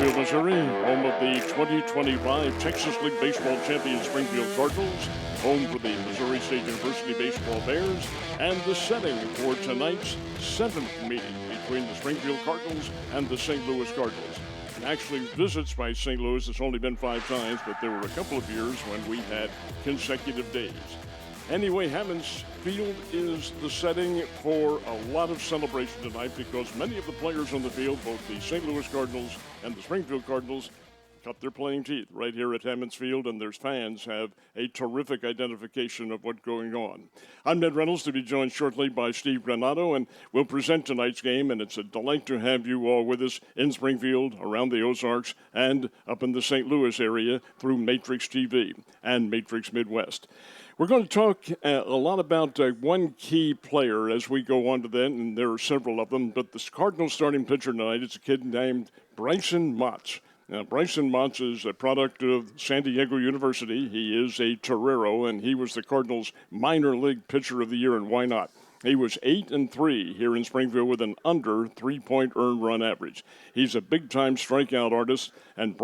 Springfield, Missouri, home of the 2025 Texas League Baseball champion Springfield Cardinals, home for the Missouri State University Baseball Bears, and the setting for tonight's 7th meeting between the Springfield Cardinals and the St. Louis Cardinals. And actually, visits by St. Louis, it's only been 5 times, but there were a couple of years when we had consecutive days. Anyway, Hammonds Field is the setting for a lot of celebration tonight because many of the players on the field, both the St. Louis Cardinals and the Springfield Cardinals, cut their playing teeth right here at Hammonds Field, and their fans have a terrific identification of what's going on. I'm Ned Reynolds, to be joined shortly by Steve Granato, and we'll present tonight's game, and it's a delight to have you all with us in Springfield, around the Ozarks, and up in the St. Louis area through Matrix TV and Matrix Midwest. We're going to talk a lot about one key player as we go on to that, and there are several of them, but the Cardinals starting pitcher tonight is a kid named Bryson Motts. Now, Bryson Motts is a product of San Diego University. He is a Torero, and he was the Cardinals' minor league pitcher of the year, and why not? He was 8-3 here in Springfield with an under 3-point earned run average. He's a big-time strikeout artist, and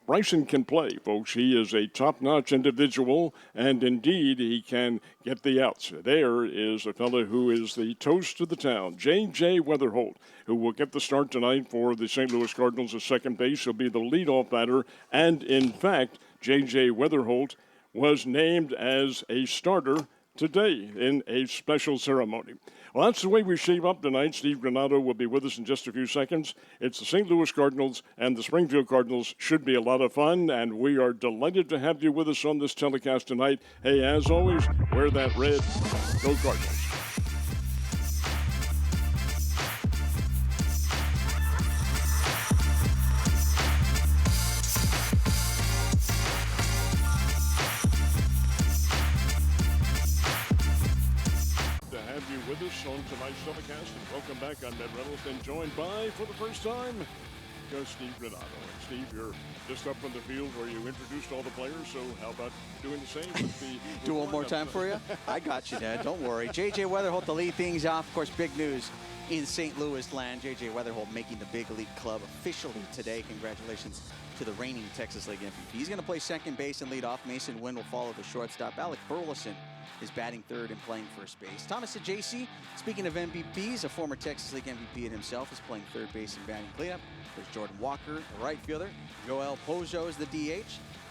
Bryson can play, folks. He is a top-notch individual, and indeed, he can get the outs. There is a fellow who is the toast of the town, J.J. Weatherholt, who will get the start tonight for the St. Louis Cardinals at second base. He'll be the leadoff batter, and in fact, J.J. Weatherholt was named as a starter today in a special ceremony. Well, that's the way we shape up tonight. Steve Granato will be with us in just a few seconds. It's the St. Louis Cardinals and the Springfield Cardinals. Should be a lot of fun, and we are delighted to have you with us on this telecast tonight. Hey, as always, wear that red. Go Cardinals. With us on tonight's telecast, and welcome back. I'm Ned Reynolds, and joined by, for the first time, Coach Steve Granato. And Steve, you're just up on the field where you introduced all the players, so how about doing the same with the... Do one more time for you? I got you, Ned. Don't worry. J.J. Weatherholt to lead things off. Of course, big news in St. Louis land. J.J. Weatherholt making the big league club officially today. Congratulations to the reigning Texas League MVP. He's going to play second base and lead off. Mason Wynn will follow the shortstop. Alec Burleson is batting third and playing first base. Thomas Ajayci, speaking of MVPs, a former Texas League MVP himself, is playing third base and batting cleanup. There's Jordan Walker, the right fielder. Joel Pozo is the DH.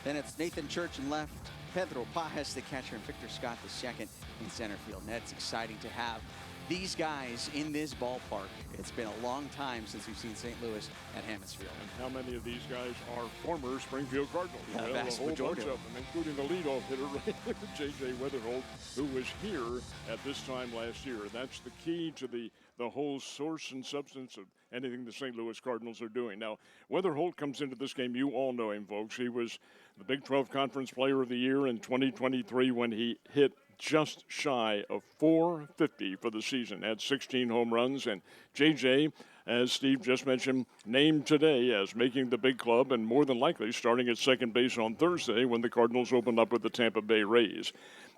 Then it's Nathan Church in left, Pedro Pajes, the catcher, and Victor Scott, the second, in center field. Ned, it's exciting to have these guys in this ballpark. It's been a long time since we've seen St. Louis at Hammonds Field. And how many of these guys are former Springfield Cardinals? Yeah, well, vast a whole majority bunch of them, including the leadoff hitter, right there, J.J. Weatherholt, who was here at this time last year. That's the key to the whole source and substance of anything the St. Louis Cardinals are doing. Now, Weatherholt comes into this game. You all know him, folks. He was the Big 12 Conference Player of the Year in 2023 when he hit just shy of 450 for the season, had 16 home runs, and J.J., as Steve just mentioned, named today as making the big club and more than likely starting at second base on Thursday when the Cardinals open up with the Tampa Bay Rays.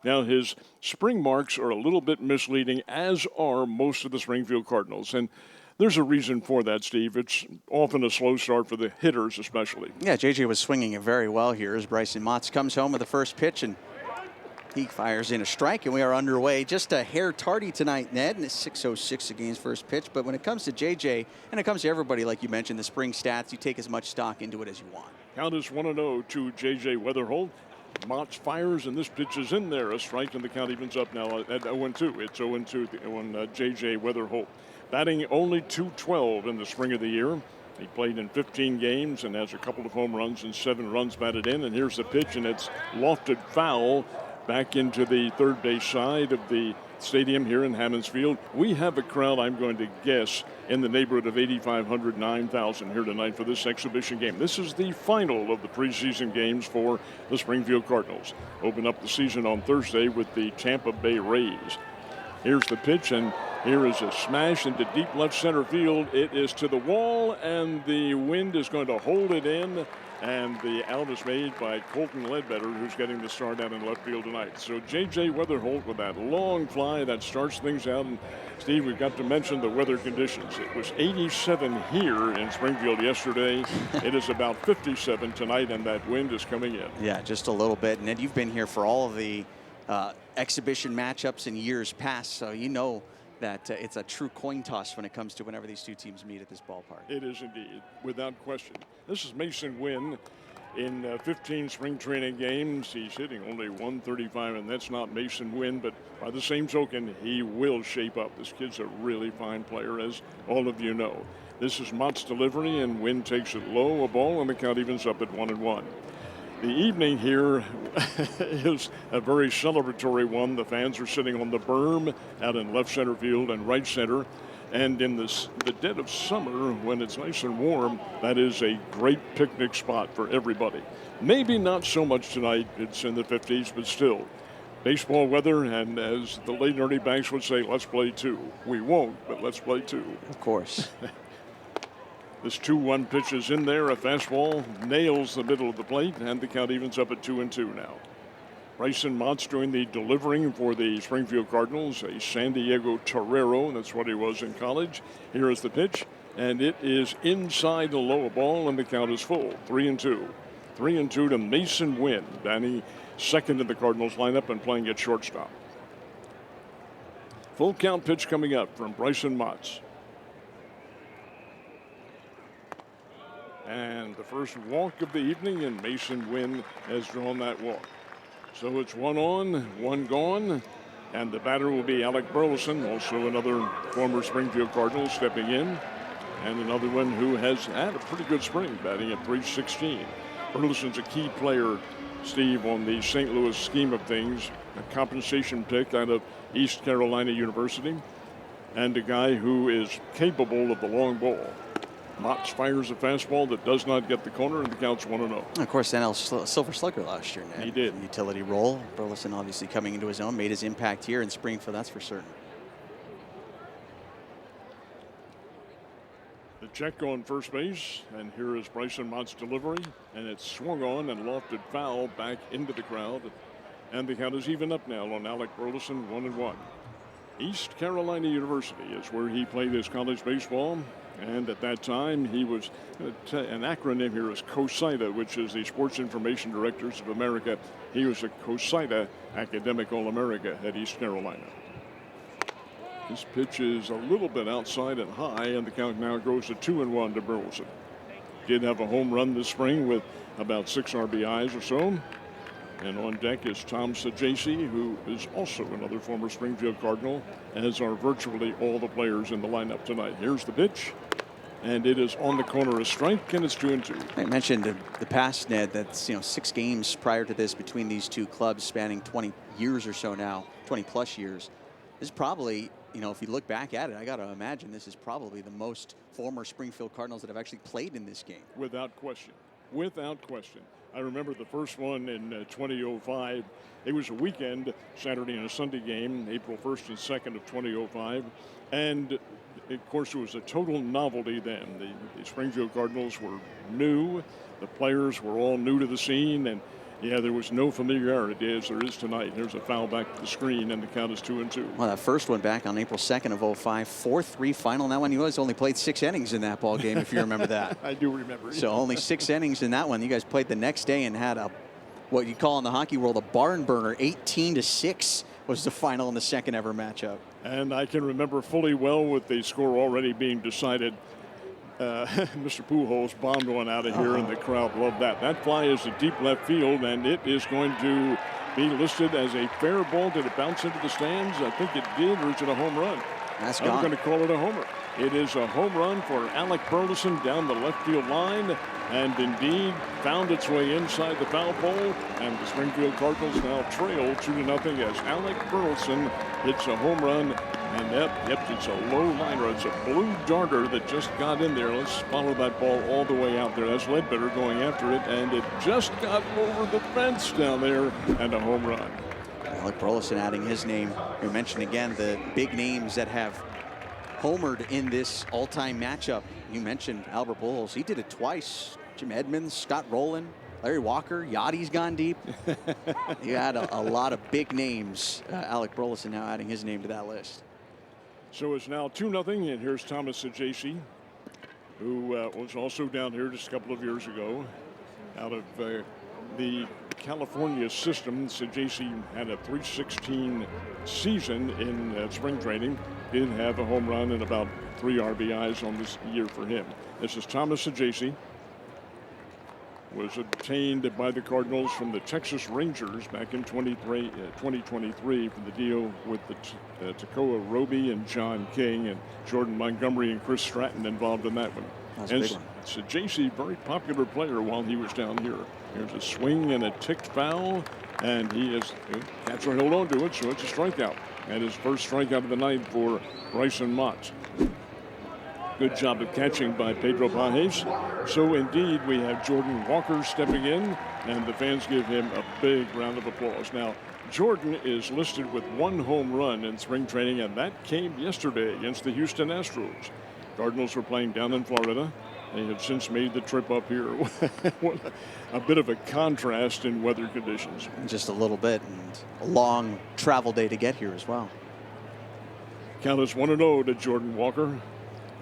Now, his spring marks are a little bit misleading, as are most of the Springfield Cardinals, and there's a reason for that, Steve. It's often a slow start for the hitters especially. Yeah, J.J. was swinging it very well here as Bryson Motts comes home with the first pitch, and he fires in a strike, and we are underway. Just a hair tardy tonight, Ned, and it's 6:06 against first pitch. But when it comes to J.J., and it comes to everybody, like you mentioned, the spring stats, you take as much stock into it as you want. Count is 1-0 to J.J. Weatherholt. Motts fires, and this pitch is in there. A strike, and the count evens up now at 0-2. It's 0-2 on J.J. Weatherholt. Batting only .212 in the spring of the year. He played in 15 games and has a couple of home runs and 7 runs batted in. And here's the pitch, and it's lofted foul back into the third base side of the stadium here in Hammonds Field. We have a crowd, I'm going to guess, in the neighborhood of 8,500, 9,000 here tonight for this exhibition game. This is the final of the preseason games for the Springfield Cardinals. Open up the season on Thursday with the Tampa Bay Rays. Here's the pitch, and here is a smash into deep left center field. It is to the wall, and the wind is going to hold it in. And the out is made by Colton Ledbetter, who's getting the start out in left field tonight. So J.J. Weatherholt with that long fly that starts things out. And Steve, we've got to mention the weather conditions. It was 87 here in Springfield yesterday. It is about 57 tonight, and that wind is coming in. Yeah, just a little bit. Ned, you've been here for all of the exhibition matchups in years past, so you know that it's a true coin toss when it comes to whenever these two teams meet at this ballpark. It is indeed, without question. This is Mason Wynn in 15 spring training games. He's hitting only 135, and that's not Mason Wynn, but by the same token, he will shape up. This kid's a really fine player, as all of you know. This is Mott's delivery, and Wynn takes it low, a ball, and the count evens up at 1-1. The evening here is a very celebratory one. The fans are sitting on the berm out in left center field and right center. And in the dead of summer, when it's nice and warm, that is a great picnic spot for everybody. Maybe not so much tonight. It's in the 50s, but still. Baseball weather, and as the late Ernie Banks would say, let's play two. We won't, but let's play two. Of course. This 2-1 pitch is in there. A fastball nails the middle of the plate, and the count evens up at 2-2 now. Bryson Mott's doing the delivering for the Springfield Cardinals, a San Diego Torero. That's what he was in college. Here is the pitch, and it is inside the low ball, and the count is full. 3-2. 3-2 to Mason Wynn. Danny second in the Cardinals lineup and playing at shortstop. Full count pitch coming up from Bryson Motts. And the first walk of the evening, and Mason Wynn has drawn that walk. So it's 1 on, 1 gone, and the batter will be Alec Burleson, also another former Springfield Cardinal stepping in, and another one who has had a pretty good spring, batting at .316. Burleson's a key player, Steve, on the St. Louis scheme of things, a compensation pick out of East Carolina University, and a guy who is capable of the long ball. Motts fires a fastball that does not get the corner, and the count's 1-0. Of course, NL Silver Slugger last year, Ned. He did. Utility role. Burleson obviously coming into his own, made his impact here in Springfield, that's for certain. The check on first base, and here is Bryson Mott's delivery, and it's swung on and lofted foul back into the crowd. And the count is even up now on Alec Burleson, 1-1. East Carolina University is where he played his college baseball. And at that time, he was, an acronym here is COSIDA, which is the Sports Information Directors of America. He was a COSIDA Academic All-America at East Carolina. This pitch is a little bit outside and high, and the count now goes to 2-1 to Burleson. Did have a home run this spring with about 6 RBIs or so. And on deck is Tom Sajaci, who is also another former Springfield Cardinal, as are virtually all the players in the lineup tonight. Here's the pitch, and it is on the corner, a strike, and it's 2-2. I mentioned in the past, Ned, that's 6 games prior to this between these two clubs, spanning 20 years or so now, 20 plus years. This is probably, if you look back at it, I got to imagine this is probably the most former Springfield Cardinals that have actually played in this game. Without question. Without question. I remember the first one in 2005. It was a weekend, Saturday and a Sunday game, April 1st and 2nd of 2005. And, of course, it was a total novelty then. The Springfield Cardinals were new. The players were all new to the scene. And, yeah, there was no familiarity as there is tonight. There's a foul back to the screen, and the count is 2-2. Well, that first one back on April 2nd of 05, 4-3 final. That one, you guys only played 6 innings in that ball game, if you remember that. I do remember. So only 6 innings in that one. You guys played the next day and had what you call in the hockey world a barn burner. 18-6 was the final in the second ever matchup. And I can remember fully well with the score already being decided. Mr. Pujols bombed one out of here, and the crowd loved that. That fly is a deep left field, and it is going to be listed as a fair ball. Did it bounce into the stands? I think it did, or is it a home run? That's I'm going to call it a homer. It is a home run for Alec Burleson down the left field line, and indeed found its way inside the foul pole, and the Springfield Cardinals now trail 2-0 as Alec Burleson hits a home run. And yep, it's a low liner. It's a blue darter that just got in there. Let's follow that ball all the way out there. That's Ledbetter going after it, and it just got over the fence down there, and a home run. Alec Burleson adding his name. You mentioned again the big names that have homered in this all-time matchup. You mentioned Albert Pujols. He did it twice. Jim Edmonds, Scott Rowland, Larry Walker, Yachty's gone deep. You had a lot of big names. Alec Burleson now adding his name to that list. So it's now 2-0, and here's Thomas Sajaci, who was also down here just a couple of years ago out of the California system. Sajaci had a .316 season in spring training. Did have a home run and about 3 RBIs on this year for him. This is Thomas Sajaci. Was obtained by the Cardinals from the Texas Rangers back in 2023 for the deal with the Tacoa Roby and John King, and Jordan Montgomery and Chris Stratton involved in that one. That's a big one. Sajaci, very popular player while he was down here. Here's a swing and a ticked foul, and he is catcher held on to it, so it's a strikeout. And his first strikeout of the night for Bryson Mott. Good job of catching by Pedro Pages. So indeed, we have Jordan Walker stepping in, and the fans give him a big round of applause. Now, Jordan is listed with 1 home run in spring training, and that came yesterday against the Houston Astros. Cardinals were playing down in Florida. They have since made the trip up here. A bit of a contrast in weather conditions. Just a little bit, and a long travel day to get here as well. Count is 1-0 to Jordan Walker,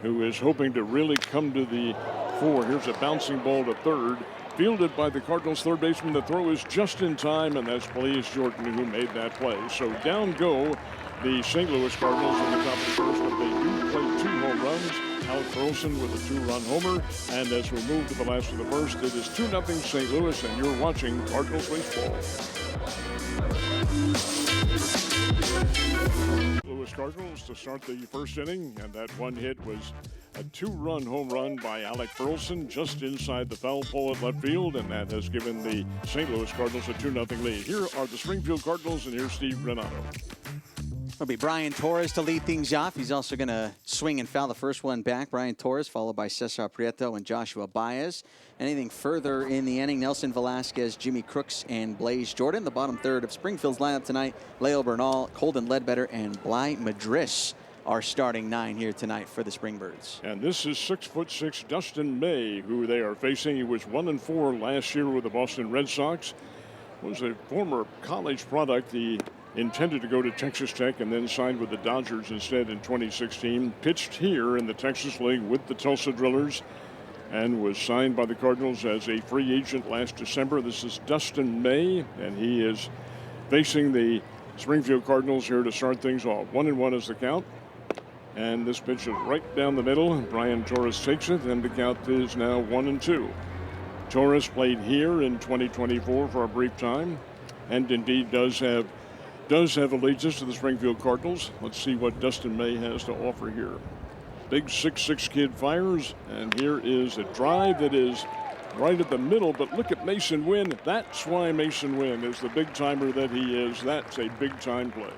who is hoping to really come to the fore. Here's a bouncing ball to third, fielded by the Cardinals third baseman. The throw is just in time, and that's Blaze Jordan who made that play. So down go the St. Louis Cardinals at the top of the first, but they do play 2 home runs. Alec Burleson with a 2-run homer, and as we move to the last of the first, it is 2-0 St. Louis, and you're watching Cardinals baseball. Louis Cardinals to start the first inning, and that one hit was a 2-run home run by Alec Burleson just inside the foul pole at left field, and that has given the St. Louis Cardinals a 2-0 lead. Here are the Springfield Cardinals, and here's Steve Renato. It'll be Brian Torres to lead things off. He's also going to swing and foul the first one back. Brian Torres, followed by Cesar Prieto and Joshua Baez. Anything further in the inning, Nelson Velasquez, Jimmy Crooks, and Blaze Jordan. The bottom third of Springfield's lineup tonight, Leo Bernal, Colton Ledbetter, and Bly Madris are starting 9 here tonight for the Springbirds. And this is 6'6" Dustin May, who they are facing. He was 1-4 last year with the Boston Red Sox. Was a former college product. He intended to go to Texas Tech and then signed with the Dodgers instead in 2016. Pitched here in the Texas League with the Tulsa Drillers and was signed by the Cardinals as a free agent last December. This is Dustin May, and he is facing the Springfield Cardinals here to start things off. 1-1 is the count. And this pitch is right down the middle. Brian Torres takes it, and the count is now 1-2. Torres played here in 2024 for a brief time, and indeed does have allegiance to the Springfield Cardinals. Let's see what Dustin May has to offer here. Big 6'6" kid fires, and here is a drive that is right at the middle, but look at Mason Wynn. That's why Mason Wynn is the big timer that he is. That's a big time play.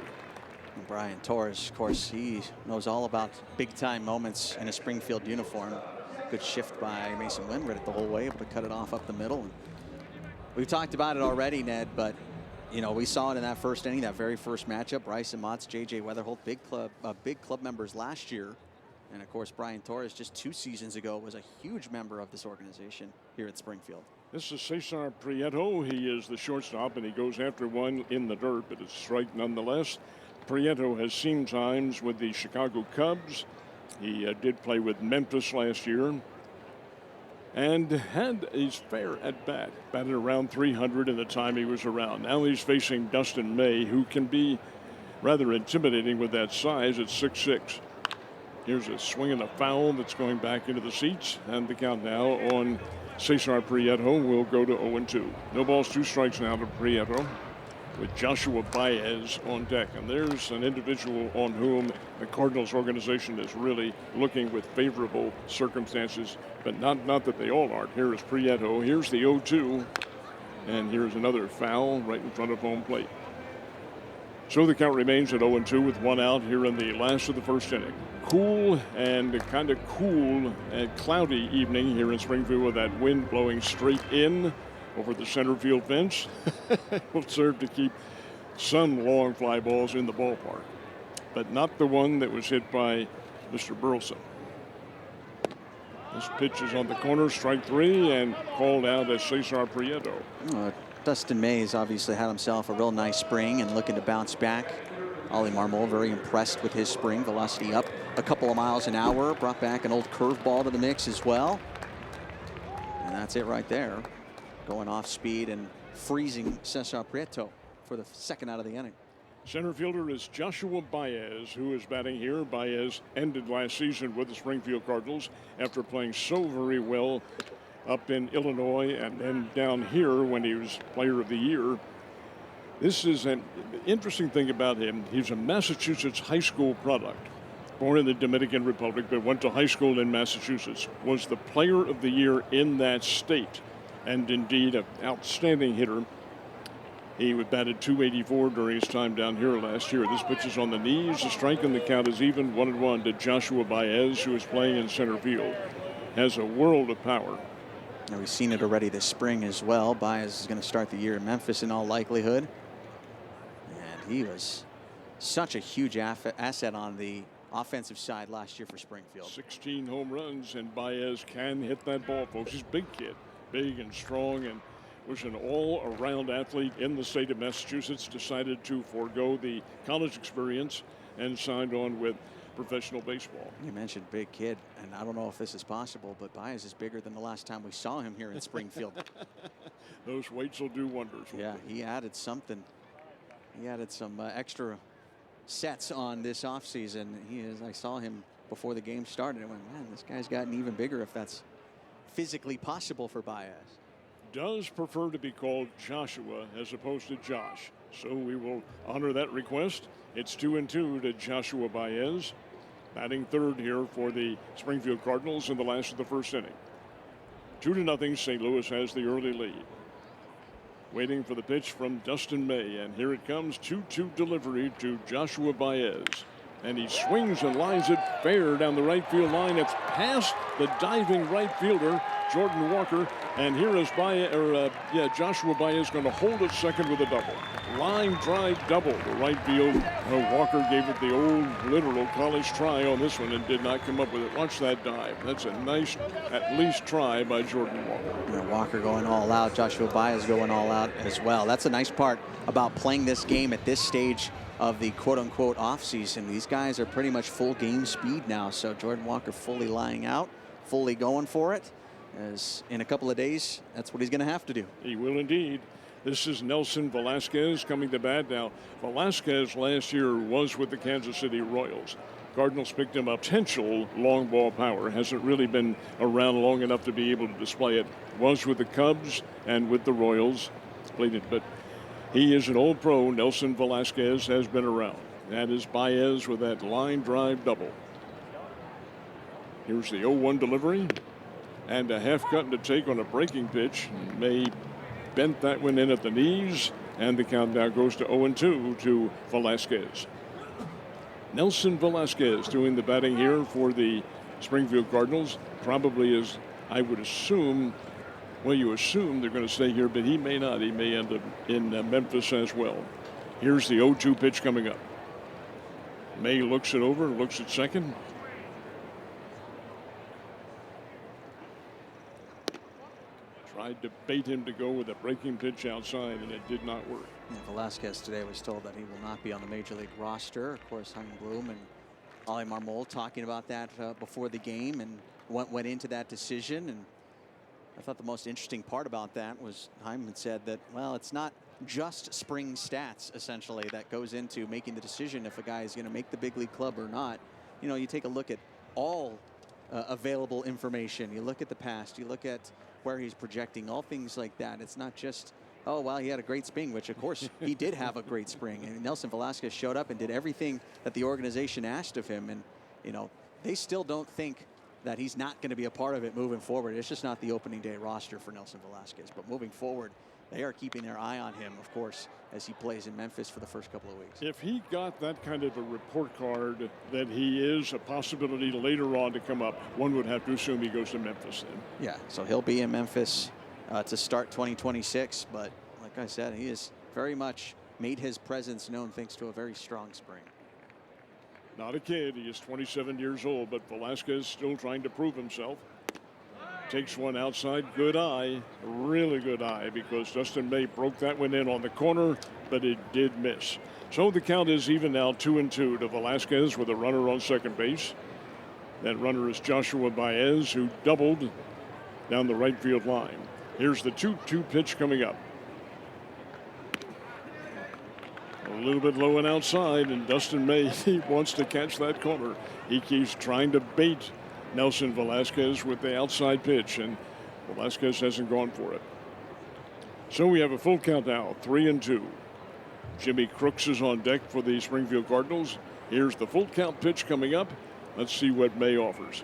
Brian Torres, of course, he knows all about big time moments in a Springfield uniform. Good shift by Mason Wynn, read it the whole way, able to cut it off up the middle. We've talked about it already, Ned, but you know, we saw it in that first inning, that very first matchup. Bryson Motts, J.J. Weatherholt, big club members last year. And, of course, Brian Torres just 2 seasons ago was a huge member of this organization here at Springfield. This is Cesar Prieto. He is the shortstop, and he goes after one in the dirt, but it's a strike nonetheless. Prieto has seen times with the Chicago Cubs. He did play with Memphis last year and had his fair at bat, batted around 300 in the time he was around. Now he's facing Dustin May, who can be rather intimidating with that size at 6'6". Here's a swing and a foul that's going back into the seats, and the count now on Cesar Prieto will go to 0-2. No balls, 2 strikes now to Prieto, with Joshua Baez on deck. And there's an individual on whom the Cardinals organization is really looking with favorable circumstances, but not that they all aren't. Here is Prieto. Here's the 0-2, and here's another foul right in front of home plate. So the count remains at 0-2 with 1 out here in the last of the first inning. Cool and kind of cool and cloudy evening here in Springfield with that wind blowing straight in over the center field fence. Will serve to keep some long fly balls in the ballpark, but not the one that was hit by Mr. Burleson. This pitch is on the corner, strike 3, and called out as Cesar Prieto. Dustin Mays obviously had himself a real nice spring and looking to bounce back. Ollie Marmol very impressed with his spring. Velocity up a couple of miles an hour. Brought back an old curveball to the mix as well. And that's it right there. Going off speed and freezing Cesar Prieto for the second out of the inning. Center fielder is Joshua Baez, who is batting here. Baez ended last season with the Springfield Cardinals after playing so very well up in Illinois and then down here when he was Player of the Year. This is an interesting thing about him. He's a Massachusetts high school product. Born in the Dominican Republic, but went to high school in Massachusetts. Was the Player of the Year in that state, and indeed an outstanding hitter. He batted .284 during his time down here last year. This pitch is on the knees. The strike and the count is even, 1-1 to Joshua Baez, who is playing in center field. Has a world of power. Now we've seen it already this spring as well. Baez is going to start the year in Memphis in all likelihood. And he was such a huge asset on the offensive side last year for Springfield. 16 home runs, and Baez can hit that ball, folks. He's a big kid, big and strong, and was an all-around athlete in the state of Massachusetts. Decided to forego the college experience and signed on with professional baseball. You mentioned big kid, and I don't know if this is possible, but Baez is bigger than the last time we saw him here in Springfield. Those weights will do wonders. Yeah, he added something. He added some extra sets on this offseason. I saw him before the game started and went, man, this guy's gotten even bigger if that's physically possible for Baez. Does prefer to be called Joshua as opposed to Josh, so we will honor that request. It's 2-2 to Joshua Baez, batting third here for the Springfield Cardinals in the last of the first inning. 2-0. St. Louis has the early lead. Waiting for the pitch from Dustin May, and here it comes. 2-2 delivery to Joshua Baez, and he swings and lines it fair down the right field line. It's past the diving right fielder Jordan Walker, and here is Joshua Baez going to hold it second with a double. Line drive double to right field. Walker gave it the old literal college try on this one and did not come up with it. Watch that dive. That's a nice, at least, try by Jordan Walker. Yeah, Walker going all out. Joshua Baez going all out as well. That's a nice part about playing this game at this stage of the quote-unquote off-season. These guys are pretty much full game speed now. So Jordan Walker fully lying out, fully going for it. As in a couple of days, that's what he's going to have to do. He will indeed. This is Nelson Velasquez coming to bat now. Velasquez last year was with the Kansas City Royals. Cardinals picked him up. Potential long ball power. Hasn't really been around long enough to be able to display it. Was with the Cubs and with the Royals. Played it, but he is an old pro. Nelson Velasquez has been around. That is Baez with that line drive double. Here's the 0-1 delivery. And a half cut to take on a breaking pitch. May bent that one in at the knees, and the count now goes to 0-2 to Velasquez. Nelson Velasquez doing the batting here for the Springfield Cardinals. Probably is, I would assume, well, you assume they're going to stay here, but he may not. He may end up in Memphis as well. Here's the 0-2 pitch coming up. May looks it over, looks at second. Tried to bait him to go with a breaking pitch outside, and it did not work. Yeah, Velasquez today was told that he will not be on the Major League roster. Of course, Chaim Bloom and Ollie Marmol talking about that before the game and went into that decision. And I thought the most interesting part about that was Chaim had said that, well, it's not just spring stats, essentially, that goes into making the decision if a guy is going to make the big league club or not. You know, you take a look at all available information. You look at the past. You look at where he's projecting, all things like that. It's not just, oh, well, he had a great spring, which, of course, he did have a great spring. And Nelson Velasquez showed up and did everything that the organization asked of him. And, you know, they still don't think that he's not going to be a part of it moving forward. It's just not the opening day roster for Nelson Velasquez. But moving forward, they are keeping their eye on him, of course, as he plays in Memphis for the first couple of weeks. If he got that kind of a report card that he is a possibility later on to come up, one would have to assume he goes to Memphis then. Yeah, so he'll be in Memphis to start 2026. But like I said, he is very much made his presence known thanks to a very strong spring. Not a kid. He is 27 years old, but Velasquez still trying to prove himself. Takes one outside. Good eye. Really good eye, because Dustin May broke that one in on the corner, but it did miss. So the count is even now, 2-2 to Velasquez with a runner on second base. That runner is Joshua Baez, who doubled down the right field line. Here's the 2-2 pitch coming up. A little bit low and outside, and Dustin May, he wants to catch that corner. He keeps trying to bait Nelson Velasquez with the outside pitch, and Velasquez hasn't gone for it. So we have a full count now, 3-2. Jimmy Crooks is on deck for the Springfield Cardinals. Here's the full count pitch coming up. Let's see what May offers.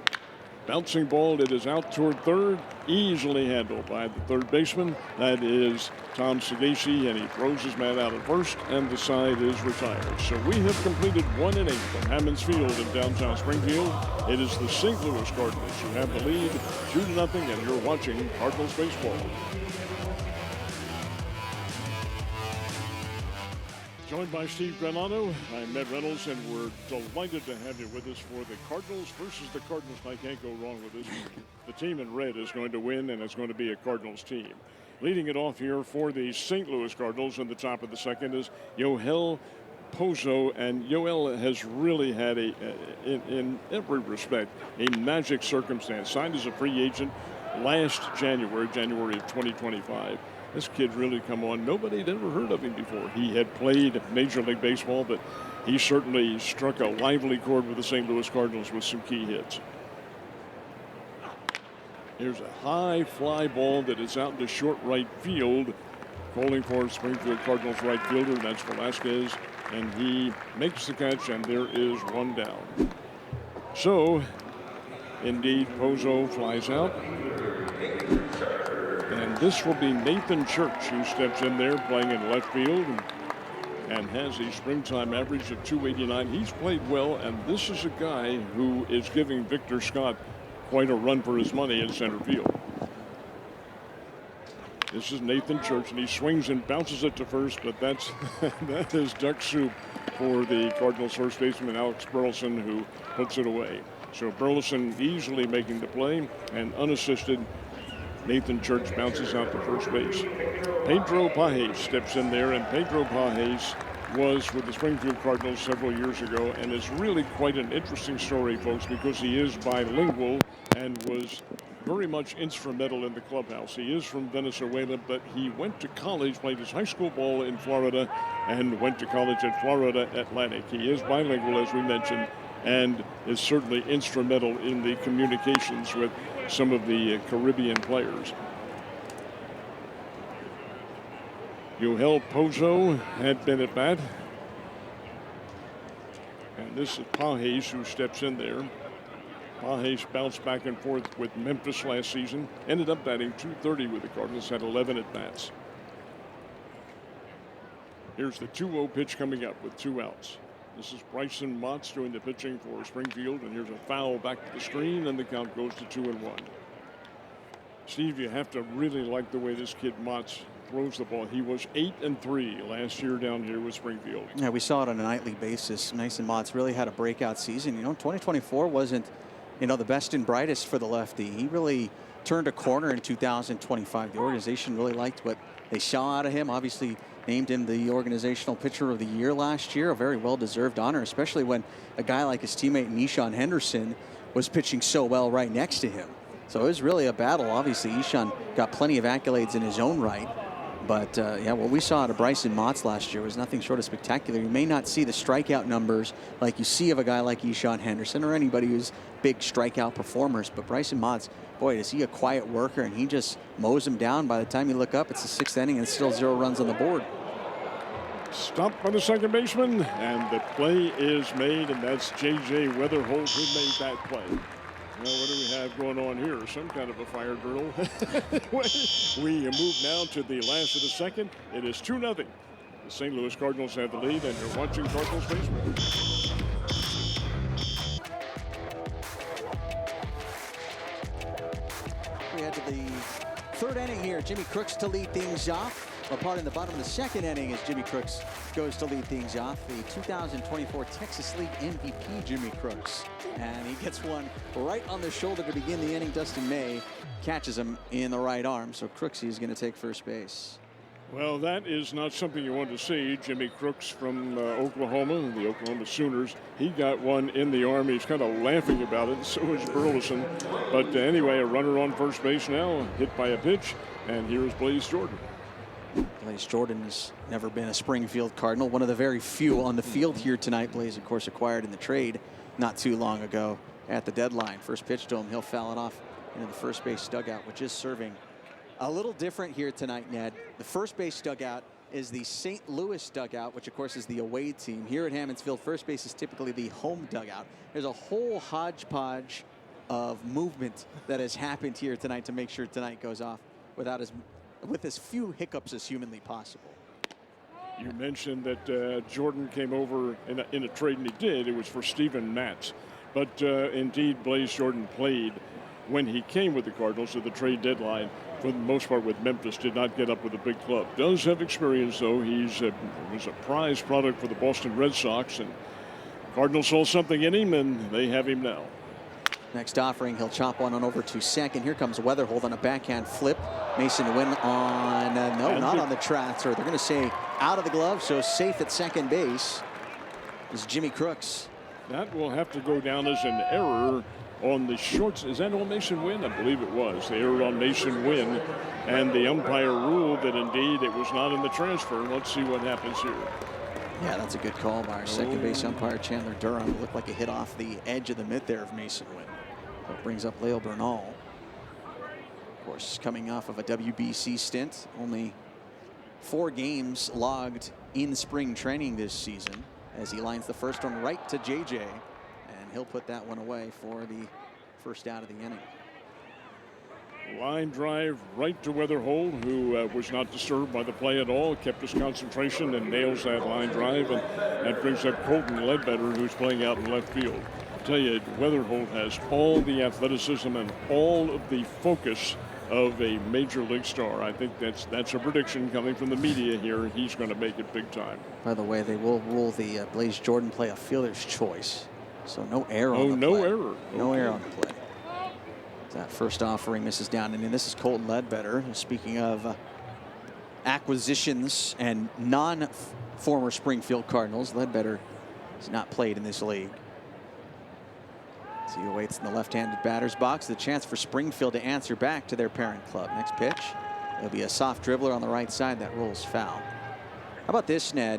Bouncing ball, it is out toward third, easily handled by the third baseman. That is Tom Segasi, and he throws his man out at first, and the side is retired. So we have completed 1 inning from Hammonds Field in downtown Springfield. It is the St. Louis Cardinals who have the lead, 2-0, and you're watching Cardinals baseball. Joined by Steve Granado, I'm Ned Reynolds, and we're delighted to have you with us for the Cardinals versus the Cardinals. I can't go wrong with this. The team in red is going to win, and it's going to be a Cardinals team. Leading it off here for the St. Louis Cardinals in the top of the second is Yoel Pozo, and Yoel has really had in every respect, a magic circumstance. Signed as a free agent last January of 2025. This kid really come on. Nobody had ever heard of him before. He had played Major League Baseball, but he certainly struck a lively chord with the St. Louis Cardinals with some key hits. Here's a high fly ball that is out into short right field. Calling for Springfield Cardinals right fielder, that's Velasquez, and he makes the catch, and there is one down. So, indeed, Pozo flies out. And this will be Nathan Church, who steps in there playing in left field and has a springtime average of .289. He's played well, and this is a guy who is giving Victor Scott quite a run for his money in center field. This is Nathan Church, and he swings and bounces it to first, but that is duck soup for the Cardinals first baseman Alex Burleson, who puts it away. So Burleson easily making the play, and unassisted, Nathan Church bounces out to first base. Pedro Pages steps in there, and Pedro Pages was with the Springfield Cardinals several years ago, and is really quite an interesting story, folks, because he is bilingual and was very much instrumental in the clubhouse. He is from Venezuela, but he went to college, played his high school ball in Florida, and went to college at Florida Atlantic. He is bilingual, as we mentioned, and is certainly instrumental in the communications with some of the Caribbean players. Yoel Pozo had been at bat. And this is Pages who steps in there. Pages bounced back and forth with Memphis last season. Ended up batting .230 with the Cardinals, had 11 at bats. Here's the 2-0 pitch coming up with 2 outs. This is Bryson Motts doing the pitching for Springfield, and here's a foul back to the screen, and the count goes to 2-1. Steve, you have to really like the way this kid Motts throws the ball. He was 8-3 last year down here with Springfield. Yeah, we saw it on a nightly basis. Mason Motts really had a breakout season. 2024 wasn't, the best and brightest for the lefty. He really turned a corner in 2025. The organization really liked what they saw out of him. Obviously, named him the organizational pitcher of the year last year, a very well-deserved honor, especially when a guy like his teammate Nishan Henderson was pitching so well right next to him. So it was really a battle. Obviously, Ishan got plenty of accolades in his own right. But, yeah, what we saw out of Bryson Motts last year was nothing short of spectacular. You may not see the strikeout numbers like you see of a guy like Ishan Henderson or anybody who's big strikeout performers. But Bryson Motts, boy, is he a quiet worker, and he just mows him down. By the time you look up, it's the 6th inning and still 0 runs on the board. Stopped by the second baseman, and the play is made, and that's J.J. Weatherholt who made that play. Well, what do we have going on here? Some kind of a fire drill. We move now to the last of the second. It is 2-0. The St. Louis Cardinals have the lead, and you're watching Cardinals baseball. We head to the 3rd inning here. Jimmy Crooks to lead things off. apart in the bottom of the second inning as Jimmy Crooks goes to lead things off. The 2024 Texas League MVP, Jimmy Crooks. And he gets one right on the shoulder to begin the inning. Dustin May catches him in the right arm. So Crooksy is going to take first base. Well, that is not something you want to see. Jimmy Crooks from Oklahoma, the Oklahoma Sooners. He got one in the arm. He's kind of laughing about it. So is Burleson. But anyway, a runner on first base now, hit by a pitch. And here's Blaze Jordan. Blaze Jordan has never been a Springfield Cardinal. One of the very few on the field here tonight. Blaze, of course, acquired in the trade not too long ago at the deadline. First pitch to him, he'll foul it off into the first base dugout, which is serving a little different here tonight, Ned. The first base dugout is the St. Louis dugout, which of course is the away team. Here at Hammonds Field, first base is typically the home dugout. There's a whole hodgepodge of movement that has happened here tonight to make sure tonight goes off with as few hiccups as humanly possible. You mentioned that Jordan came over in a trade, and he did. It was for Steven Matz. But indeed, Blaze Jordan played when he came with the Cardinals at the trade deadline, for the most part with Memphis, did not get up with a big club. Does have experience, though. Was a prize product for the Boston Red Sox, and Cardinals saw something in him, and they have him now. Next offering, he'll chop one on over to second. Here comes Weatherhold on a backhand flip. Mason Wynn on, no, not on the tracks, or they're going to say out of the glove, so safe at second base is Jimmy Crooks. That will have to go down as an error on the shorts. Is that on Mason Wynn? I believe it was. They erred on Mason Wynn, and the umpire ruled that indeed it was not in the transfer. Let's see what happens here. Yeah, that's a good call by our second base umpire, Chandler Durham. It looked like it hit off the edge of the mitt there of Mason Wynn. So it brings up Leo Bernal. Of course, coming off of a WBC stint, only 4 games logged in spring training this season, as he lines the first one right to JJ, and he'll put that one away for the first out of the inning. Line drive right to Weatherhold, who was not disturbed by the play at all, kept his concentration and nails that line drive, and that brings up Colton Ledbetter, who's playing out in left field. I'll tell you, Weatherhold has all the athleticism and all of the focus of a major league star. I think that's a prediction coming from the media here. He's going to make it big time. By the way, they will rule the Blaze Jordan play a fielder's choice, so no error on the no play. Error. No error on the play. That first offering misses down, and this is Colton Ledbetter. Speaking of acquisitions and non-former Springfield Cardinals, Ledbetter has not played in this league. So he awaits in the left-handed batter's box. The chance for Springfield to answer back to their parent club. Next pitch, it'll be a soft dribbler on the right side that rolls foul. How about this, Ned?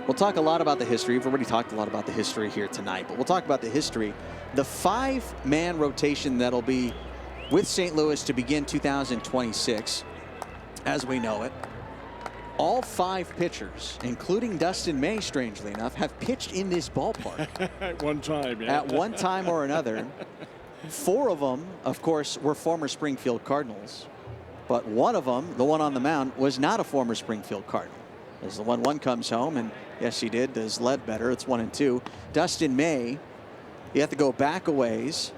We'll talk a lot about the history. We've already talked a lot about the history here tonight, but we'll talk about the history. The 5-man rotation that'll be with St. Louis to begin 2026, as we know it. All 5 pitchers, including Dustin May, strangely enough, have pitched in this ballpark. At one time, yeah. At one time or another. 4 of them, of course, were former Springfield Cardinals. But one of them, the one on the mound, was not a former Springfield Cardinal. As the 1-1 comes home, and yes, he did, does Ledbetter. It's 1-2. Dustin May, you have to go back a ways.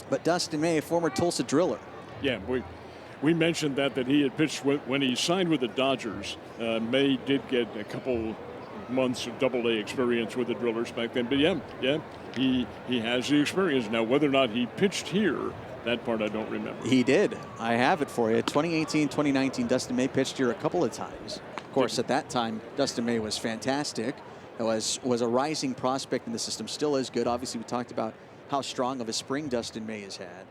But Dustin May, a former Tulsa driller. Yeah, we mentioned that he had pitched when he signed with the Dodgers. May did get a couple months of Double-A experience with the Drillers back then. But yeah, he has the experience. Now, whether or not he pitched here, that part I don't remember. He did. I have it for you. 2018, 2019, Dustin May pitched here a couple of times. Of course, at that time, Dustin May was fantastic. It was a rising prospect in the system. Still is good. Obviously, we talked about how strong of a spring Dustin May has had.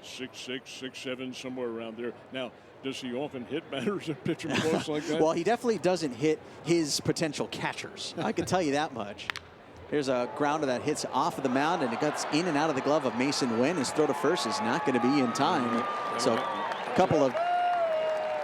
6'6", 6'7", somewhere around there. Now, does he often hit batters and pitch them close like that? Well, he definitely doesn't hit his potential catchers. I can tell you that much. Here's a grounder that hits off of the mound, and it gets in and out of the glove of Mason Wynn. His throw to first is not going to be in time. So a couple of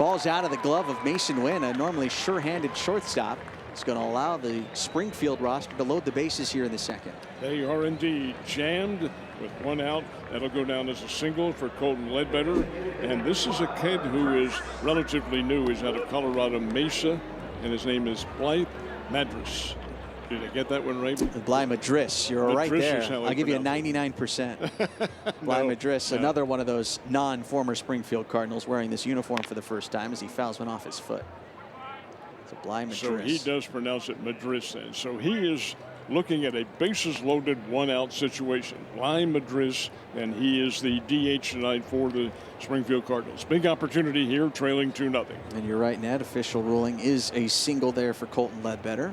balls out of the glove of Mason Wynn, a normally sure-handed shortstop. It's going to allow the Springfield roster to load the bases here in the second. They are indeed jammed with 1 out. That'll go down as a single for Colton Ledbetter. And this is a kid who is relatively new. He's out of Colorado Mesa, and his name is Blythe Madras. Did I get that one right? Bly Madris, you're right there. I'll give you a 99%. Bly Madris, another one of those non-former Springfield Cardinals wearing this uniform for the first time as he fouls one off his foot. So Bly Madris. So he does pronounce it Madris then. So he is looking at a bases-loaded one-out situation. Bly Madris, and he is the DH tonight for the Springfield Cardinals. Big opportunity here, trailing 2-0. And you're right, Ned. Official ruling is a single there for Colton Ledbetter.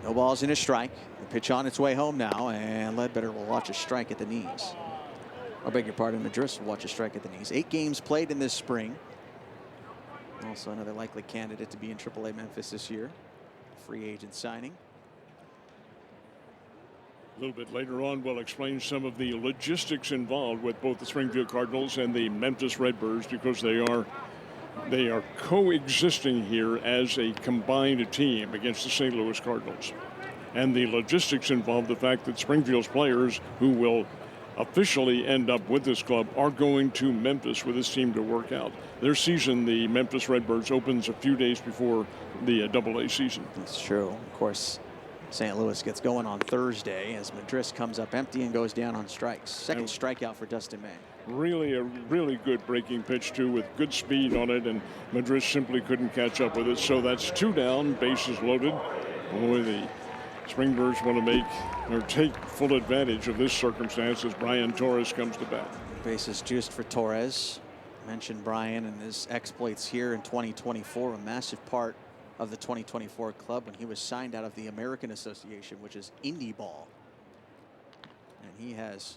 No balls and a strike. The pitch on its way home now, and Ledbetter will watch a strike at the knees. I beg your pardon, Madris will watch a strike at the knees. 8 games played in this spring. Also another likely candidate to be in AAA Memphis this year. Free agent signing. A little bit later on, we'll explain some of the logistics involved with both the Springfield Cardinals and the Memphis Redbirds, because they are coexisting here as a combined team against the St. Louis Cardinals. And the logistics involve the fact that Springfield's players who will officially end up with this club are going to Memphis for this team to work out. Their season, the Memphis Redbirds, opens a few days before the AA season. That's true. Of course, St. Louis gets going on Thursday as Madris comes up empty and goes down on strikes. Second strikeout for Dustin May. Really a really good breaking pitch too, with good speed on it, and Madris simply couldn't catch up with it. So that's 2 down, bases loaded. Boy, the Springbirds want to make or take full advantage of this circumstance as Brian Torres comes to bat. Bases juiced for Torres. Mentioned Brian and his exploits here in 2024, a massive part of the 2024 club when he was signed out of the American Association, which is indie ball. And he has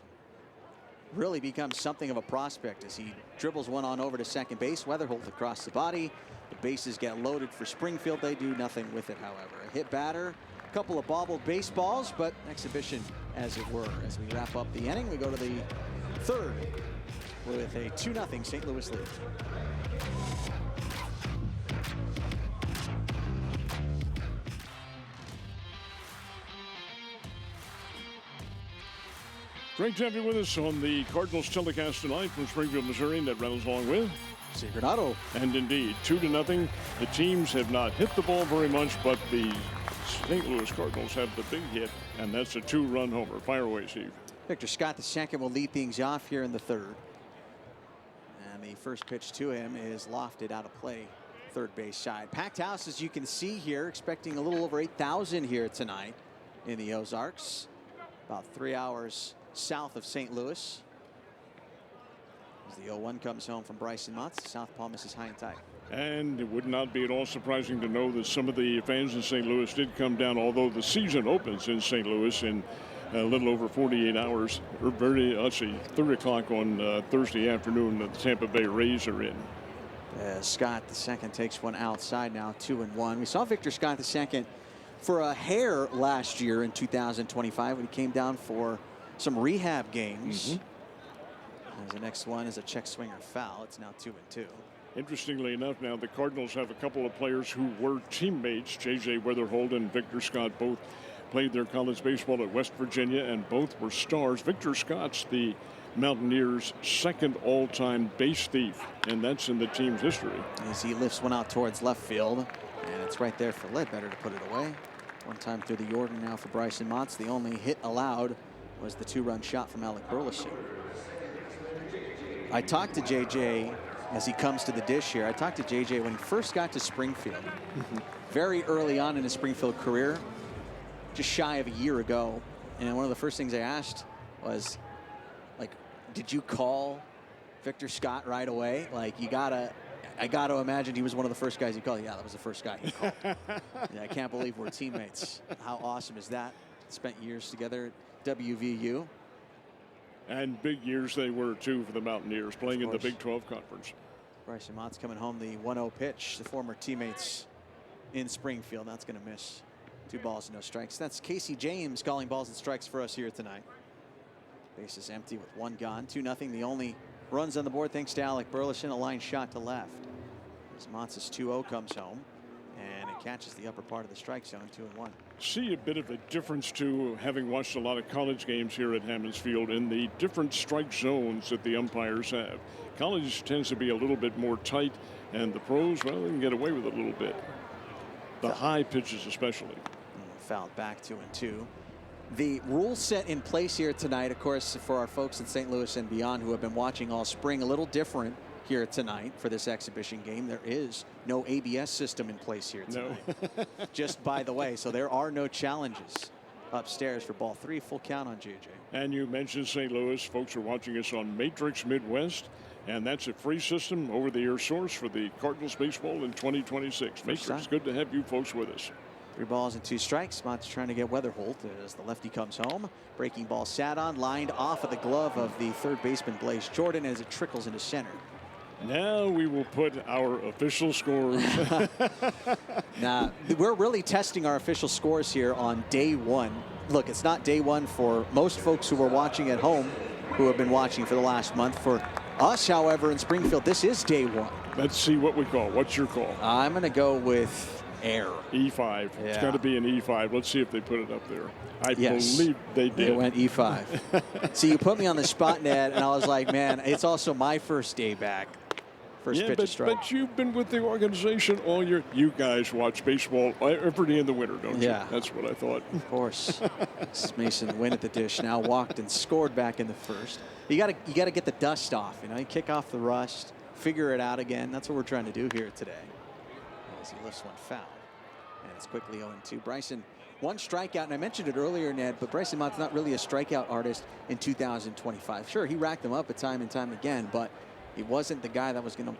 really become something of a prospect as he dribbles one on over to second base. Weatherholt across the body. The bases get loaded for Springfield. They do nothing with it, however. A hit batter, a couple of bobbled baseballs, but exhibition as it were. As we wrap up the inning, we go to the third with a 2-0 St. Louis lead. Great to have you with us on the Cardinals telecast tonight from Springfield, Missouri. Ned Reynolds along with Granado. And indeed, 2-0. The teams have not hit the ball very much, but the St. Louis Cardinals have the big hit, and that's a 2-run homer. Fire away, Steve. Victor Scott II will lead things off here in the third. And the first pitch to him is lofted out of play, third base side. Packed house, as you can see here, expecting a little over 8,000 here tonight in the Ozarks. About 3 hours south of St. Louis. As the 0-1 comes home from Bryson Motts, southpaw misses high and tight. And it would not be at all surprising to know that some of the fans in St. Louis did come down, although the season opens in St. Louis in a little over 48 hours, or let's see, 3 o'clock on Thursday afternoon. The Tampa Bay Rays are in. Scott II takes one outside now, 2-1. We saw Victor Scott II for a hair last year in 2025 when he came down for some rehab games. As the next one is a check swinger foul. It's now 2-2. Interestingly enough, now the Cardinals have a couple of players who were teammates. J.J. Weatherholt and Victor Scott both played their college baseball at West Virginia, and both were stars. Victor Scott's the Mountaineers' second all-time base thief, and that's in the team's history. As he lifts one out towards left field, and it's right there for Ledbetter to put it away. One time through the Jordan now for Bryson Motts. The only hit allowed was the 2-run shot from Alec Burleson. I talked to JJ as he comes to the dish here. I talked to JJ when he first got to Springfield, very early on in his Springfield career, just shy of a year ago. And one of the first things I asked was, like, did you call Victor Scott right away? Like, I gotta imagine he was one of the first guys you called. Yeah, that was the first guy he called. Yeah, I can't believe we're teammates. How awesome is that? Spent years together at WVU. And big years they were, too, for the Mountaineers, playing in the Big 12 Conference. Bryson Motts coming home, the 1-0 pitch. The former teammates in Springfield. That's going to miss. 2 balls and no strikes. That's Casey James calling balls and strikes for us here tonight. Base is empty with 1 gone. 2-0. The only runs on the board thanks to Alec Burleson. A line shot to left. As Motts' 2-0 comes home. And it catches the upper part of the strike zone, 2-1. See a bit of a difference, too, having watched a lot of college games here at Hammonds Field, in the different strike zones that the umpires have. College tends to be a little bit more tight, and the pros, well, they can get away with it a little bit. The high pitches especially. fouled back, 2-2. The rule set in place here tonight, of course, for our folks in St. Louis and beyond who have been watching all spring, a little different here tonight for this exhibition game. There is no ABS system in place here tonight. No. Just by the way, so there are no challenges upstairs for ball 3. Full count on JJ. And you mentioned St. Louis. Folks are watching us on Matrix Midwest, and that's a free system over-the-air source for the Cardinals baseball in 2026. Matrix, good to have you folks with us. 3 balls and 2 strikes. Mott's trying to get Weatherholt as the lefty comes home. Breaking ball sat on, lined off of the glove of the third baseman Blaze Jordan as it trickles into center. Now we will put our official scores. Now, we're really testing our official scores here on day 1. Look, it's not day 1 for most folks who are watching at home, who have been watching for the last month. For us, however, in Springfield, this is day 1. Let's see what we call. What's your call? I'm going to go with air. E5. Yeah. It's got to be an E5. Let's see if they put it up there. I believe they did. They went E5. See, you put me on the spot, Ned, and I was like, man, it's also my first day back. First pitch and strike. But you've been with the organization all year. You guys watch baseball every day in the winter, don't you? That's what I thought. Of course. Mason Wynn at the dish now, walked and scored back in the first. You got to get the dust off. You kick off the rust, figure it out again. That's what we're trying to do here today. As he lifts one foul, and it's quickly 0-2. Bryson, 1 strikeout, and I mentioned it earlier, Ned, but Bryson Mott's not really a strikeout artist in 2025. Sure, he racked them up time and time again, but he wasn't the guy that was going to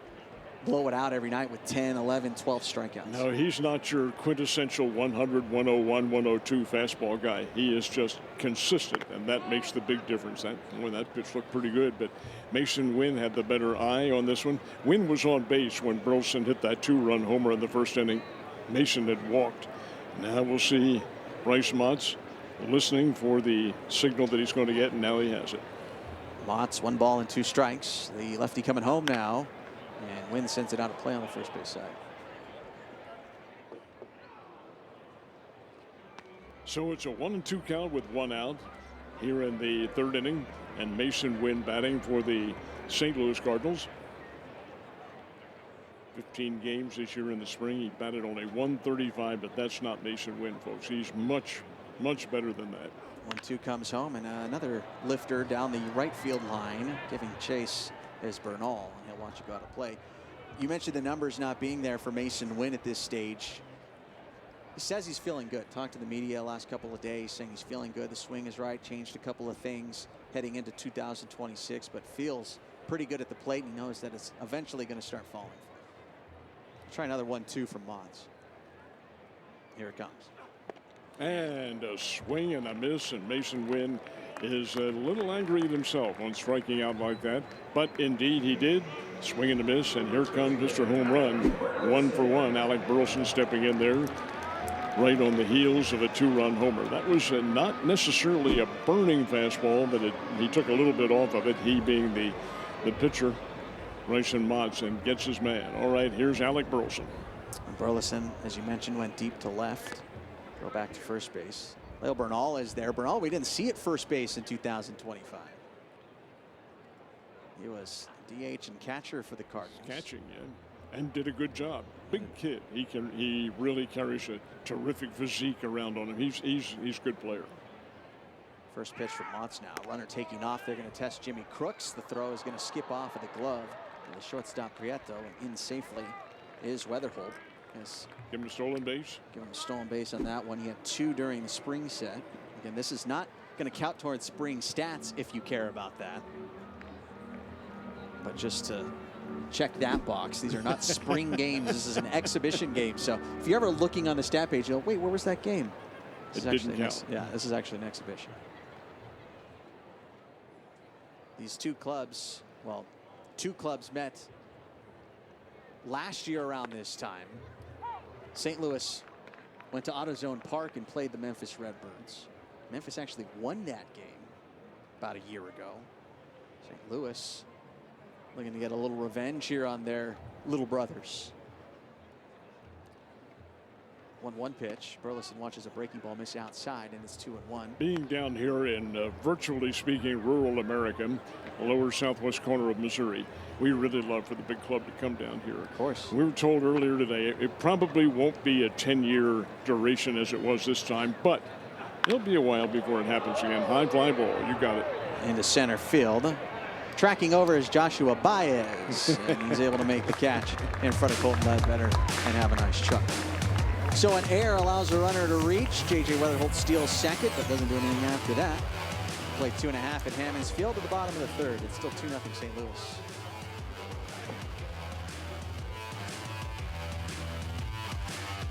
blow it out every night with 10, 11, 12 strikeouts. No, he's not your quintessential 100, 101, 102 fastball guy. He is just consistent, and that makes the big difference. That pitch looked pretty good, but Mason Wynn had the better eye on this one. Wynn was on base when Burleson hit that 2-run homer in the first inning. Mason had walked. Now we'll see Bryce Mott's listening for the signal that he's going to get, and now he has it. Mott's 1 ball and 2 strikes. The lefty coming home now, and Wynn sends it out of play on the first base side. So it's a 1-2 count with 1 out here in the 3rd inning, and Mason Wynn batting for the St. Louis Cardinals. 15 games this year in the spring. He batted only .135, but that's not Mason Wynn, folks. He's much, much better than that. 1-2 comes home, and another lifter down the right field line, giving chase is Bernal, and he'll watch you go out of play. You mentioned the numbers not being there for Mason Wynn at this stage. He says he's feeling good. Talked to the media last couple of days saying he's feeling good. The swing is right, changed a couple of things heading into 2026, but feels pretty good at the plate, and he knows that it's eventually going to start falling. Try another 1-2 from Mons. Here it comes. And a swing and a miss, and Mason Wynn is a little angry at himself on striking out like that. But indeed he did. Swing and a miss, and here comes Mr. Home Run. 1 for 1. Alec Burleson stepping in there right on the heels of a 2-run homer. That was not necessarily a burning fastball, but he took a little bit off of it, he being the pitcher, Bryson Mott, and gets his man. All right, here's Alec Burleson. Burleson, as you mentioned, went deep to left. Go back to first base. Leo Bernal is there. Bernal, we didn't see at first base in 2025. He was DH and catcher for the Cardinals. Catching, yeah, and did a good job. Big kid. He really carries a terrific physique around on him. He's a good player. First pitch from Mott's now. Runner taking off. They're going to test Jimmy Crooks. The throw is going to skip off of the glove. And the shortstop Prieto, and in safely is Weatherholt. Give him a stolen base. Give him a stolen base on that one. He had 2 during the spring set. Again, this is not going to count towards spring stats if you care about that. But just to check that box, these are not spring games. This is an exhibition game. So if you're ever looking on the stat page, you'll wait, where was that game? It didn't count. Yeah, this is actually an exhibition. These 2 clubs, well, 2 clubs met last year around this time. St. Louis went to AutoZone Park and played the Memphis Redbirds. Memphis actually won that game about a year ago. St. Louis looking to get a little revenge here on their little brothers. 1-1 pitch. Burleson watches a breaking ball miss outside, and it's 2-1. Being down here in virtually speaking rural America, the lower southwest corner of Missouri, we really love for the big club to come down here. Of course. We were told earlier today it probably won't be a 10-year duration as it was this time, but it'll be a while before it happens again. High fly ball, you got it. Into center field. Tracking over is Joshua Baez, and he's able to make the catch in front of Colton Ledbetter and have a nice chuck. So an error allows the runner to reach. J.J. Weatherholt steals second, but doesn't do anything after that. Play 2.5 at Hammonds Field at the bottom of the third. It's still 2-0 St. Louis.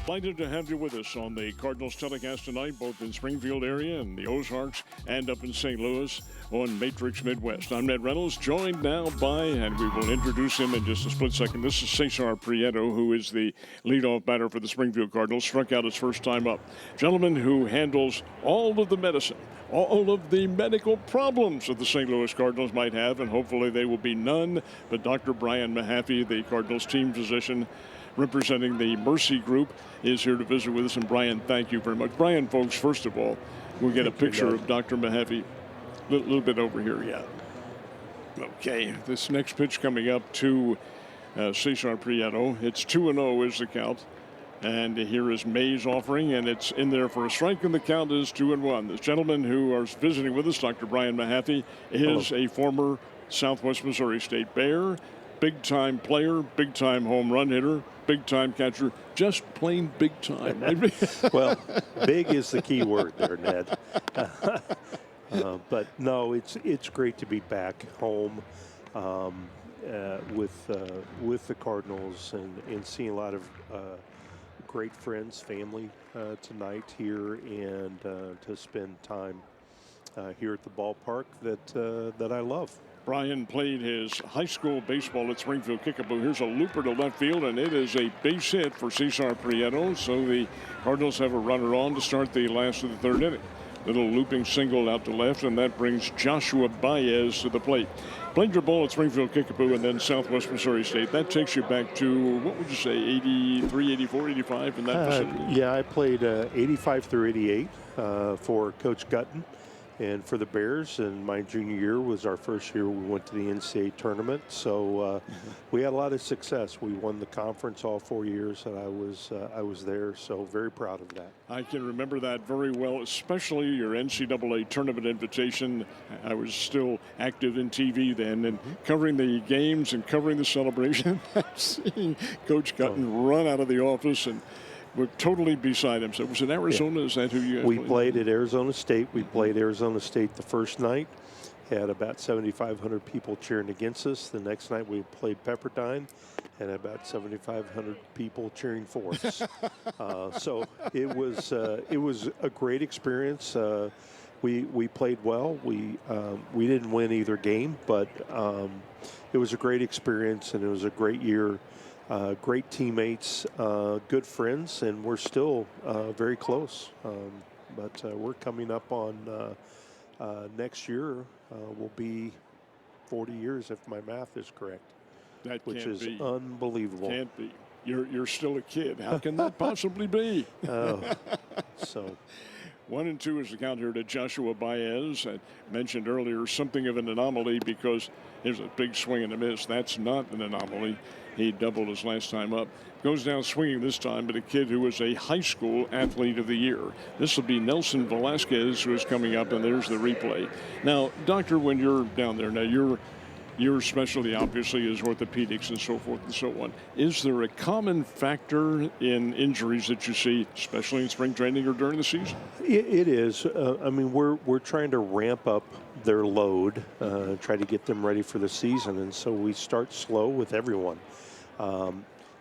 Delighted to have you with us on the Cardinals telecast tonight, both in Springfield area and the Ozarks and up in St. Louis on Matrix Midwest. I'm Ned Reynolds, joined now by, and we will introduce him in just a split second. This is Cesar Prieto, who is the leadoff batter for the Springfield Cardinals, struck out his first time up. Gentleman who handles all of the medicine, all of the medical problems that the St. Louis Cardinals might have, and hopefully they will be none. But Dr. Brian Mahaffey, the Cardinals team physician, representing the Mercy Group, is here to visit with us. And Brian, thank you very much. Brian, folks, first of all, we'll get a picture of Dr. Mahaffey a little bit over here. Yeah. Okay, this next pitch coming up to Cesar Prieto. It's 2-0 is the count. And here is May's offering, and it's in there for a strike, and the count is 2-1. This gentleman who is visiting with us, Dr. Brian Mahaffey, is a former Southwest Missouri State Bear, big-time player, big-time home run hitter, big-time catcher, just plain big time. Well, big is the key word there, Ned. But no, it's great to be back home with the Cardinals and seeing a lot of great friends, family tonight here, and to spend time here at the ballpark that I love. Brian played his high school baseball at Springfield Kickapoo. Here's a looper to left field, and it is a base hit for Cesar Prieto. So the Cardinals have a runner on to start the last of the third inning. Little looping single out to left, and that brings Joshua Baez to the plate. Played your ball at Springfield Kickapoo and then Southwest Missouri State. That takes you back to, what would you say, 83, 84, 85 in that vicinity? Yeah, I played 85 through 88 for Coach Gutton and for the Bears, and my junior year was our first year we went to the NCAA tournament. So we had a lot of success. We won the conference all 4 years that I was there, so very proud of that. I can remember that very well, especially your NCAA tournament invitation. I was still active in TV then, and covering the games and covering the celebration. Seeing Coach Gutton run out of the office, and we're totally beside him. So it was in Arizona. Yeah. Is that who you guys We played at Arizona State. We played Arizona State the first night. Had about 7,500 people cheering against us. The next night we played Pepperdine, and about 7,500 people cheering for us. So it was a great experience. We played well. We didn't win either game, but it was a great experience, and it was a great year. Great teammates, good friends, and we're still very close. But we're coming up on next year. Will be 40 years if my math is correct. That which can't is be. Unbelievable. Can't be. You're still a kid. How can that possibly be? So 1-2 is the count here to Joshua Baez. I mentioned earlier something of an anomaly because there's a big swing and a miss. That's not an anomaly. He doubled his last time up. Goes down swinging this time, but a kid who was a high school athlete of the year. This will be Nelson Velasquez, who is coming up, and there's the replay. Now, Doctor, when you're down there, now your specialty obviously is orthopedics and so forth and so on. Is there a common factor in injuries that you see, especially in spring training or during the season? It is. I mean, we're trying to ramp up their load, try to get them ready for the season, and so we start slow with everyone.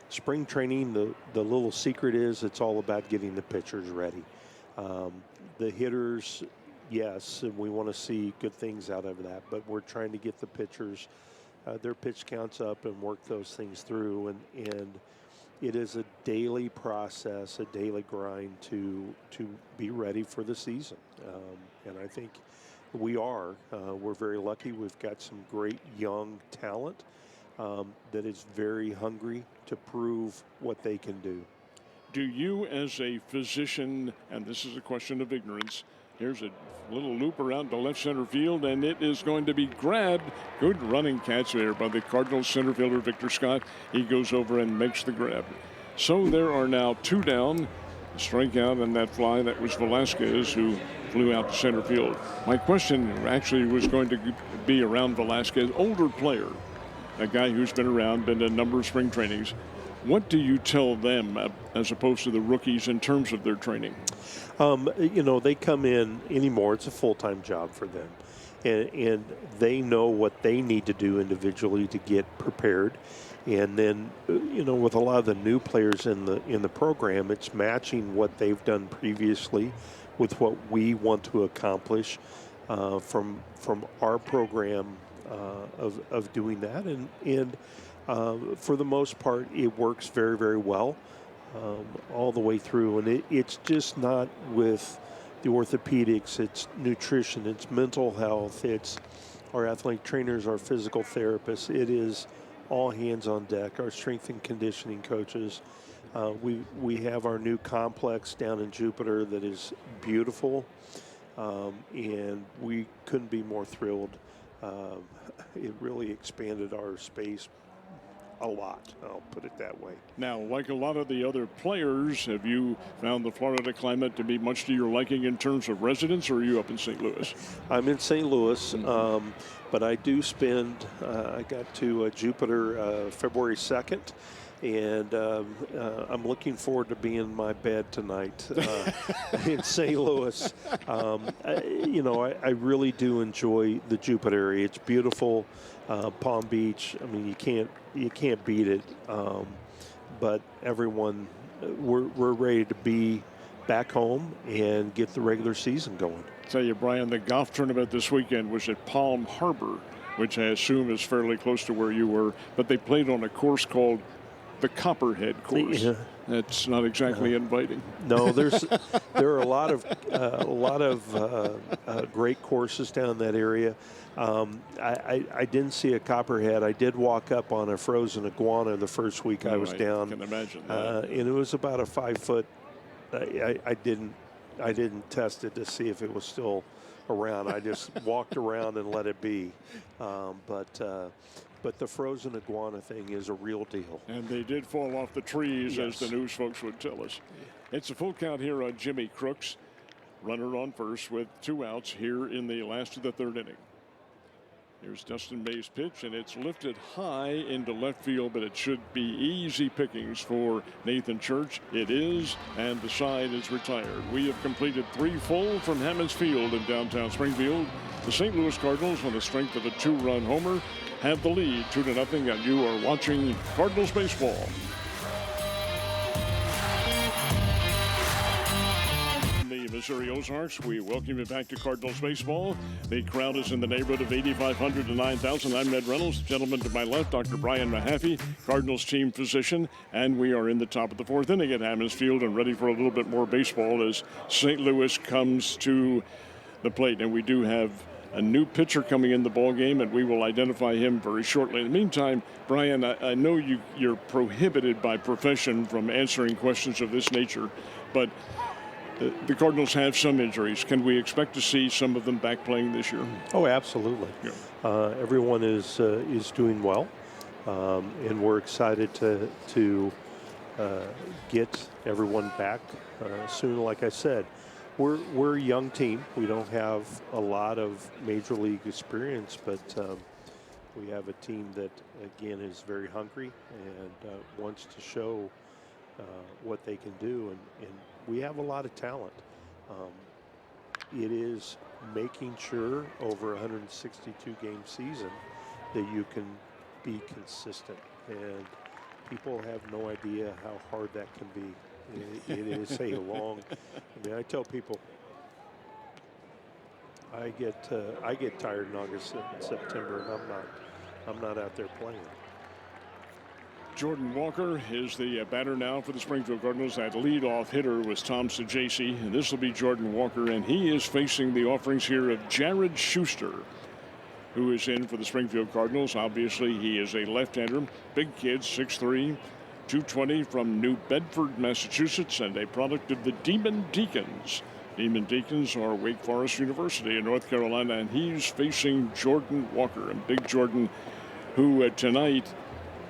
Spring training, the little secret is it's all about getting the pitchers ready. The hitters, yes, and we want to see good things out of that, but we're trying to get the pitchers, their pitch counts up and work those things through, and it is a daily process, a daily grind to be ready for the season. And I think we are. We're very lucky. We've got some great young talent that is very hungry to prove what they can do. Do you, as a physician, and this is a question of ignorance, here's a little loop around the left center field, and it is going to be grabbed. Good running catch there by the Cardinals center fielder, Victor Scott. He goes over and makes the grab. So there are now 2 down. A strikeout and that fly, that was Velasquez, who flew out to center field. My question actually was going to be around Velasquez, older player, a guy who's been around, been to a number of spring trainings. What do you tell them as opposed to the rookies in terms of their training? You know, they come in anymore. It's a full-time job for them. And they know what they need to do individually to get prepared. And then, you know, with a lot of the new players in the program, it's matching what they've done previously with what we want to accomplish from our program of doing that. And for the most part, it works very, very well all the way through. And it's just not with the orthopedics, it's nutrition, it's mental health, it's our athletic trainers, our physical therapists. It is all hands on deck, our strength and conditioning coaches. We have our new complex down in Jupiter that is beautiful, and we couldn't be more thrilled. It really expanded our space a lot, I'll put it that way. Now, like a lot of the other players, have you found the Florida climate to be much to your liking in terms of residence, or are you up in St. Louis? I'm in St. Louis, but I do spend, I got to Jupiter February 2nd, and I'm looking forward to being in my bed tonight in St. Louis. You know, I really do enjoy the Jupiter area. It's beautiful. Palm Beach, I mean, you can't beat it. But everyone, we're ready to be back home and get the regular season going. Tell you, Brian, the golf tournament this weekend was at Palm Harbor, which I assume is fairly close to where you were, but they played on a course called the Copperhead course. Yeah. That's not exactly inviting. No, there are a lot of great courses down in that area. I didn't see a copperhead. I did walk up on a frozen iguana the first week I was down. I can imagine that. And it was about a 5 foot. I didn't test it to see if it was still around. I just walked around and let it be. But the frozen iguana thing is a real deal. And they did fall off the trees, yes, as the news folks would tell us. It's a full count here on Jimmy Crooks. Runner on first with 2 outs here in the last of the 3rd inning. Here's Dustin May's pitch, and it's lifted high into left field, but it should be easy pickings for Nathan Church. It is, and the side is retired. We have completed 3 full from Hammonds Field in downtown Springfield. The St. Louis Cardinals, on the strength of a 2-run homer, have the lead 2-0, and you are watching Cardinals baseball. The Missouri Ozarks, we welcome you back to Cardinals baseball. The crowd is in the neighborhood of 8,500 to 9,000. I'm Ned Reynolds. Gentleman to my left, Dr. Brian Mahaffey, Cardinals team physician, and we are in the top of the 4th inning at Hammonds Field and ready for a little bit more baseball as St. Louis comes to the plate. And we do have a new pitcher coming in the ball game, and we will identify him very shortly. In the meantime, Brian, I know you're prohibited by profession from answering questions of this nature, but the Cardinals have some injuries. Can we expect to see some of them back playing this year? Oh, absolutely. Yeah. Everyone is doing well, and we're excited to get everyone back soon. Like I said, we're a young team. We don't have a lot of major league experience, but we have a team that, again, is very hungry and wants to show what they can do, and we have a lot of talent. It is making sure over a 162-game season that you can be consistent, and people have no idea how hard that can be. It is a long. I mean, I tell people I get tired in August and September, and I'm not out there playing. Jordan Walker is the batter now for the Springfield Cardinals. That leadoff hitter was Tom Sajaci, and this will be Jordan Walker, and he is facing the offerings here of Jared Schuster, who is in for the Springfield Cardinals. Obviously, he is a left-hander, big kid, 6'3", 220 from New Bedford, Massachusetts, and a product of the Demon Deacons. Demon Deacons are Wake Forest University in North Carolina, and he's facing Jordan Walker. And Big Jordan, who tonight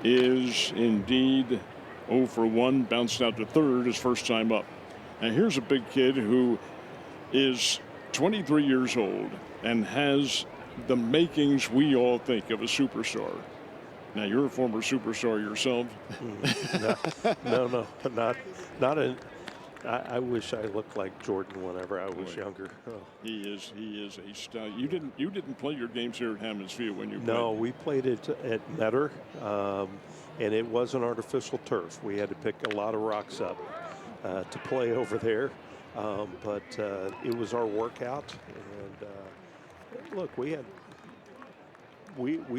is indeed 0 for 1, bounced out to third his first time up. And here's a big kid who is 23 years old and has the makings we all think of a superstar. Now, you're a former superstar yourself. No, not in. I wish I looked like Jordan whenever I was younger. Oh. He is a star. You didn't play your games here at Hammonds Field when you played. No, we played it at Metter, and it was an artificial turf. We had to pick a lot of rocks up to play over there, but it was our workout. And look, we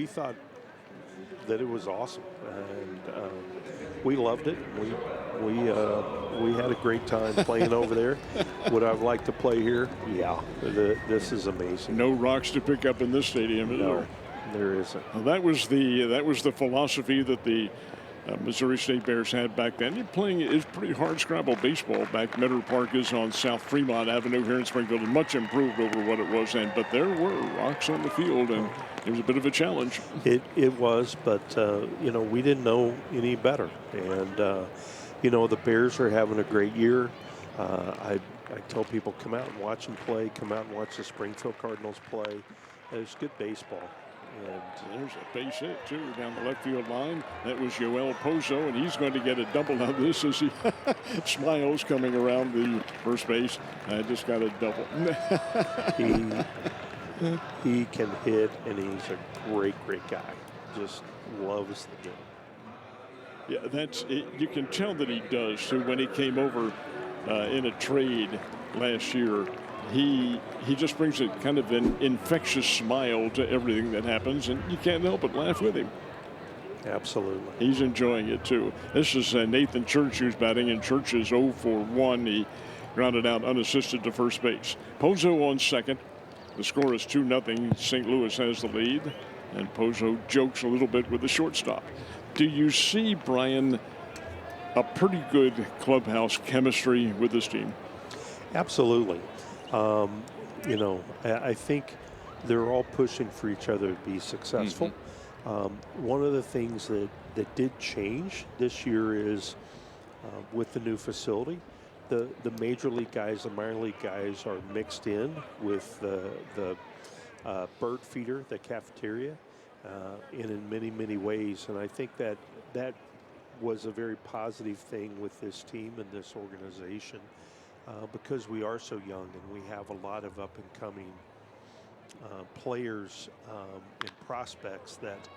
thought that it was awesome, and we loved it. We had a great time playing over there. Would I have liked to play here? Yeah, this is amazing. No rocks to pick up in this stadium, is no, there isn't. Well, that was the philosophy that the Missouri State Bears had back then. You're playing is pretty hard scrabble baseball. Back Meadow Park is on South Fremont Avenue here in Springfield. Much improved over what it was then, but there were rocks on the field, and it was a bit of a challenge. It was, but we didn't know any better. And the Bears are having a great year. I tell people, come out and watch them play. Come out and watch the Springfield Cardinals play. It's good baseball. And there's a base hit, too, down the left field line. That was Yoel Pozo, and he's going to get a double on this as he smiles coming around the first base. I just got a double. He can hit, and he's a great guy. Just loves the game. Yeah, that's it. You can tell that he does. So when he came over in a trade last year, he just brings a kind of an infectious smile to everything that happens, and you can't help but laugh with him. Absolutely. He's enjoying it, too. This is Nathan Church who's batting, and Church is 0 for 1. He grounded out unassisted to first base. Pozo on second. The score is 2-0. St. Louis has the lead, and Pozo jokes a little bit with the shortstop. Do you see, Brian, a pretty good clubhouse chemistry with this team? Absolutely. I think they're all pushing for each other to be successful. One of the things that did change this year is with the new facility, the major league guys, the minor league guys are mixed in with the bird feeder, the cafeteria, in many ways. And I think that was a very positive thing with this team and this organization. Because we are so young and we have a lot of up-and-coming players and prospects that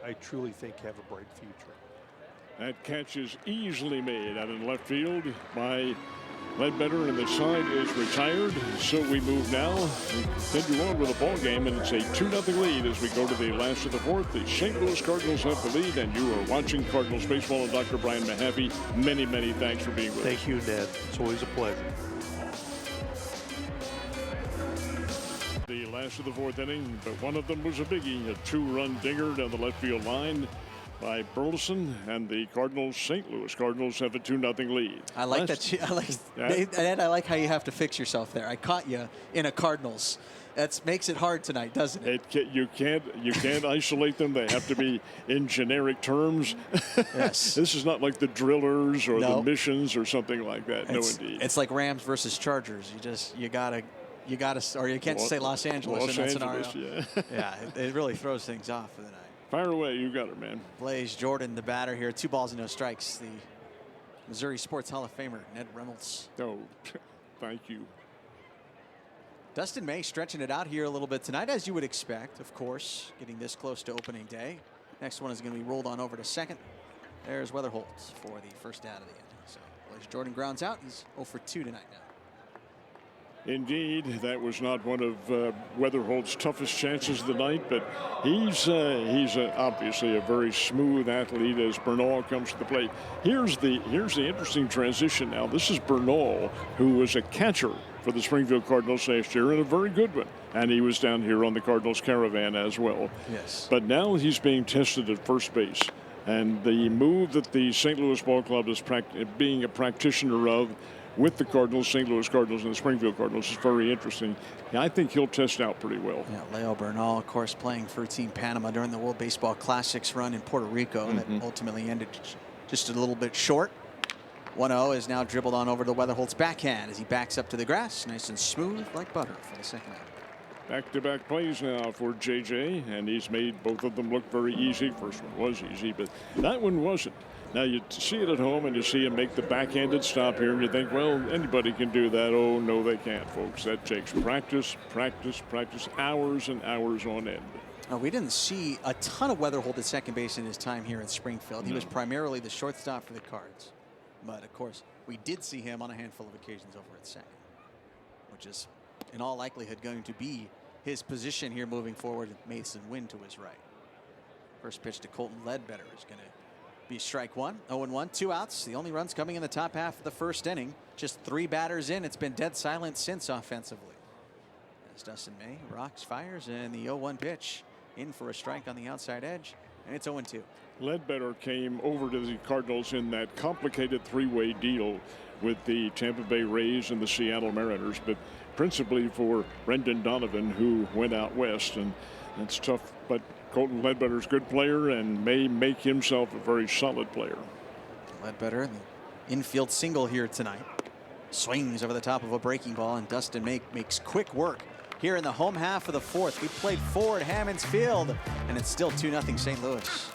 I truly think have a bright future. That catch is easily made out in left field by Ledbetter, and the side is retired. So we move now. We continue on with the ball game, and it's a 2-0 lead as we go to the last of the fourth. The St. Louis Cardinals have the lead, and you are watching Cardinals baseball. And Dr. Brian Mahaffey, many thanks for being with us. Thank you, Ned. It's always a pleasure. The last of the fourth inning, but one of them was a biggie, a 2-run dinger down the left field line by Burleson, and the Cardinals, St. Louis Cardinals, have a 2-0 lead. I like Ed, I like how you have to fix yourself there. I caught you in a Cardinals. That makes it hard tonight, doesn't it? You can't isolate them. They have to be in generic terms. Yes. This is not like the Drillers or the Missions or something like that. No, indeed. It's like Rams versus Chargers. You gotta, or you can't say Los Angeles in that scenario. Yeah, it really throws things off for the night. Fire away, you got it, man. Blaze Jordan, the batter here. 2 balls and no strikes. The Missouri Sports Hall of Famer, Ned Reynolds. Oh, thank you. Dustin May stretching it out here a little bit tonight, as you would expect, of course, getting this close to opening day. Next one is going to be rolled on over to second. There's Weatherholt for the first out of the inning. So Blaze Jordan grounds out. He's 0 for 2 tonight now. Indeed, that was not one of Weatherholt's toughest chances of the night, but he's obviously a very smooth athlete as Bernal comes to the plate. Here's the interesting transition now. This is Bernal, who was a catcher for the Springfield Cardinals last year, and a very good one. And he was down here on the Cardinals caravan as well. Yes. But now he's being tested at first base. And the move that the St. Louis Ball Club is being a practitioner of with the Cardinals, St. Louis Cardinals and the Springfield Cardinals, is very interesting. I think he'll test out pretty well. Yeah, Leo Bernal, of course, playing for Team Panama during the World Baseball Classics run in Puerto Rico that ultimately ended just a little bit short. 1-0 is now dribbled on over to Weatherholt's backhand as he backs up to the grass, nice and smooth like butter for the second out. Back-to-back plays now for JJ, and he's made both of them look very easy. First one was easy, but that one wasn't. Now you see it at home and you see him make the backhanded stop here and you think, well, anybody can do that. Oh, no, they can't, folks. That takes practice, hours and hours on end. We didn't see a ton of Weatherholt at second base in his time here in Springfield. He was primarily the shortstop for the Cards. But, of course, we did see him on a handful of occasions over at second, which is in all likelihood going to be his position here moving forward with Mason Wynn to his right. First pitch to Colton Ledbetter is going to be strike one. 0-1, 2 outs. The only runs coming in the top half of the first inning. Just 3 batters in. It's been dead silent since offensively. As Dustin May rocks, fires, and the 0-1 pitch in for a strike on the outside edge, and it's 0-2. Ledbetter came over to the Cardinals in that complicated 3-way deal with the Tampa Bay Rays and the Seattle Mariners, but principally for Brendan Donovan, who went out west, and that's tough. But Colton Ledbetter's a good player and may make himself a very solid player. Ledbetter, the infield single here tonight. Swings over the top of a breaking ball, and Dustin makes quick work here in the home half of the fourth. We played 4 at Hammonds Field, and it's still 2-0 St. Louis.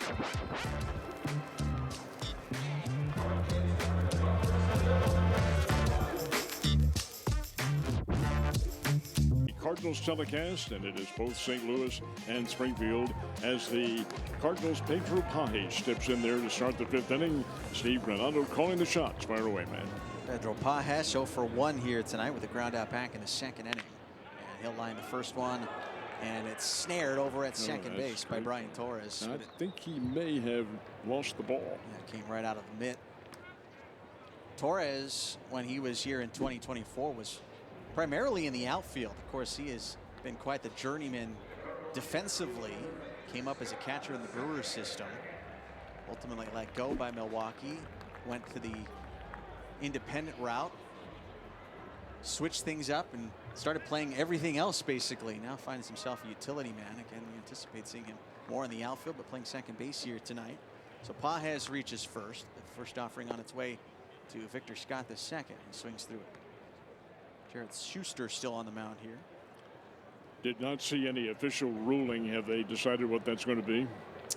Cardinals telecast, and it is both St. Louis and Springfield as the Cardinals' Pedro Pajes steps in there to start the 5th inning. Steve Granado calling the shots. Fire away, man. Pedro Pajes 0 for 1 here tonight with a ground out back in the second inning. And he'll line the first one, and it's snared over at second base by Brian Torres. I think he may have lost the ball. Yeah, it came right out of the mitt. Torres, when he was here in 2024, was primarily in the outfield. Of course, he has been quite the journeyman defensively. Came up as a catcher in the Brewers system. Ultimately let go by Milwaukee. Went to the independent route. Switched things up and started playing everything else basically. Now finds himself a utility man. Again, we anticipate seeing him more in the outfield, but playing second base here tonight. So Pajes reaches first. The first offering on its way to Victor Scott the second. He swings through it. Jared Schuster still on the mound here. Did not see any official ruling. Have they decided what that's going to be?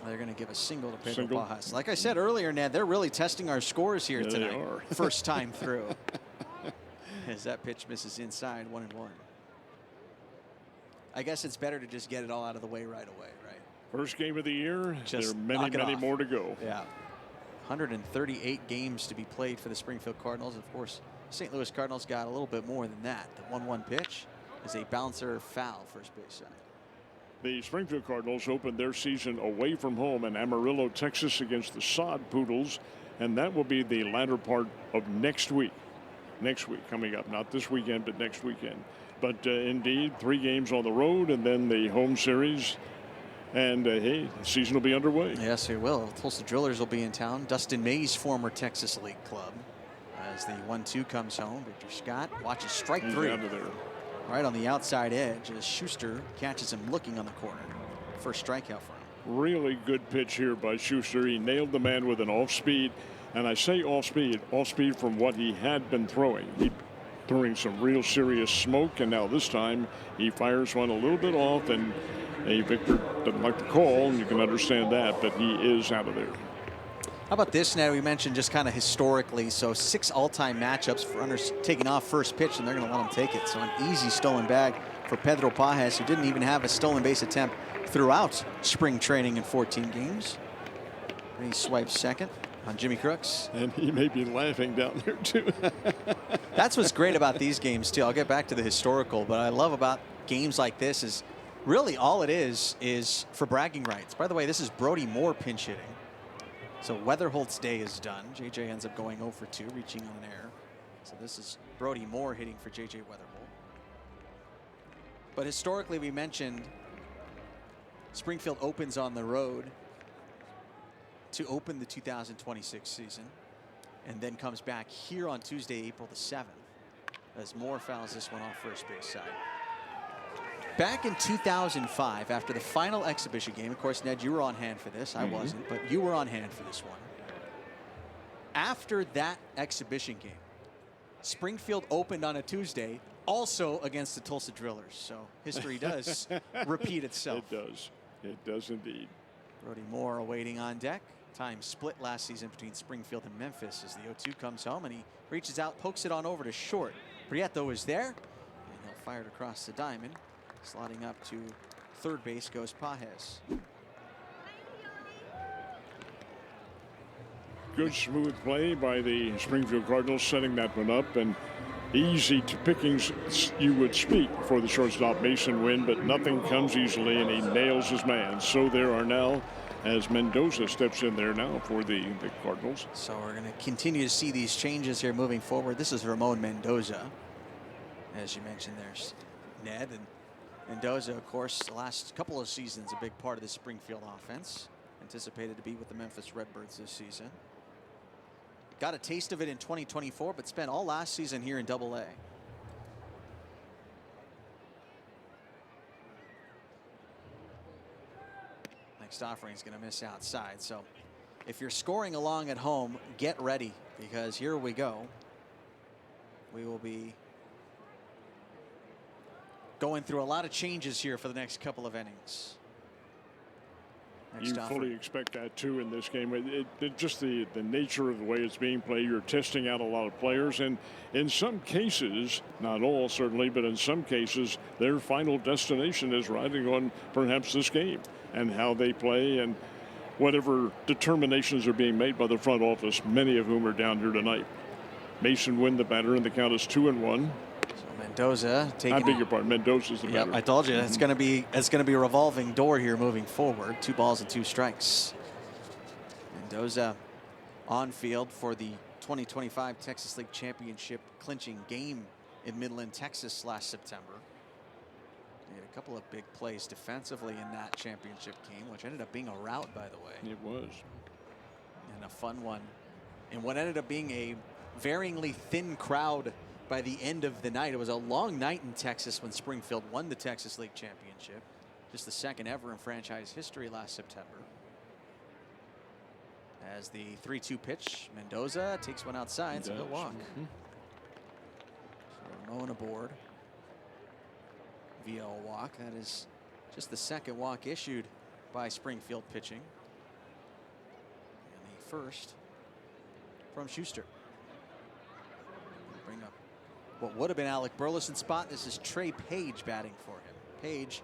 They're going to give a single to Pedro Pajes. Like I said earlier, Ned, they're really testing our scores here tonight. They are. First time through. As that pitch misses inside, 1-1. I guess it's better to just get it all out of the way right away, right? First game of the year. Just there are many more to go. Yeah. 138 games to be played for the Springfield Cardinals. Of course, St. Louis Cardinals got a little bit more than that. The 1-1 pitch is a bouncer foul, first base side. The Springfield Cardinals opened their season away from home in Amarillo, Texas against the Sod Poodles, and that will be the latter part of next week. Next week coming up, not this weekend, but next weekend. But indeed, 3 games on the road and then the home series. And hey, the season will be underway. Yes, it will. Tulsa Drillers will be in town. Dustin May's former Texas League club. As the 1-2 comes home, Victor Scott watches strike 3. Out of there. Right on the outside edge as Schuster catches him looking on the corner. First strikeout for him. Really good pitch here by Schuster. He nailed the man with an off speed. And I say off speed from what he had been throwing. He throwing some real serious smoke, and now this time he fires one a little bit off, and Victor doesn't like the call, and you can understand that, but he is out of there. How about this, Ned? We mentioned just kind of historically, so 6 all-time matchups for runners taking off first pitch, and they're going to let him take it. So an easy stolen bag for Pedro Pajes, who didn't even have a stolen base attempt throughout spring training in 14 games. And he swipes second on Jimmy Crooks. And he may be laughing down there, too. That's what's great about these games, too. I'll get back to the historical, but I love about games like this is really all it is for bragging rights. By the way, this is Brody Moore pinch hitting. So Weatherholt's day is done. JJ ends up going 0 for 2, reaching on an error. So this is Brody Moore hitting for JJ Weatherholt. But historically, we mentioned Springfield opens on the road to open the 2026 season, and then comes back here on Tuesday, April the 7th, as Moore fouls this one off first base side. Back in 2005, after the final exhibition game, of course, Ned, you were on hand for this. I wasn't, but you were on hand for this one. After that exhibition game, Springfield opened on a Tuesday, also against the Tulsa Drillers. So history does repeat itself. It does. It does indeed. Brody Moore awaiting on deck. Time split last season between Springfield and Memphis as the 0-2 comes home, and he reaches out, pokes it on over to short. Prieto is there, and he'll fire it across the diamond. Slotting up to third base goes Pages. Good smooth play by the Springfield Cardinals, setting that one up, and easy to pickings, you would speak, for the shortstop Mason Wynn, but nothing comes easily, and he nails his man. So there are now, as Mendoza steps in there now for the Cardinals. So we're going to continue to see these changes here moving forward. This is Ramon Mendoza, as you mentioned. There's Ned, and Mendoza, of course, the last couple of seasons a big part of the Springfield offense. Anticipated to be with the Memphis Redbirds this season. Got a taste of it in 2024, but spent all last season here in Double-A. Next offering is going to miss outside. So if you're scoring along at home, get ready, because here we go. We will be going through a lot of changes here for the next couple of innings. You fully expect that too in this game. Just the nature of the way it's being played. You're testing out a lot of players, and in some cases, not all certainly, but in some cases, their final destination is riding on perhaps this game and how they play and whatever determinations are being made by the front office, many of whom are down here tonight. Mason Wynn, the batter, and the count is 2-1. Mendoza taking. I beg your pardon. Mendoza's the batter. Yep, I told you it's going to be a revolving door here moving forward. 2 balls and 2 strikes. Mendoza on field for the 2025 Texas League Championship clinching game in Midland, Texas last September. He had a couple of big plays defensively in that championship game, which ended up being a rout, by the way. It was. And a fun one. And what ended up being a varyingly thin crowd by the end of the night. It was a long night in Texas when Springfield won the Texas League Championship. Just the second ever in franchise history last September. As the 3-2 pitch, Mendoza takes one outside, so he'll walk. So Ramon aboard via a walk. That is just the second walk issued by Springfield pitching. And the first from Schuster. Bring up what would have been Alec Burleson's spot. This is Trey Page batting for him. Page,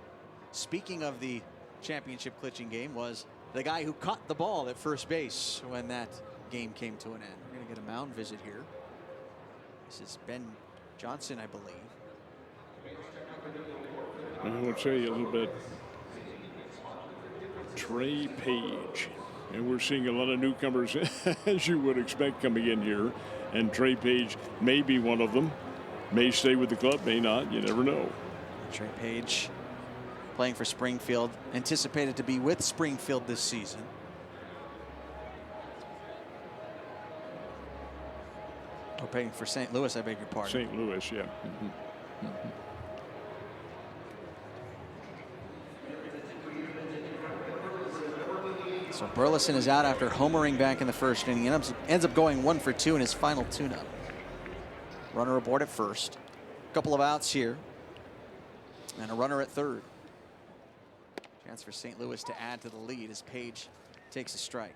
speaking of the championship clinching game, was the guy who caught the ball at first base when that game came to an end. We're going to get a mound visit here. This is Ben Johnson, I believe. I will tell you a little bit. Trey Page. And we're seeing a lot of newcomers, as you would expect, coming in here. And Trey Page may be one of them. May stay with the club, may not. You never know. Trey Page playing for Springfield. Anticipated to be with Springfield this season. Or playing for St. Louis, I beg your pardon. St. Louis, yeah. So Burleson is out after homering back in the first inning. He ends up going 1 for 2 in his final tune-up. Runner aboard at first. A couple of outs here. And a runner at third. Chance for St. Louis to add to the lead as Page takes a strike.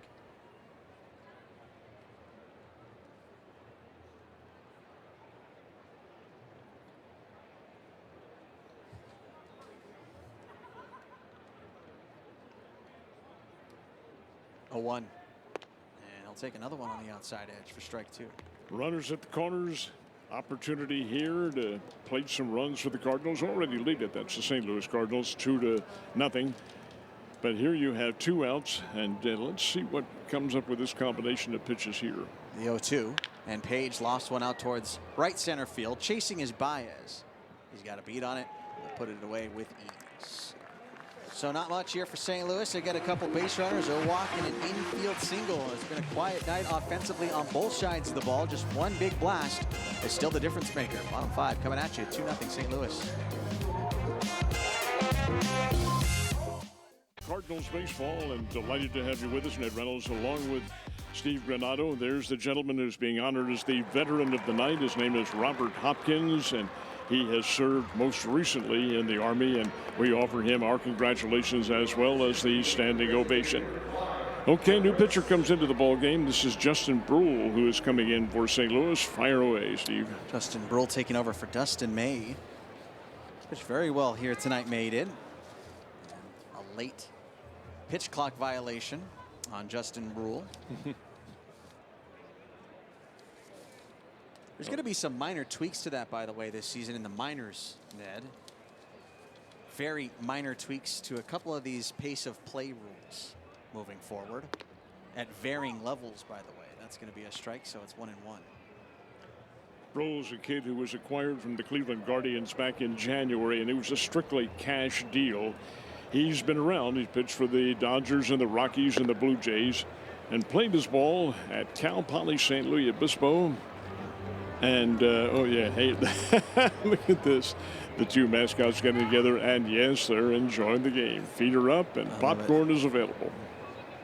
A 1. And he'll take another one on the outside edge for strike 2. Runners at the corners. Opportunity here to plate some runs for the Cardinals. Already lead it. That's the St. Louis Cardinals, 2-0. But here you have 2 outs, and let's see what comes up with this combination of pitches here. The 0-2, and Page lost one out towards right center field, chasing his Baez. He's got a beat on it. He'll put it away with ease. So not much here for St. Louis. They get a couple base runners. They're walking an infield single. It's been a quiet night offensively on both sides of the ball. Just one big blast is still the difference maker. Bottom five coming at you, 2-0 St. Louis. Cardinals baseball, and delighted to have you with us, Ned Reynolds, along with Steve Granado. There's the gentleman who's being honored as the veteran of the night. His name is Robert Hopkins, and he has served most recently in the Army, and we offer him our congratulations as well as the standing ovation. Okay, new pitcher comes into the ball game. This is Justin Brule, who is coming in for St. Louis. Fire away, Steve. Justin Brule taking over for Dustin May. Pitched very well here tonight, May did. A late pitch clock violation on Justin Brule. There's going to be some minor tweaks to that, by the way, this season in the minors, Ned. Very minor tweaks to a couple of these pace of play rules moving forward at varying levels, by the way. That's going to be a strike, so it's 1-1. Brole's a kid who was acquired from the Cleveland Guardians back in January, and it was a strictly cash deal. He's been around. He's pitched for the Dodgers and the Rockies and the Blue Jays, and played his ball at Cal Poly St. Louis Obispo. And, oh yeah, hey, look at this. The two mascots getting together, and yes, they're enjoying the game. Feet are up, and popcorn is available.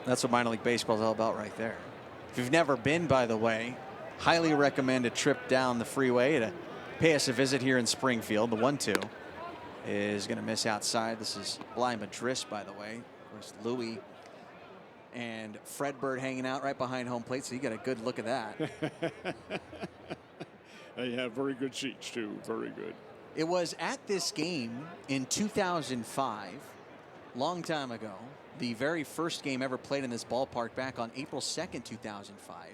That's what minor league baseball is all about right there. If you've never been, by the way, highly recommend a trip down the freeway to pay us a visit here in Springfield. The 1-2 is going to miss outside. This is Bly Madris, by the way. Of course, Louis and Fred Bird hanging out right behind home plate, so you get a good look at that. They have very good seats, too. Very good. It was at this game in 2005, long time ago, the very first game ever played in this ballpark back on April 2nd, 2005.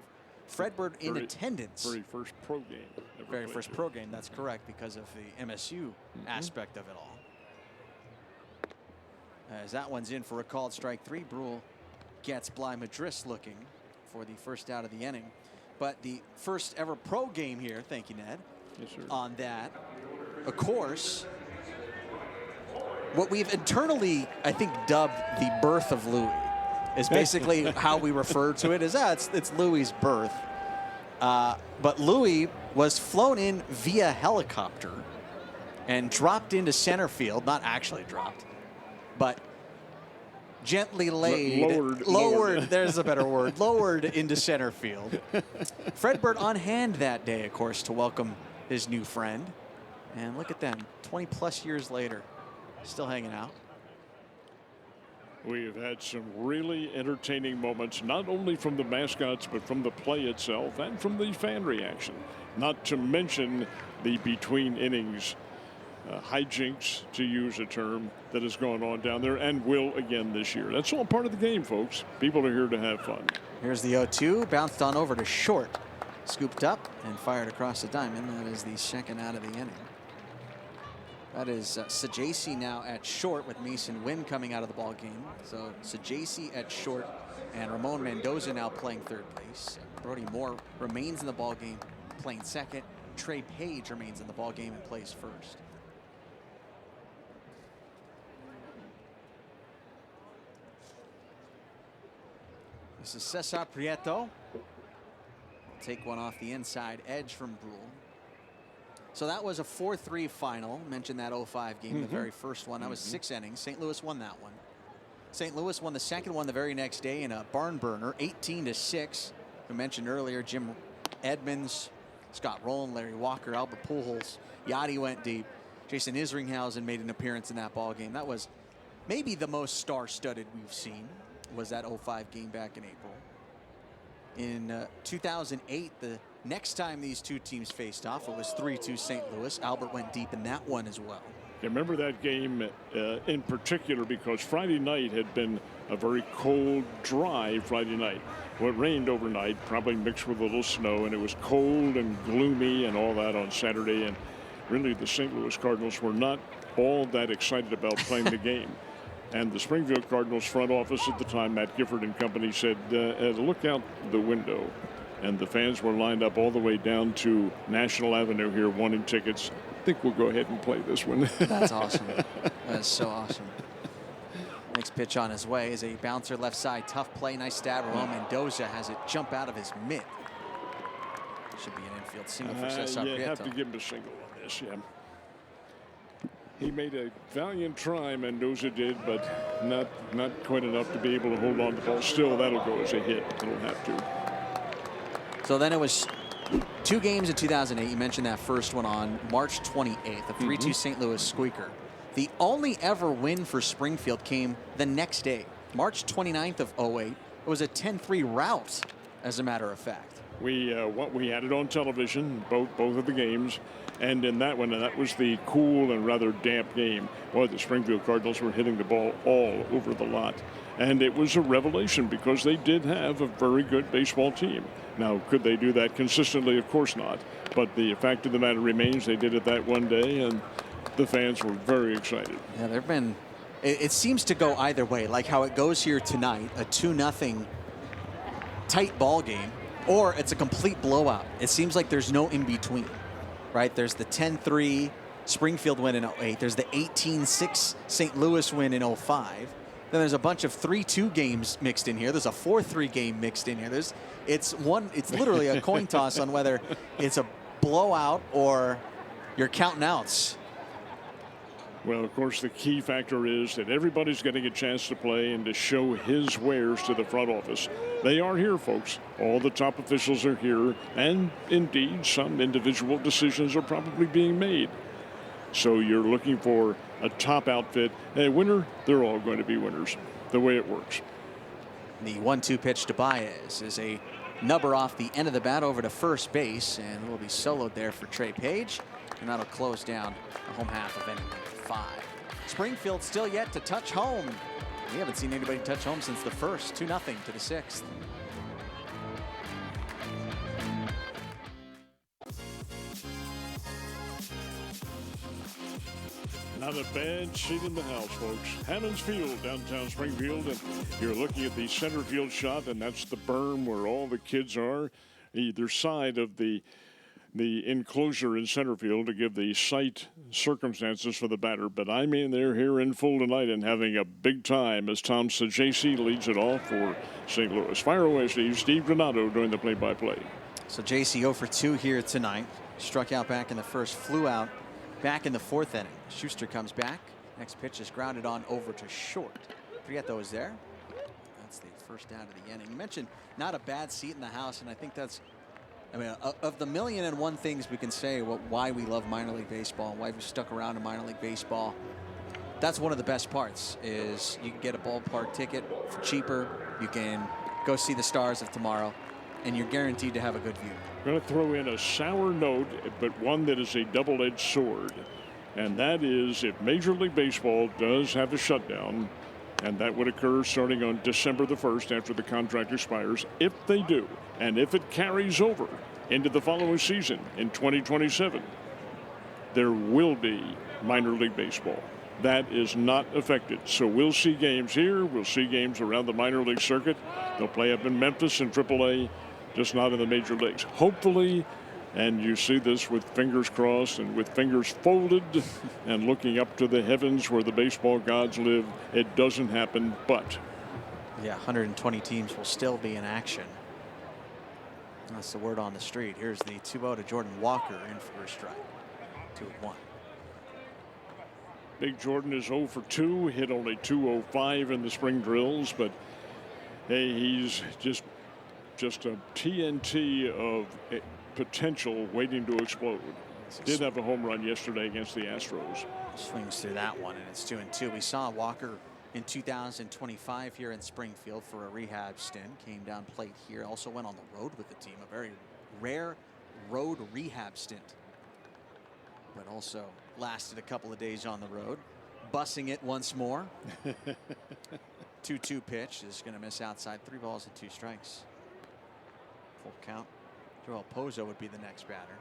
Fred Bird in attendance. Very first pro game. Very first pro game, that's correct, because of the MSU aspect of it all. As that one's in for a called strike three, Brule gets Bly Madris looking for the first out of the inning. But the first ever pro game here, thank you, Ned, yes, sir, on that, of course, what we've internally, I think, dubbed the birth of Louis is basically how we refer to it. It's Louis's birth. But Louis was flown in via helicopter and dropped into center field. Not actually dropped, but gently lowered. There's a better word. Lowered into center field. Fred Bird on hand that day, of course, to welcome his new friend. And look at them, 20 plus years later, still hanging out. We have had some really entertaining moments, not only from the mascots, but from the play itself and from the fan reaction. Not to mention the between innings hijinks, to use a term, that has gone on down there and will again this year. That's all part of the game, folks. People are here to have fun. Here's the 0-2, bounced on over to short, scooped up and fired across the diamond. That is the second out of the inning. That is Sajasi now at short with Mason Wynn coming out of the ball game. So Sajasi at short and Ramon Mendoza now playing third base. Brody Moore remains in the ball game playing second. Trey Page remains in the ball game and plays first. This is Cesar Prieto. Take one off the inside edge from Brule. So that was a 4-3 final. Mentioned that 05 game, the very first one. That was 6 innings. St. Louis won that one. St. Louis won the second one the very next day in a barn burner, 18-6. We mentioned earlier, Jim Edmonds, Scott Rowland, Larry Walker, Albert Pujols. Yachty went deep. Jason Isringhausen made an appearance in that ball game. That was maybe the most star-studded we've seen, was that 05 game back in April. In 2008, the next time these two teams faced off, it was 3-2 St. Louis. Albert went deep in that one as well. I remember that game in particular because Friday night had been a very cold, dry Friday night. Well, it rained overnight, probably mixed with a little snow, and it was cold and gloomy and all that on Saturday. And really, the St. Louis Cardinals were not all that excited about playing the game. And the Springfield Cardinals front office at the time, Matt Gifford and company, said, look out the window. And the fans were lined up all the way down to National Avenue here wanting tickets. I think we'll go ahead and play this one. That's awesome. That's so awesome. Next pitch on his way is a bouncer left side. Tough play. Nice stab. Ramon Mendoza has it jump out of his mitt. Should be an infield single for Cesar You Prieto. have to give him a single on this, yeah. He made a valiant try, Mendoza did, but not quite enough to be able to hold on to the ball. Still, that'll go as a hit. It'll have to. So then it was 2 games in 2008. You mentioned that first one on March 28th, a 3-2 St. Louis squeaker. The only ever win for Springfield came the next day, March 29th of 08. It was a 10-3 rout, as a matter of fact. We had it on television, both of the games, and in that one, and that was the cool and rather damp game. Boy, the Springfield Cardinals were hitting the ball all over the lot, and it was a revelation because they did have a very good baseball team. Now, could they do that consistently? Of course not. But the fact of the matter remains, they did it that one day, and the fans were very excited. Yeah, there've been. It seems to go either way, like how it goes here tonight, a 2-0 tight ball game. Or it's a complete blowout. It seems like there's no in between, right? There's the 10-3 Springfield win in 08. There's the 18-6 St. Louis win in 05. Then there's a bunch of 3-2 games mixed in here. There's a 4-3 game mixed in here. It's literally a coin toss on whether it's a blowout or you're counting outs. Well, of course, the key factor is that everybody's getting a chance to play and to show his wares to the front office. They are here, folks. All the top officials are here, and indeed, some individual decisions are probably being made. So you're looking for a top outfit. A winner, they're all going to be winners, the way it works. The 1-2 pitch to Baez is a nubber off the end of the bat over to first base, and will be soloed there for Trey Page, and that'll close down the home half of inning 5. Springfield still yet to touch home. We haven't seen anybody touch home since the first. 2-0 to the 6th. Not a bad seat in the house, folks. Hammonds Field, downtown Springfield, and you're looking at the center field shot, and that's the berm where all the kids are, either side of the enclosure in center field to give the sight circumstances for the batter. But I'm in there here in full tonight and having a big time as Tom Sajaci leads it off for St. Louis. Fire away, Steve. Steve Granato doing the play-by-play. So JC 0 for 2 here tonight. Struck out back in the first, flew out back in the 4th inning. Schuster comes back. Next pitch is grounded on over to short. Prieto is there. That's the first out of the inning. You mentioned not a bad seat in the house, and I think that's, I mean, of the 1,000,001 things we can say why we love minor league baseball and why we stuck around in minor league baseball, that's one of the best parts. Is you can get a ballpark ticket for cheaper. You can go see the Stars of tomorrow, and you're guaranteed to have a good view. I'm going to throw in a sour note, but one that is a double-edged sword, and that is if Major League Baseball does have a shutdown, and that would occur starting on December the 1st after the contract expires. If they do, and if it carries over into the following season in 2027, there will be minor league baseball. That is not affected. So we'll see games here. We'll see games around the minor league circuit. They'll play up in Memphis in AAA, just not in the major leagues. Hopefully, and you see this with fingers crossed and with fingers folded and looking up to the heavens where the baseball gods live, it doesn't happen, but. Yeah, 120 teams will still be in action. That's the word on the street. Here's the 2-0 to Jordan Walker in for a strike. 2-1. Big Jordan is 0 for 2, hit only 205 in the spring drills, but hey, he's just a TNT of potential waiting to explode. Did have a home run yesterday against the Astros. Swings through that one, and it's 2-2. We saw Walker in 2025 here in Springfield for a rehab stint. Came down plate here. Also went on the road with the team. A very rare road rehab stint. But also lasted a couple of days on the road. Bussing it once more. 2-2 pitch is going to miss outside. 3 balls and 2 strikes. Full count. Joel Pozo would be the next batter.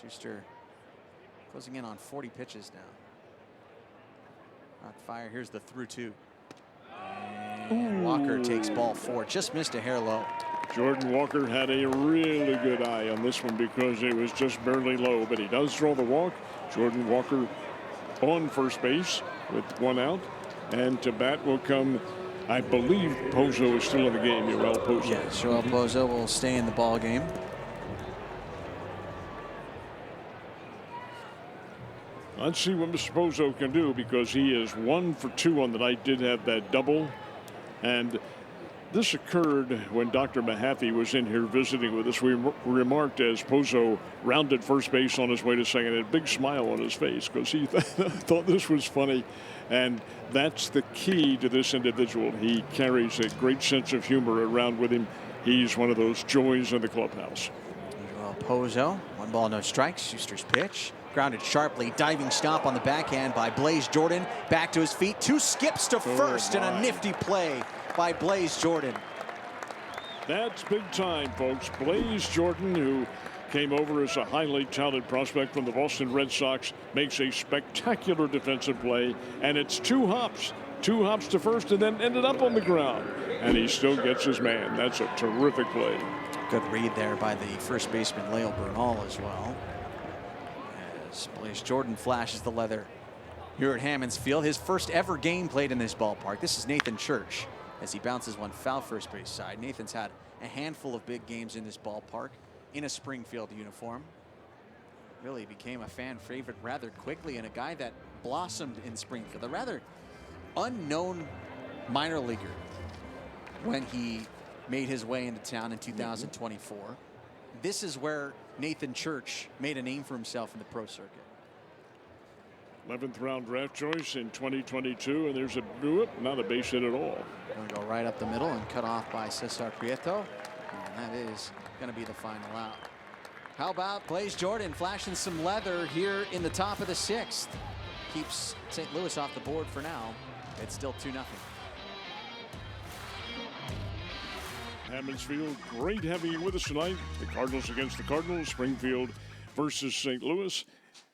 Schuster closing in on 40 pitches now. Hot fire. Here's the 3-2. And Walker takes ball 4. Just missed a hair low. Jordan Walker had a really good eye on this one because it was just barely low, but he does draw the walk. Jordan Walker on first base with 1 out. And to bat will come, I believe Pozo is still in the game. Joel Pozo. Yes, Joel Pozo will stay in the ball game. Let's see what Mr. Pozo can do, because he is 1 for 2 on the night. Did have that double. And this occurred when Dr. Mahaffey was in here visiting with us. We remarked as Pozo rounded first base on his way to second, had a big smile on his face because he thought this was funny. And that's the key to this individual. He carries a great sense of humor around with him. He's one of those joys in the clubhouse. Joel Pozo, 1 ball, no strikes. Schuster's pitch. Grounded sharply, diving stop on the backhand by Blaze Jordan. Back to his feet, 2 skips to first, and a nifty play by Blaze Jordan. That's big time, folks. Blaze Jordan, who came over as a highly talented prospect from the Boston Red Sox, makes a spectacular defensive play, and it's 2 hops. 2 hops to first and then ended up on the ground. And he still gets his man. That's a terrific play. Good read there by the first baseman, Leo Bernal, as well. As Blaze Jordan flashes the leather here at Hammonds Field. His first ever game played in this ballpark. This is Nathan Church as he bounces one foul first base side. Nathan's had a handful of big games in this ballpark in a Springfield uniform. Really became a fan favorite rather quickly, and a guy that blossomed in Springfield. A rather unknown minor leaguer when he made his way into town in 2024. This is where Nathan Church made a name for himself in the pro circuit. 11th round draft choice in 2022, and there's not a base hit at all. Going to go right up the middle and cut off by Cesar Prieto, and that is going to be the final out. How about Blaze Jordan flashing some leather here in the top of the 6th? Keeps St. Louis off the board for now. It's still 2-0. Hammonds Field, great having you with us tonight. The Cardinals against the Cardinals, Springfield versus St. Louis,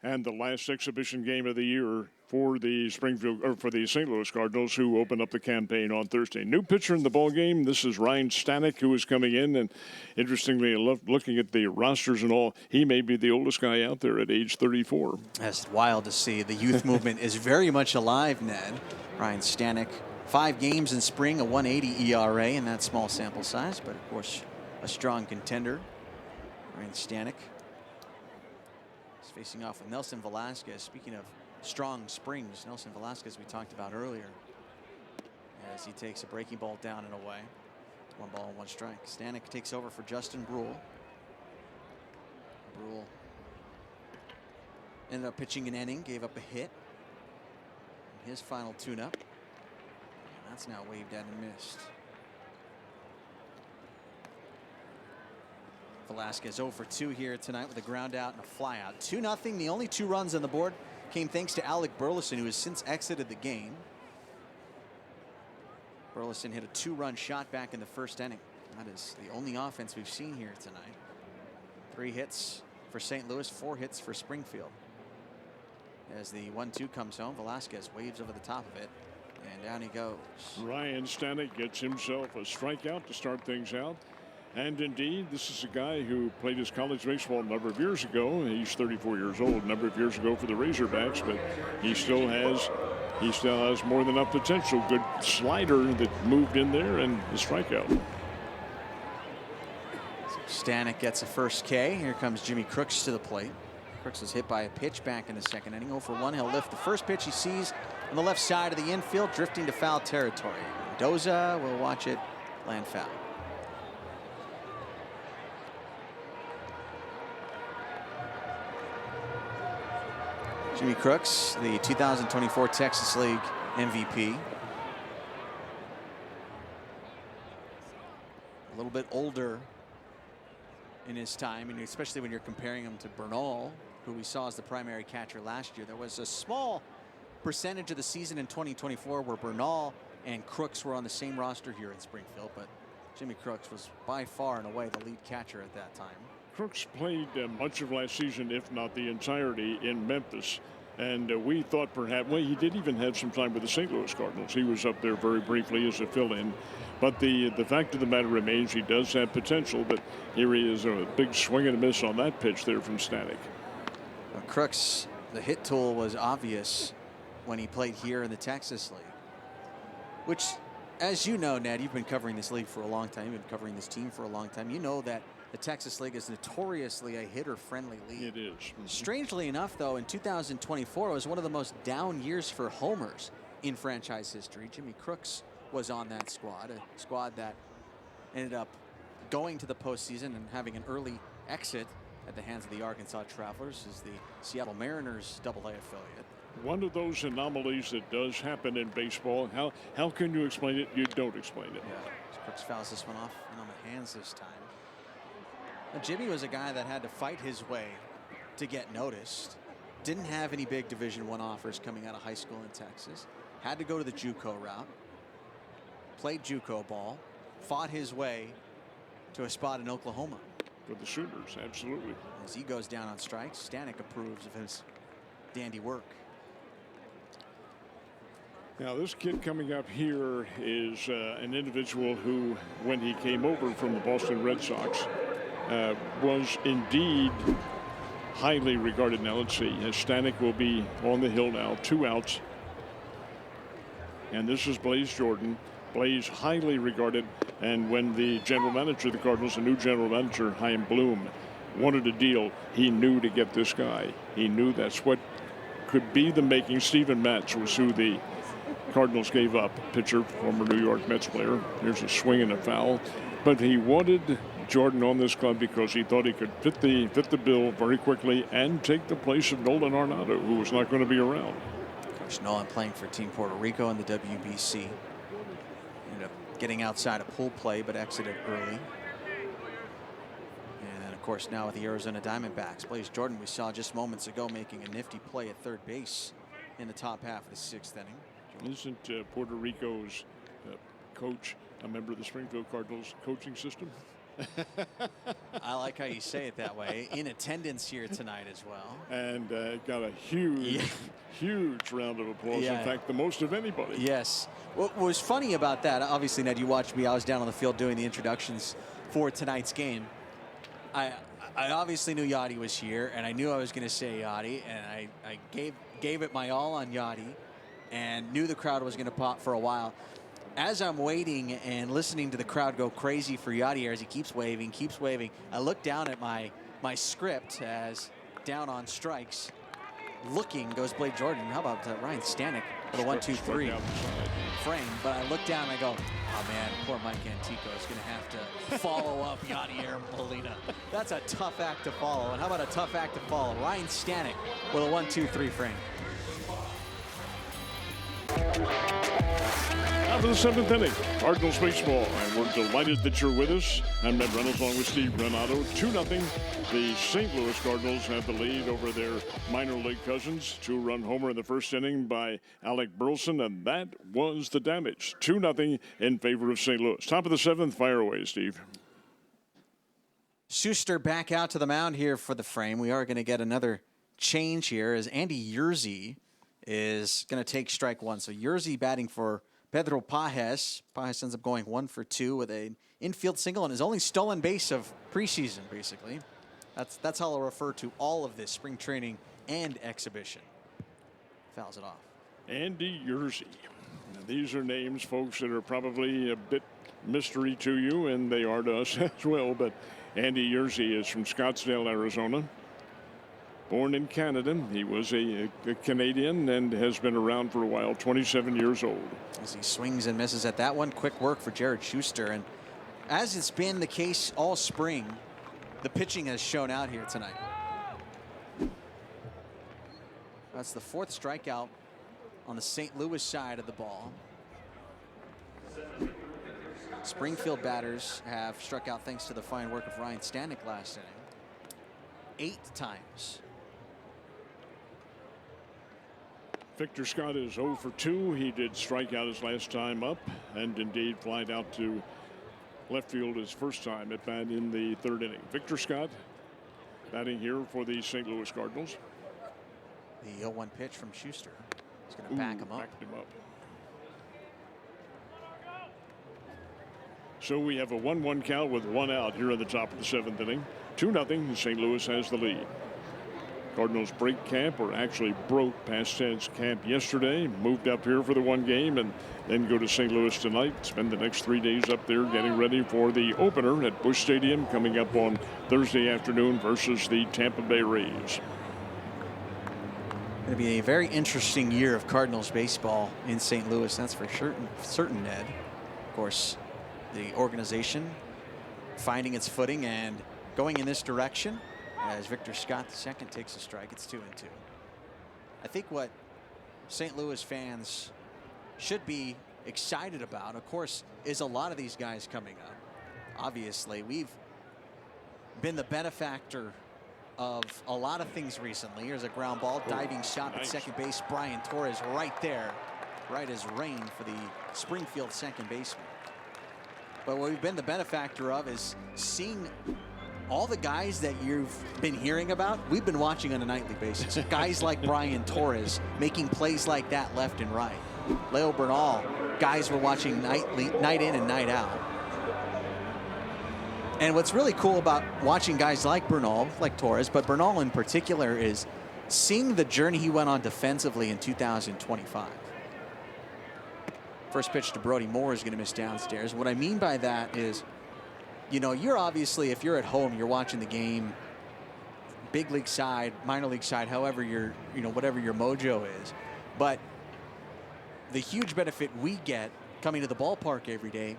and the last exhibition game of the year for the St. Louis Cardinals, who open up the campaign on Thursday. New pitcher in the ball game. This is Ryan Stanek, who is coming in, and interestingly, looking at the rosters and all, he may be the oldest guy out there at age 34. That's wild to see. The youth movement is very much alive, Ned. Ryan Stanek, 5 games in spring, a 1.80 ERA in that small sample size, but of course a strong contender. Ryan Stanek is facing off with Nelson Velasquez. Speaking of strong springs, Nelson Velasquez we talked about earlier, as he takes a breaking ball down and away. 1 ball and 1 strike. Stanek takes over for Justin Brule. Brule ended up pitching an inning, gave up a hit. His final tune-up. That's now waved at and missed. Velasquez 0 for 2 here tonight with a ground out and a fly out. 2-0. The only 2 runs on the board came thanks to Alec Burleson, who has since exited the game. Burleson hit a 2-run shot back in the first inning. That is the only offense we've seen here tonight. 3 hits for St. Louis, 4 hits for Springfield. As the 1-2 comes home, Velasquez waves over the top of it, and down he goes. Ryan Stanek gets himself a strikeout to start things out. And indeed, this is a guy who played his college baseball a number of years ago. He's 34 years old, a number of years ago for the Razorbacks, but he still has more than enough potential. Good slider that moved in there, and the strikeout. So Stanek gets a first K. Here comes Jimmy Crooks to the plate. Crooks was hit by a pitch back in the second inning. 0 for 1. He'll lift the first pitch he sees on the left side of the infield, drifting to foul territory. Mendoza will watch it land foul. Jimmy Crooks, the 2024 Texas League MVP. A little bit older in his time, and especially when you're comparing him to Bernal, who we saw as the primary catcher last year. There was a small percentage of the season in 2024 where Bernal and Crooks were on the same roster here in Springfield, but Jimmy Crooks was by far and away the lead catcher at that time. Crooks played much of last season, if not the entirety, in Memphis. And we thought perhaps, well, he did even have some time with the St. Louis Cardinals. He was up there very briefly as a fill-in. But the fact of the matter remains, he does have potential. But here he is, a big swing and a miss on that pitch there from Stanek. Crooks, the hit tool was obvious when he played here in the Texas League, which, as you know, Ned, you've been covering this league for a long time. You've been covering this team for a long time. You know that the Texas League is notoriously a hitter-friendly league. It is. Strangely enough, though, in 2024, it was one of the most down years for homers in franchise history. Jimmy Crooks was on that squad, a squad that ended up going to the postseason and having an early exit at the hands of the Arkansas Travelers as the Seattle Mariners AA affiliate. One of those anomalies that does happen in baseball. How can you explain it? You don't explain it. Yeah, Crooks fouls this one off and on the hands this time. Now, Jimmy was a guy that had to fight his way to get noticed. Didn't have any big Division I offers coming out of high school in Texas. Had to go to the JUCO route. Played JUCO ball. Fought his way to a spot in Oklahoma. For the Sooners, absolutely. As he goes down on strikes, Stanek approves of his dandy work. Now, this kid coming up here is an individual who, when he came over from the Boston Red Sox, was indeed highly regarded. Now, let's see. Stanek will be on the hill now, 2 outs. And this is Blaze Jordan. Blaze highly regarded. And when the general manager of the Cardinals, the new general manager, Chaim Bloom, wanted a deal, he knew to get this guy. He knew that's what could be the making. Steven Matz was who the Cardinals gave up. Pitcher, former New York Mets player. Here's a swing and a foul. But he wanted Jordan on this club because he thought he could fit the bill very quickly and take the place of Nolan Arenado, who was not going to be around. Coach Nolan playing for Team Puerto Rico in the WBC. Ended up getting outside of pool play, but exited early. And then, of course, now with the Arizona Diamondbacks. Blaze Jordan, we saw just moments ago, making a nifty play at third base in the top half of the 6th inning. Isn't Puerto Rico's coach a member of the Springfield Cardinals coaching system? I like how you say it that way. In attendance here tonight as well. And got a huge round of applause. Yeah. In fact, the most of anybody. Yes. What was funny about that, obviously, Ned, you watched me. I was down on the field doing the introductions for tonight's game. I obviously knew Yachty was here, and I knew I was going to say Yachty, and I gave it my all on Yachty, and knew the crowd was going to pop for a while. As I'm waiting and listening to the crowd go crazy for Yachty as he keeps waving, I look down at my script as down on strikes. Looking goes Blaze Jordan. How about Ryan Stanek with a 1-2-3 frame? But I look down and I go, oh man, poor Mike Antico is going to have to follow up Yadier Molina. That's a tough act to follow. And how about a tough act to follow? Ryan Stanek with a 1-2-3 frame. Now for the 7th inning, Cardinals baseball, and we're delighted that you're with us. I'm Ned Reynolds along with Steve Renato. 2-0. The St. Louis Cardinals have the lead over their minor league cousins. 2-run homer in the 1st inning by Alec Burleson, and that was the damage. 2-0 in favor of St. Louis. Top of the 7th, fire away, Steve. Schuster back out to the mound here for the frame. We are going to get another change here as Andy Yerzy is going to take strike 1. So Yerzy batting for Pedro Pajes. Pajes ends up going 1 for 2 with an infield single and his only stolen base of preseason, basically. That's how I'll refer to all of this spring training and exhibition. Fouls it off. Andy Yerzy. Now, these are names, folks, that are probably a bit mystery to you, and they are to us as well. But Andy Yerzy is from Scottsdale, Arizona. Born in Canada. He was a Canadian and has been around for a while, 27 years old. As he swings and misses at that one, quick work for Jared Schuster. And as it's been the case all spring, the pitching has shown out here tonight. That's the 4th strikeout on the St. Louis side of the ball. Springfield batters have struck out thanks to the fine work of Ryan Stanek last inning. 8 times. Victor Scott is 0 for 2. He did strike out his last time up and indeed flied out to left field his first time at bat in the 3rd inning. Victor Scott batting here for the St. Louis Cardinals. The 0-1 pitch from Schuster. He's going to back him up. Backed him up. So we have a 1-1 count with 1 out here in the top of the 7th inning. 2-0. St. Louis has the lead. Cardinals break camp, or actually broke past tense camp yesterday, moved up here for the one game, and then go to St. Louis tonight. Spend the next 3 days up there getting ready for the opener at Busch Stadium coming up on Thursday afternoon versus the Tampa Bay Rays. Going to be a very interesting year of Cardinals baseball in St. Louis, that's for certain, Ned. Of course, the organization finding its footing and going in this direction as Victor Scott II takes a strike. It's 2-2. I think what St. Louis fans should be excited about, of course, is a lot of these guys coming up. Obviously, we've been the benefactor of a lot of things recently. Here's a ground ball, diving shot at second base. Brian Torres right there, right as rain for the Springfield second baseman. But what we've been the benefactor of is seeing all the guys that you've been hearing about, we've been watching on a nightly basis. Guys like Brian Torres making plays like that left and right. Leo Bernal, guys we're watching night in and night out. And what's really cool about watching guys like Bernal, like Torres, but Bernal in particular, is seeing the journey he went on defensively in 2025. First pitch to Brody Moore is going to miss downstairs. What I mean by that is, you know, you're obviously, if you're at home, you're watching the game, big league side, minor league side, however you're, you know, whatever your mojo is. But the huge benefit we get coming to the ballpark every day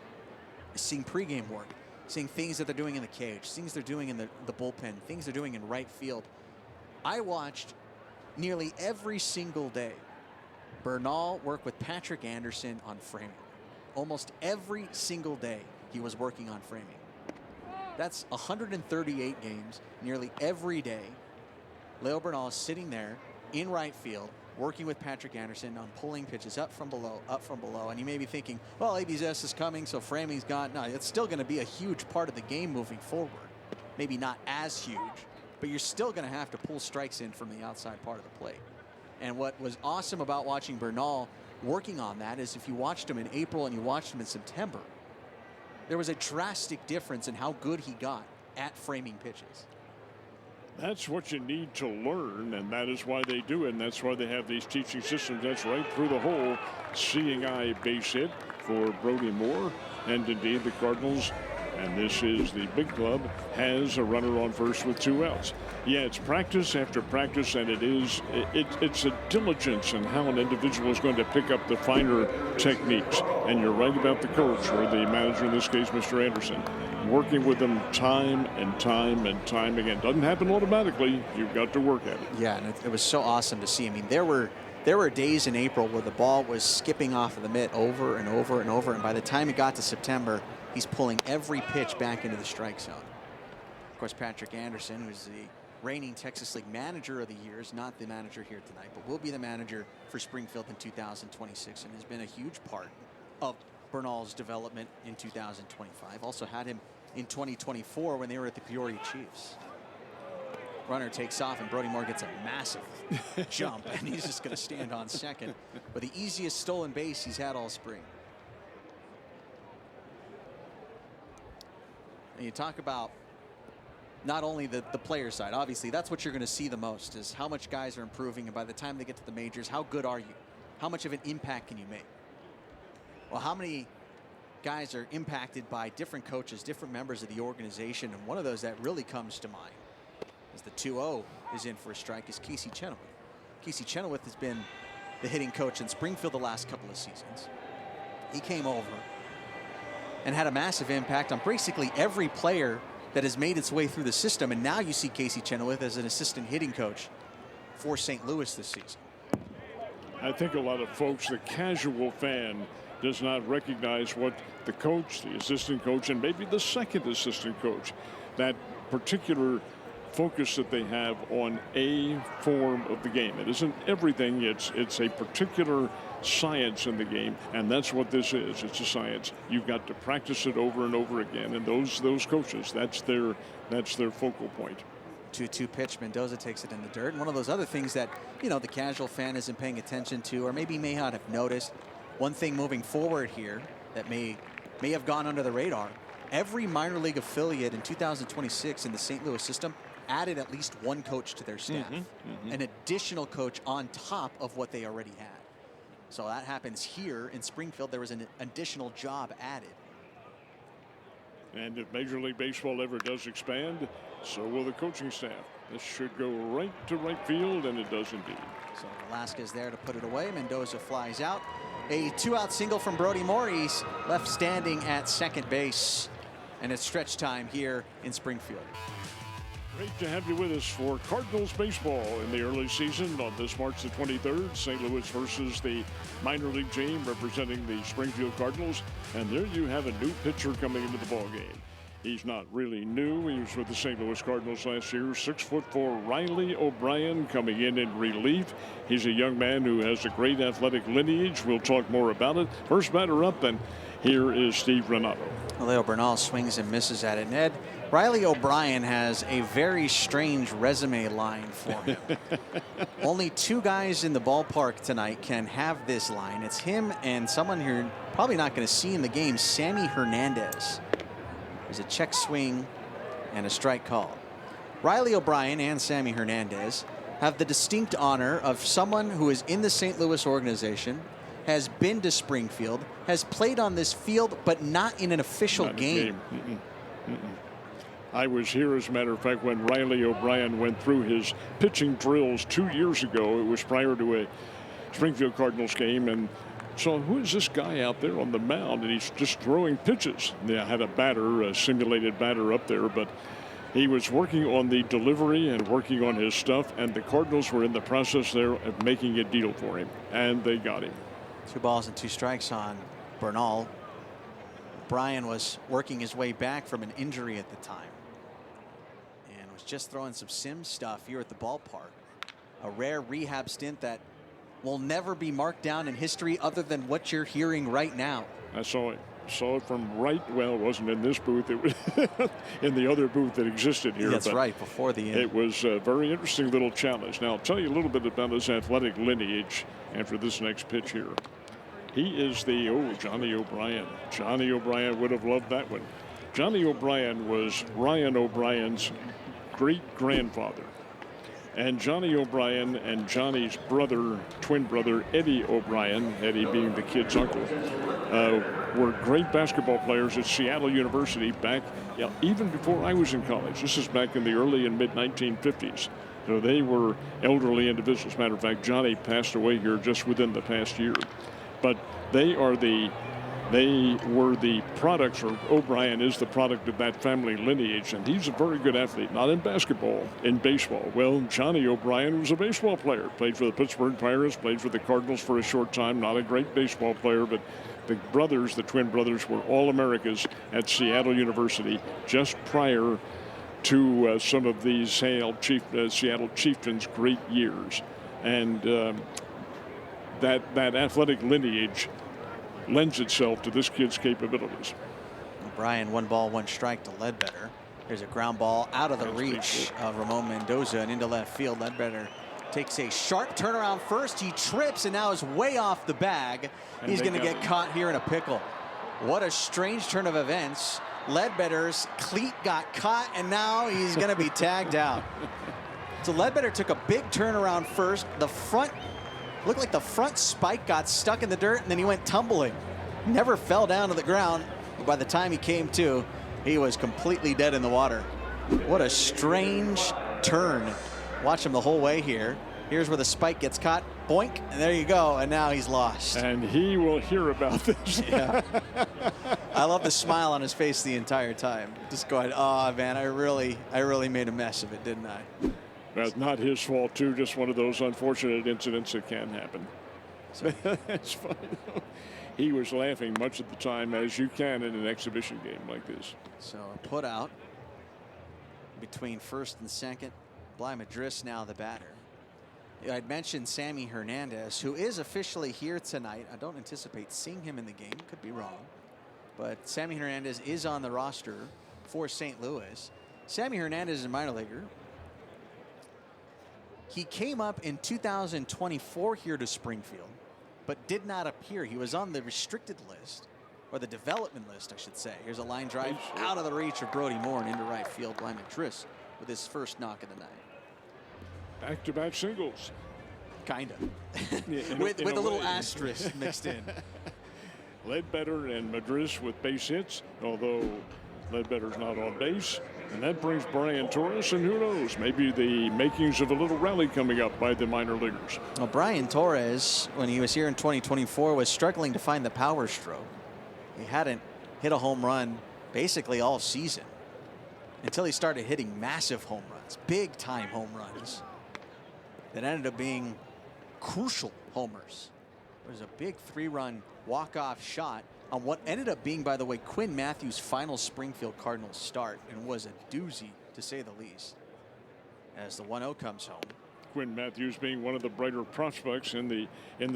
is seeing pregame work, seeing things that they're doing in the cage, things they're doing in the bullpen, things they're doing in right field. I watched nearly every single day Bernal work with Patrick Anderson on framing. Almost every single day he was working on framing. That's 138 games, nearly every day. Leo Bernal is sitting there in right field, working with Patrick Anderson on pulling pitches up from below. And you may be thinking, well, ABS is coming, so framing's gone. No, it's still going to be a huge part of the game moving forward. Maybe not as huge, but you're still going to have to pull strikes in from the outside part of the plate. And what was awesome about watching Bernal working on that is if you watched him in April and you watched him in September, there was a drastic difference in how good he got at framing pitches. That's what you need to learn, and that is why they do it, and that's why they have these teaching systems. That's right through the hole. Seeing eye base hit for Brody Moore, and indeed the Cardinals, and this is the big club, has a runner on first with 2 outs. Yeah, it's practice after practice, and it's a diligence in how an individual is going to pick up the finer techniques. And you're right about the coach, or the manager in this case, Mr. Anderson, working with them time and time and time again. Doesn't happen automatically. You've got to work at it. Yeah, and it was so awesome to see. I mean, there were days in April where the ball was skipping off of the mitt over and over and over, and by the time it got to September, he's pulling every pitch back into the strike zone. Of course, Patrick Anderson, who's the reigning Texas League Manager of the Year, is not the manager here tonight, but will be the manager for Springfield in 2026, and has been a huge part of Bernal's development in 2025. Also had him in 2024 when they were at the Peoria Chiefs. Runner takes off, and Brody Moore gets a massive jump, and he's just going to stand on second. But the easiest stolen base he's had all spring. And you talk about not only the player side, obviously that's what you're going to see the most, is how much guys are improving, and by the time they get to the majors, how good are you? How much of an impact can you make? Well, how many guys are impacted by different coaches, different members of the organization? And one of those that really comes to mind, as the 2-0 is in for a strike, is Casey Chenoweth. Casey Chenoweth has been the hitting coach in Springfield the last couple of seasons. He came over and had a massive impact on basically every player that has made its way through the system. And now you see Casey Chenoweth as an assistant hitting coach for St. Louis this season. I think a lot of folks, the casual fan, does not recognize what the coach, the assistant coach, and maybe the second assistant coach, that particular focus that they have on a form of the game. It isn't everything. It's a particular science in the game, and that's what this is. It's a science. You've got to practice it over and over again, and those coaches, that's their focal point. 2-2 pitch. Mendoza takes it in the dirt. And one of those other things that, you know, the casual fan isn't paying attention to, or maybe may not have noticed. One thing moving forward here that may have gone under the radar: every minor league affiliate in 2026 in the St. Louis system added at least one coach to their staff, an additional coach on top of what they already had. So that happens here in Springfield. There was an additional job added. And if Major League Baseball ever does expand, so will the coaching staff. This should go right to right field, and it does indeed. So Velasquez there to put it away. Mendoza flies out. A 2-out single from Brody Moore. He's left standing at second base. And it's stretch time here in Springfield. Great to have you with us for Cardinals baseball in the early season on this March the 23rd. St. Louis versus the minor league team representing the Springfield Cardinals. And there you have a new pitcher coming into the ballgame. He's not really new. He was with the St. Louis Cardinals last year. 6'4" Riley O'Brien coming in relief. He's a young man who has a great athletic lineage. We'll talk more about it. First batter up, and here is Steve Renato. Leo Bernal swings and misses at it. Ned, Riley O'Brien has a very strange resume line for him. Only two guys in the ballpark tonight can have this line. It's him and someone you're probably not going to see in the game, Sammy Hernandez. There's a check swing and a strike call. Riley O'Brien and Sammy Hernandez have the distinct honor of someone who is in the St. Louis organization, has been to Springfield, has played on this field, but not in an official game. I was here, as a matter of fact, when Riley O'Brien went through his pitching drills 2 years ago. It was prior to a Springfield Cardinals game, and so who is this guy out there on the mound? And he's just throwing pitches. Yeah, had a batter, a simulated batter up there, but he was working on the delivery and working on his stuff, and the Cardinals were in the process there of making a deal for him, and they got him. 2 balls and 2 strikes on Bernal. Brian was working his way back from an injury at the time and was just throwing some sim stuff here at the ballpark. A rare rehab stint that will never be marked down in history other than what you're hearing right now. I saw it from right. Well, it wasn't in this booth. It was in the other booth that existed here. That's right, before the end. It was a very interesting little challenge. Now, I'll tell you a little bit about his athletic lineage after this next pitch here. He is the, Johnny O'Brien. Johnny O'Brien would have loved that one. Johnny O'Brien was Ryan O'Brien's great-grandfather. And Johnny O'Brien and Johnny's brother, twin brother, Eddie O'Brien, Eddie being the kid's uncle, were great basketball players at Seattle University back, even before I was in college. This is back in the early and mid-1950s. So they were elderly individuals. As a matter of fact, Johnny passed away here just within the past year. But they were the products, or O'Brien is the product of that family lineage, and he's a very good athlete, not in basketball, in baseball. Well, Johnny O'Brien was a baseball player, played for the Pittsburgh Pirates, played for the Cardinals for a short time, not a great baseball player, but the brothers, the twin brothers, were All-Americas at Seattle University just prior to some of these Seattle Chieftains' great years. And that athletic lineage lends itself to this kid's capabilities. O'Brien, 1 ball, 1 strike to Ledbetter. There's a ground ball out of the reach of Ramon Mendoza and into left field. Ledbetter takes a sharp turnaround first. He trips and now is way off the bag. He's going to get caught here in a pickle. What a strange turn of events. Ledbetter's cleat got caught and now he's going to be tagged out. So Ledbetter took a big turnaround first. The front looked like the front spike got stuck in the dirt and then he went tumbling. Never fell down to the ground. But by the time he came to, he was completely dead in the water. What a strange turn. Watch him the whole way here. Here's where the spike gets caught. Boink, and there you go. And now he's lost. And he will hear about this. Yeah. I love the smile on his face the entire time. Just going, oh man, I really made a mess of it, didn't I? That's not his fault, too. Just one of those unfortunate incidents that can happen. So that's funny. He was laughing much of the time, as you can in an exhibition game like this. So a put out between first and second. Bly Madris now the batter. I'd mentioned Sammy Hernandez, who is officially here tonight. I don't anticipate seeing him in the game. Could be wrong. But Sammy Hernandez is on the roster for St. Louis. Sammy Hernandez is a minor leaguer. He came up in 2024 here to Springfield, but did not appear. He was on the restricted list, or the development list, I should say. Here's a line drive out of the reach of Brody Moore and into right field. Bly Madris with his first knock of the night. Back-to-back singles. Kinda. Yeah, with a little asterisk mixed in. Ledbetter and Madris with base hits, although Ledbetter's not on base. And that brings Brian Torres, and who knows, maybe the makings of a little rally coming up by the minor leaguers. Well, Brian Torres, when he was here in 2024, was struggling to find the power stroke. He hadn't hit a home run basically all season until he started hitting massive home runs, big-time home runs that ended up being crucial homers. There was a big 3-run walk-off shot on what ended up being, by the way, Quinn Matthews' final Springfield Cardinals start, and was a doozy, to say the least, as the 1-0 comes home. Quinn Matthews being one of the brighter prospects in the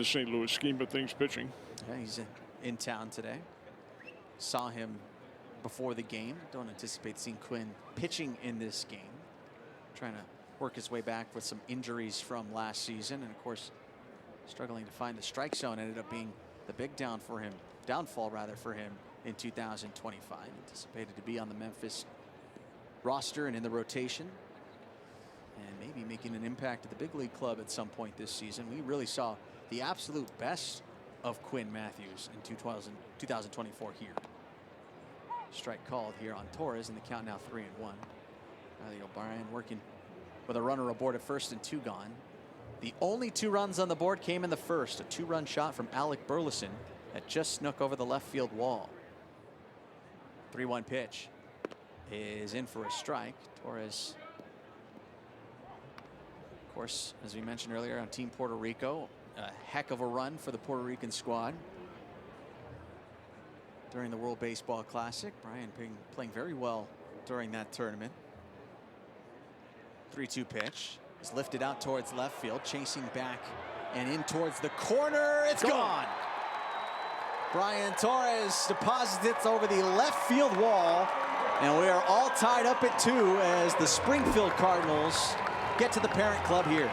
St. Louis scheme of things pitching. Yeah, he's in town today. Saw him before the game. Don't anticipate seeing Quinn pitching in this game. Trying to work his way back with some injuries from last season, and of course struggling to find the strike zone ended up being the big downfall for him in 2025. Anticipated to be on the Memphis roster and in the rotation, and maybe making an impact at the big league club at some point this season. We really saw the absolute best of Quinn Matthews in 2024 here. Strike called here on Torres, and the count now 3-1. Riley O'Brien working with a runner aboard at first and 2 gone. The only 2 runs on the board came in the first. A 2-run shot from Alec Burleson that just snuck over the left field wall. 3-1 pitch is in for a strike. Torres, of course, as we mentioned earlier, on Team Puerto Rico, a heck of a run for the Puerto Rican squad during the World Baseball Classic. Brian playing very well during that tournament. 3-2 pitch is lifted out towards left field, chasing back and in towards the corner. It's gone. Brian Torres deposits it over the left field wall, and we are all tied up at 2 as the Springfield Cardinals get to the parent club here.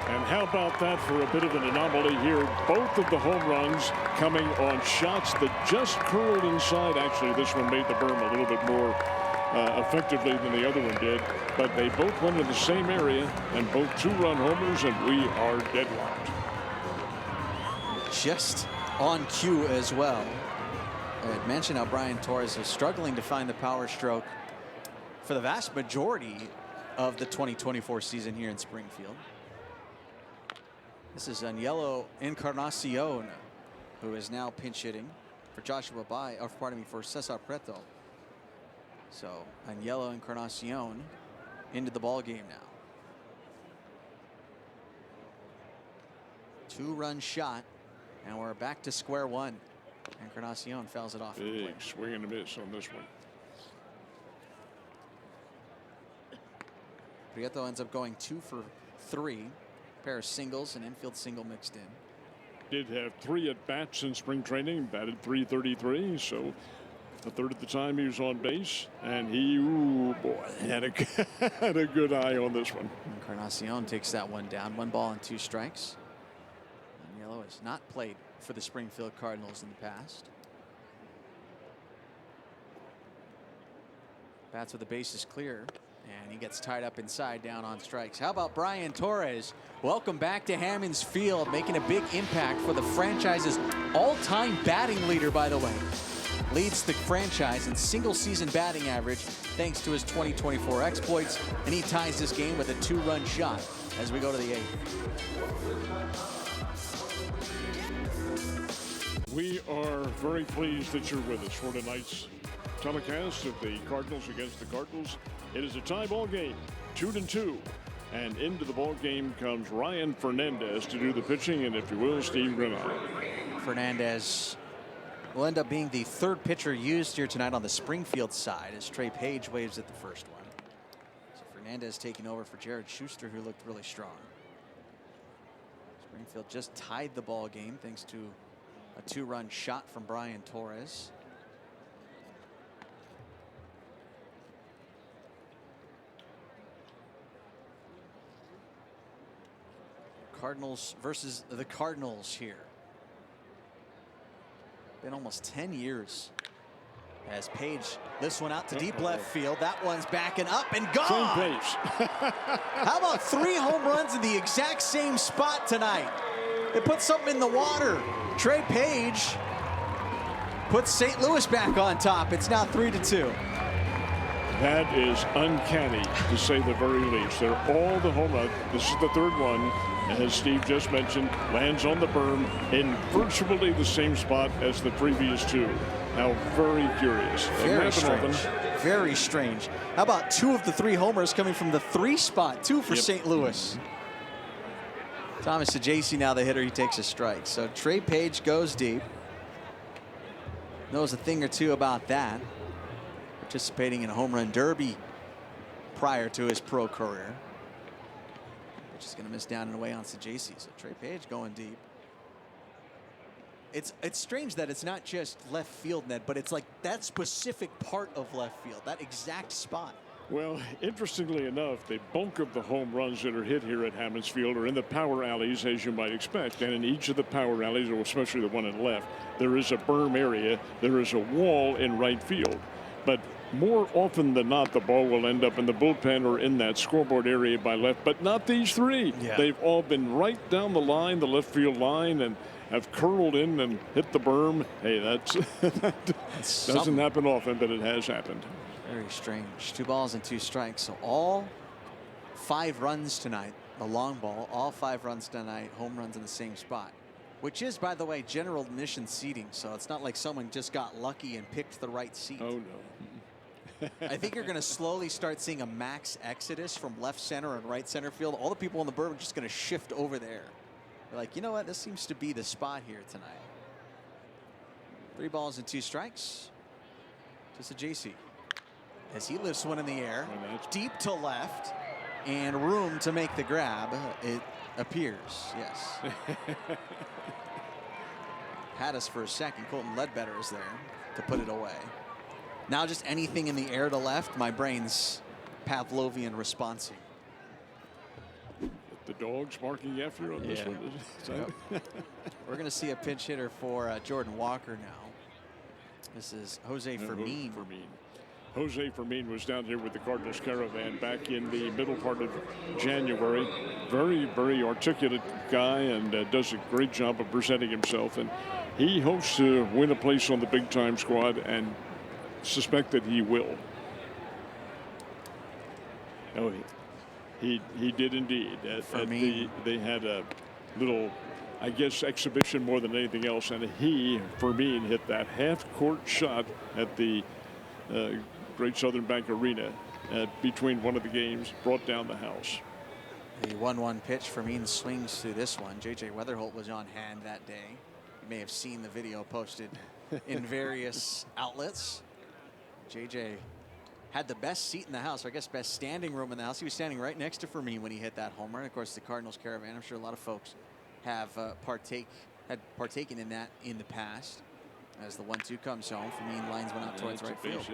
And how about that for a bit of an anomaly here? Both of the home runs coming on shots that just curled inside. Actually, this one made the berm a little bit more effectively than the other one did. But they both went in the same area, and both 2-run homers, and we are deadlocked. Just on cue as well. I had mentioned how Brian Torres was struggling to find the power stroke for the vast majority of the 2024 season here in Springfield. This is Aniello Encarnacion, who is now pinch hitting for for Cesar Preto. So Aniello Encarnacion into the ball game now. 2-run shot, and we're back to square one. Encarnacion fouls it off. Big swing and a miss on this one. Prieto ends up going 2 for 3. Pair of singles, an infield single mixed in. Did have 3 at-bats in spring training, batted .333, so a third of the time he was on base, and he, ooh boy, had a good eye on this one. Encarnacion takes that one down. 1 ball and 2 strikes. Aniello has not played for the Springfield Cardinals in the past. Bats with the bases clear, and he gets tied up inside, down on strikes. How about Brian Torres? Welcome back to Hammonds Field, making a big impact for the franchise's all-time batting leader, by the way. Leads the franchise in single-season batting average thanks to his 2024 exploits, and he ties this game with a 2-run shot as we go to the 8th. We are very pleased that you're with us for tonight's telecast of the Cardinals against the Cardinals. It is a tie ball game, 2-2. And into the ball game comes Ryan Fernandez to do the pitching, and if you will, Steve Grenard. Fernandez will end up being the 3rd pitcher used here tonight on the Springfield side, as Trey Page waves at the first one. So Fernandez taking over for Jared Schuster, who looked really strong. Springfield just tied the ball game thanks to a 2-run shot from Brian Torres. Cardinals versus the Cardinals here. Been almost 10 years As Page lifts one out to deep left field. That one's backing up and gone. Same pace. How about 3 home runs in the exact same spot tonight? It put something in the water. Trey Page puts St. Louis back on top. It's now 3-2. That is uncanny, to say the very least. They're all the home run. This is the 3rd one. And as Steve just mentioned, lands on the berm in virtually the same spot as the previous 2. How very curious. Very strange. Very strange. How about 2 of the 3 homers coming from the 3 spot, 2 for St. Louis. Thomas Sajaci now the hitter. He takes a strike. So Trey Page goes deep. Knows a thing or two about that. Participating in a home run derby prior to his pro career. Just going to miss down and away on Sajaci. So Trey Page going deep. It's strange that it's not just left field, Ned, but it's like that specific part of left field, that exact spot. Well, interestingly enough, the bulk of the home runs that are hit here at Hammonds Field are in the power alleys, as you might expect. And in each of the power alleys, or especially the one in left, there is a berm area. There is a wall in right field. But more often than not, the ball will end up in the bullpen or in that scoreboard area by left, but not these 3. Yeah. They've all been right down the line, the left field line, and have curled in and hit the berm. Hey, that doesn't happen often, but it has happened. Very strange. 2 balls and 2 strikes. So all 5 runs tonight, the long ball, all 5 runs tonight, home runs in the same spot, which is, by the way, general admission seating. So it's not like someone just got lucky and picked the right seat. Oh, no. I think you're going to slowly start seeing a max exodus from left center and right center field. All the people in the berm are just going to shift over there. They're like, you know what? This seems to be the spot here tonight. 3 balls and 2 strikes to Sajaci. As he lifts one in the air, deep to left, and room to make the grab, it appears. Yes. Had us for a second. Colton Ledbetter is there to put it away. Now just anything in the air to left, my brain's Pavlovian responsing. The dog's barking after on this one. Yep. We're going to see a pinch hitter for Jordan Walker now. This is Jose Fermin. Jose Fermin was down here with the Cardinals caravan back in the middle part of January. Very, very articulate guy, and does a great job of presenting himself. And he hopes to win a place on the big-time squad, and suspect that he will. Oh, he did indeed. They had a little, I guess, exhibition more than anything else, and Fermin hit that half-court shot at the Great Southern Bank Arena between one of the games, brought down the house. The 1-1 pitch, Fermin swings through this one. J.J. Weatherholt was on hand that day. You may have seen the video posted in various outlets. J.J. had the best seat in the house, or I guess best standing room in the house. He was standing right next to Fermin when he hit that homer. And of course, the Cardinals caravan, I'm sure a lot of folks have partaken in that in the past. As the 1-2 comes home, Fermin lines one out towards right field.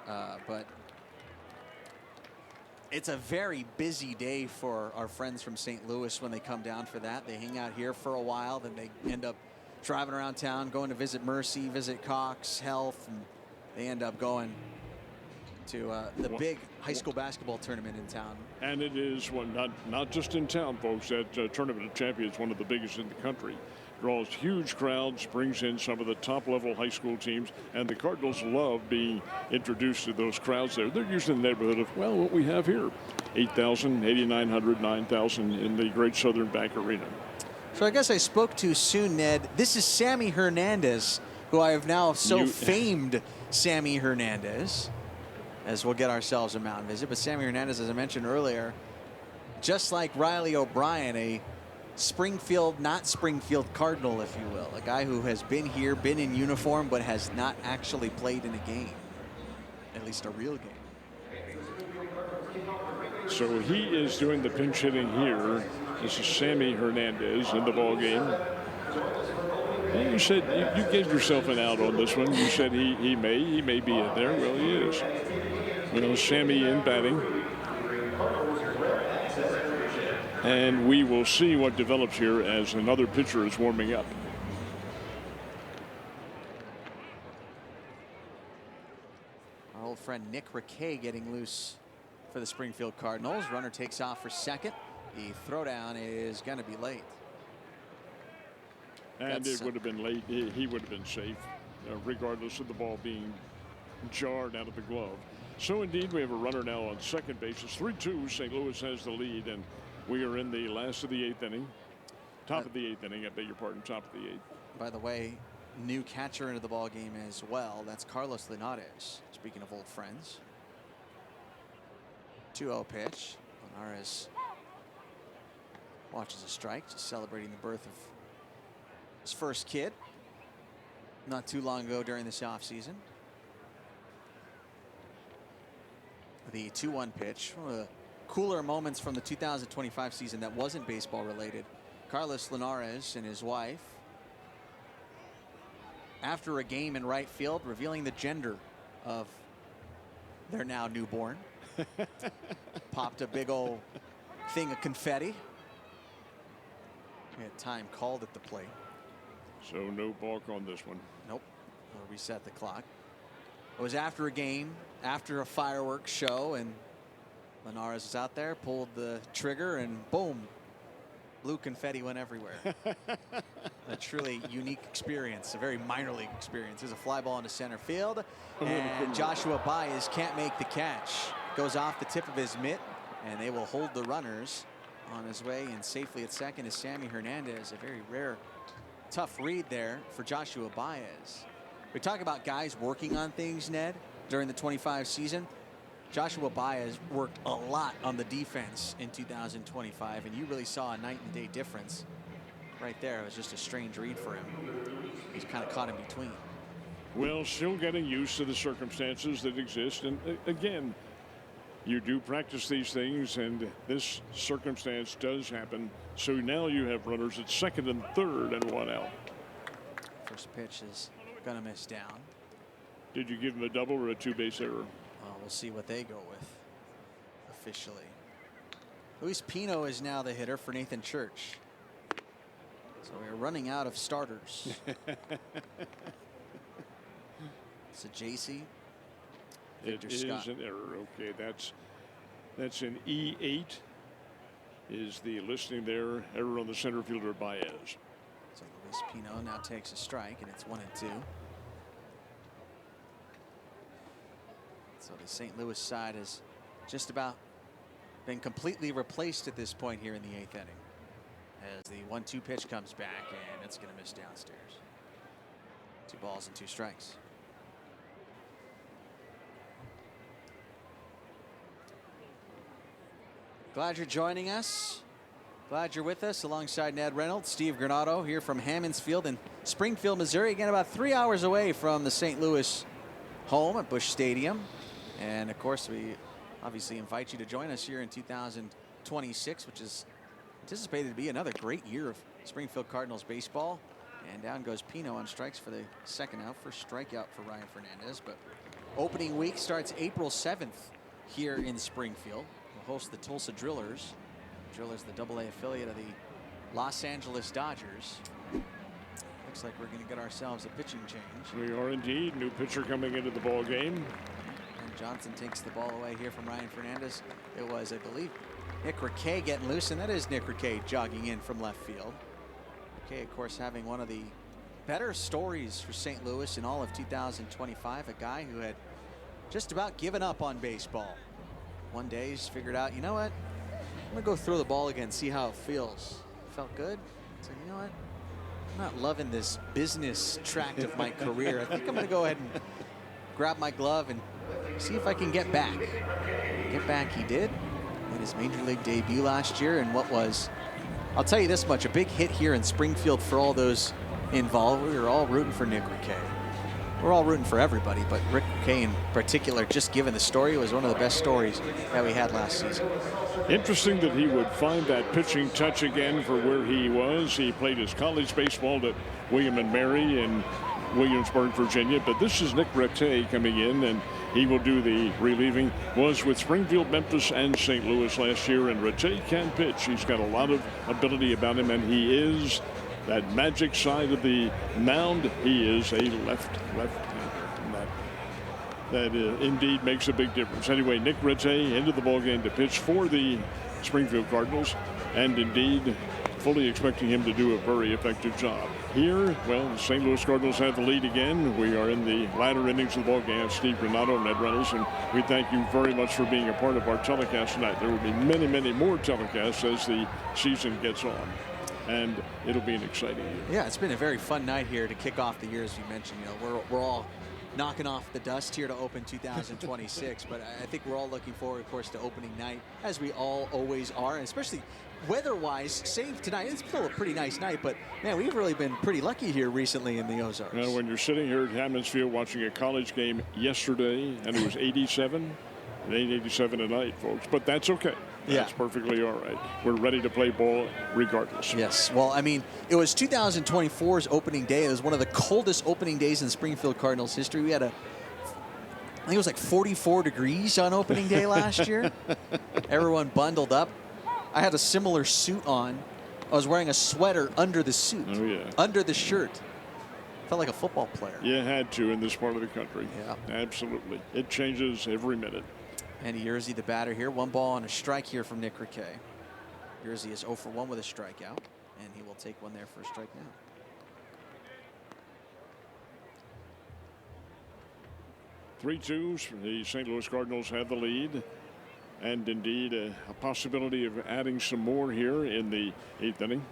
But it's a very busy day for our friends from St. Louis when they come down for that. They hang out here for a while, then they end up driving around town, going to visit Mercy, visit Cox Health, and they end up going to the big high school basketball tournament in town. And it is not just in town, folks. That Tournament of Champions, one of the biggest in the country. Draws huge crowds, brings in some of the top-level high school teams, and the Cardinals love being introduced to those crowds there. They're usually in the neighborhood of, well, what we have here, 8,000, 8,900, 9,000 in the Great Southern Bank Arena. So I guess I spoke too soon, Ned. This is Sammy Hernandez, who I have now famed Sammy Hernandez, as we'll get ourselves a mound visit. But Sammy Hernandez, as I mentioned earlier, just like Riley O'Brien, a Springfield, not Springfield Cardinal, if you will. A guy who has been here, been in uniform, but has not actually played in a game. At least a real game. So he is doing the pinch hitting here. This is Sammy Hernandez in the ball game. And you said you gave yourself an out on this one. You said he may be in there. Well, he is. You know, Sammy in batting. And we will see what develops here as another pitcher is warming up. Our old friend Nick Riquet getting loose for the Springfield Cardinals. Runner takes off for second. The throwdown is going to be late. And it would have been late. He would have been safe, regardless of the ball being jarred out of the glove. So indeed, we have a runner now on second base. It's 3-2. St. Louis has the lead, and we are in the last of the 8th inning. Top of the 8th inning, I beg your pardon, top of the 8th. By the way, new catcher into the ball game as well. That's Carlos Linares. Speaking of old friends. 2-0 pitch. Linares watches a strike, just celebrating the birth of his first kid not too long ago during this offseason. The 2-1 pitch. One of the cooler moments from the 2025 season that wasn't baseball related. Carlos Linares and his wife, after a game in right field, revealing the gender of their now newborn. Popped a big old thing of confetti. We had time called at the plate. So no balk on this one. Nope. We'll reset the clock. It was after a game, after a fireworks show, and Linares was out there, pulled the trigger, and boom, blue confetti went everywhere. A truly unique experience, a very minor league experience. There's a fly ball into center field, and Joshua Baez can't make the catch. Goes off the tip of his mitt, and they will hold the runners. On his way and safely at second is Sammy Hernandez. A very rare, tough read there for Joshua Baez. We talk about guys working on things, Ned, during the 25 season. Joshua Baez worked a lot on the defense in 2025, and you really saw a night and day difference right there. It was just a strange read for him. He's kind of caught in between. Well, still getting used to the circumstances that exist. And again, you do practice these things, and this circumstance does happen. So now you have runners at second and third and one out. First pitch is going to miss down. Did you give him a double or a two-base error? We'll see what they go with officially. Luis Pino is now the hitter for Nathan Church. So we're running out of starters. So JC. Victor Scott. Is an error. Okay, that's an E8 is the listing there. Error on the center fielder Baez. So Luis Pino now takes a strike, and it's 1-2. So the St. Louis side has just about been completely replaced at this point here in the 8th inning. As the 1-2 pitch comes back, and it's going to miss downstairs. 2 balls and 2 strikes. Glad you're joining us. Glad you're with us alongside Ned Reynolds, Steve Granado here from Hammonds Field in Springfield, Missouri. Again, about 3 hours away from the St. Louis home at Busch Stadium. And of course, we obviously invite you to join us here in 2026, which is anticipated to be another great year of Springfield Cardinals baseball. And down goes Pino on strikes for the second out. First strikeout for Ryan Fernandez. But opening week starts April 7th here in Springfield. We'll host the Tulsa Drillers. Drillers, the AA affiliate of the Los Angeles Dodgers. Looks like we're going to get ourselves a pitching change. We are indeed. New pitcher coming into the ball game. Johnson takes the ball away here from Ryan Fernandez. It was, I believe, Nick Riquet getting loose, and that is Nick Riquet jogging in from left field. Riquet, of course, having one of the better stories for St. Louis in all of 2025. A guy who had just about given up on baseball. One day he's figured out, you know what? I'm going to go throw the ball again, see how it feels. Felt good. So, you know what? I'm not loving this business tract of my career. I think I'm going to go ahead and grab my glove and see if I can get back. Get back he did. Made his major league debut last year, and what was, I'll tell you this much, a big hit here in Springfield for all those involved. We were all rooting for Nick Riquet. We're all rooting for everybody, but Rick Riquet in particular, just given the story, was one of the best stories that we had last season. Interesting that he would find that pitching touch again for where he was. He played his college baseball at William and Mary in Williamsburg, Virginia, but this is Nick Riquet coming in, and he will do the relieving. Was with Springfield, Memphis, and St. Louis last year, and Riquet can pitch. He's got a lot of ability about him, and he is that magic side of the mound. He is a left-hander. that indeed makes a big difference. Anyway, Nick Rete into the ballgame to pitch for the Springfield Cardinals, and indeed fully expecting him to do a very effective job. Here, well, the St. Louis Cardinals have the lead again. We are in the latter innings of the ballgame. Steve Renato and Ed Reynolds, and we thank you very much for being a part of our telecast tonight. There will be many, many more telecasts as the season gets on, and it'll be an exciting year. Yeah, it's been a very fun night here to kick off the year, as you mentioned. You know, we're all knocking off the dust here to open 2026, but I think we're all looking forward, of course, to opening night, as we all always are, and especially weather-wise, save tonight. It's still a pretty nice night, but man, we've really been pretty lucky here recently in the Ozarks. Now, when you're sitting here at Hammonds Field watching a college game yesterday, and it was 87, it ain't 87 tonight, folks, but that's okay. That's perfectly all right. We're ready to play ball regardless. Yes. Well, I mean, it was 2024's opening day. It was one of the coldest opening days in Springfield Cardinals history. We had I think it was like 44 degrees on opening day last year. Everyone bundled up. I had a similar suit on. I was wearing a sweater under the suit. Oh, yeah. Under the shirt. Felt like a football player. You had to in this part of the country. Yeah. Absolutely. It changes every minute. And Yerzy, the batter here. One ball on a strike here from Nick Riquet. Yerzy is 0 for 1 with a strikeout, and he will take one there for a strike now. Three-twos. The St. Louis Cardinals have the lead, and indeed a possibility of adding some more here in the 8th inning.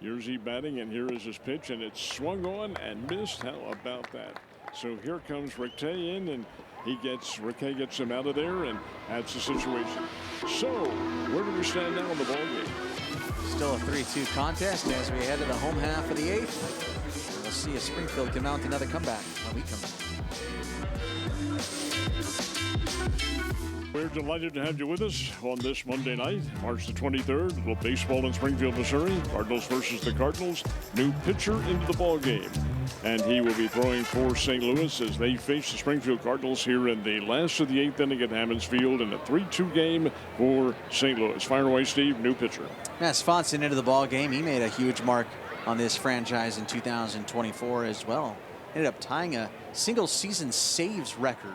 Yerzy batting, and here is his pitch, and it's swung on and missed. How about that? So here comes Riquet in, and Riquet gets him out of there, and that's the situation. So where do we stand now in the ballgame? Still a 3-2 contest as we head to the home half of the 8th. We'll see if Springfield can mount another comeback when we come back. We're delighted to have you with us on this Monday night, March the 23rd. Little baseball in Springfield, Missouri. Cardinals versus the Cardinals. New pitcher into the ball game, and he will be throwing for St. Louis as they face the Springfield Cardinals here in the last of the 8th inning at Hammonds Field in a 3-2 game for St. Louis. Fire away, Steve. New pitcher. Matt Swanson into the ball game. He made a huge mark on this franchise in 2024 as well. Ended up tying a single season saves record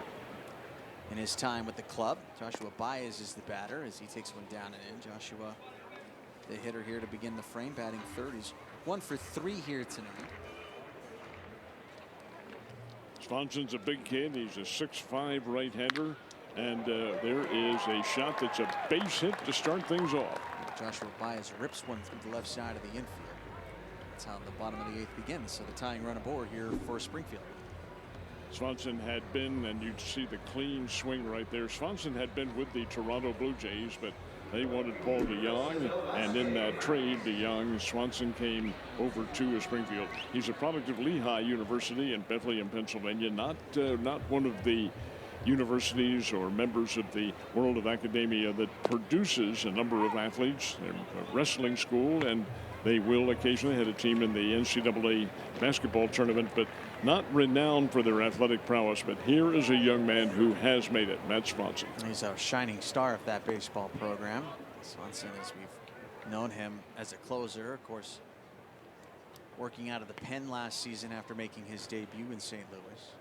in his time with the club. Joshua Baez is the batter as he takes one down and in. Joshua, the hitter here to begin the frame, batting third. He's 1 for 3 here tonight. Swanson's a big kid. He's a 6'5" right-hander, and there is a shot that's a base hit to start things off. Joshua Baez rips one through the left side of the infield. That's how the bottom of the 8th begins. So the tying run aboard here for Springfield. Swanson had been, and you see the clean swing right there. Swanson had been with the Toronto Blue Jays, but they wanted Paul DeYoung, and in that trade, DeYoung, Swanson came over to Springfield. He's a product of Lehigh University in Bethlehem, Pennsylvania, not one of the universities or members of the world of academia that produces a number of athletes. They're a wrestling school, and they will occasionally have a team in the NCAA basketball tournament, but not renowned for their athletic prowess. But here is a young man who has made it, Matt Swanson. He's a shining star of that baseball program. Swanson, as we've known him as a closer, of course, working out of the pen last season after making his debut in St. Louis.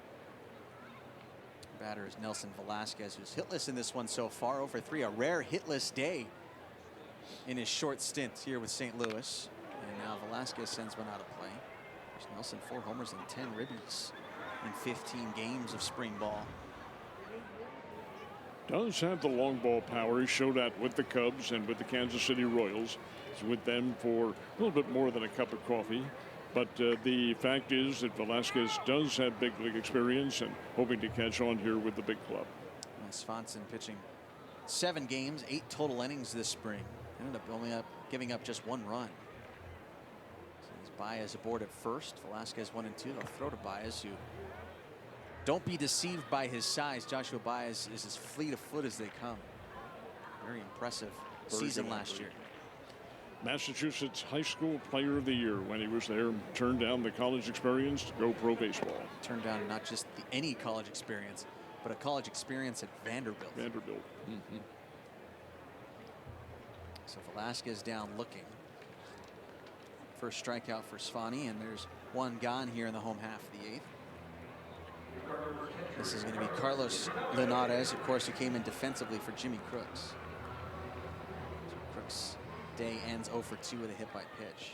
Batter is Nelson Velasquez, who's hitless in this one so far, 0 for 3, a rare hitless day in his short stint here with St. Louis. And now Velasquez sends one out of play. There's Nelson, 4 homers and 10 ribbies in 15 games of spring ball. Does have the long ball power. He showed that with the Cubs and with the Kansas City Royals. He's with them for a little bit more than a cup of coffee. But the fact is that Velasquez does have big league experience and hoping to catch on here with the big club. Swanson pitching 7 games, 8 total innings this spring. Ended up only giving up just 1 run. So he's Baez aboard at first. Velasquez 1 and 2. They'll throw to Baez, who, don't be deceived by his size. Joshua Baez is as fleet of foot as they come. Very impressive season last year. Massachusetts High School Player of the Year when he was there. Turned down the college experience to go pro baseball. Turned down not just any college experience, but a college experience at Vanderbilt. Mm-hmm. So Velasquez down looking. First strikeout for Svani, and there's 1 gone here in the home half of the 8th. This is going to be Carlos Linares, of course, who came in defensively for Jimmy Crooks. Crooks' day ends 0 for 2 with a hit by pitch.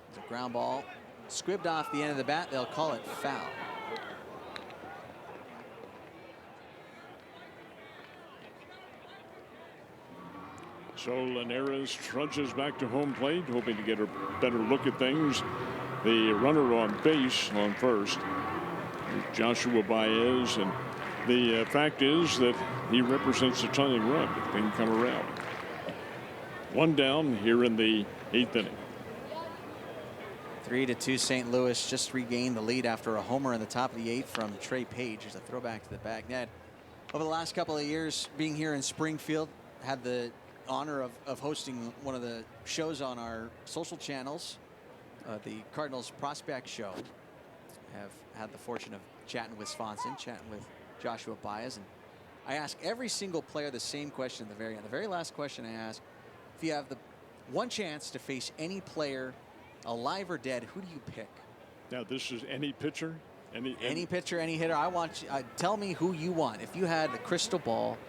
It's a ground ball, squibbed off the end of the bat. They'll call it foul. So Linares trudges back to home plate, hoping to get a better look at things. The runner on base on first is Joshua Baez, and the fact is that he represents a tying run if they can come around. One down here in the 8th inning. 3-2 St. Louis just regained the lead after a homer in the top of the 8th from Trey Page. There's a throwback to the back. Ned, over the last couple of years being here in Springfield, had the honor of hosting one of the shows on our social channels, the Cardinals Prospect Show. Have had the fortune of chatting with Swanson, chatting with Joshua Baez, and I ask every single player the same question at the very end. The very last question I ask, if you have the one chance to face any player, alive or dead, who do you pick? Now this is any pitcher, any pitcher, any hitter. I want you, tell me who you want. If you had the crystal ball,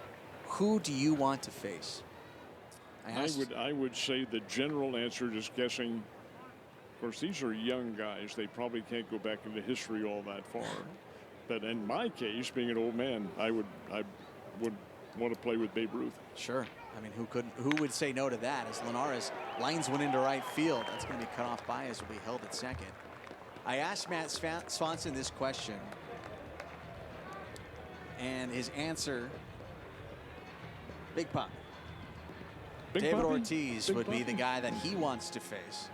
who do you want to face? I would say the general answer, just guessing. Of course, these are young guys. They probably can't go back into history all that far. But in my case, being an old man, I would want to play with Babe Ruth. Sure. I mean, who would say no to that? As Linares lines one into right field, that's going to be cut off. Baez will be held at second. I asked Matt Swanson this question, and his answer, Big Pop. David Ortiz would be the guy that he wants to face.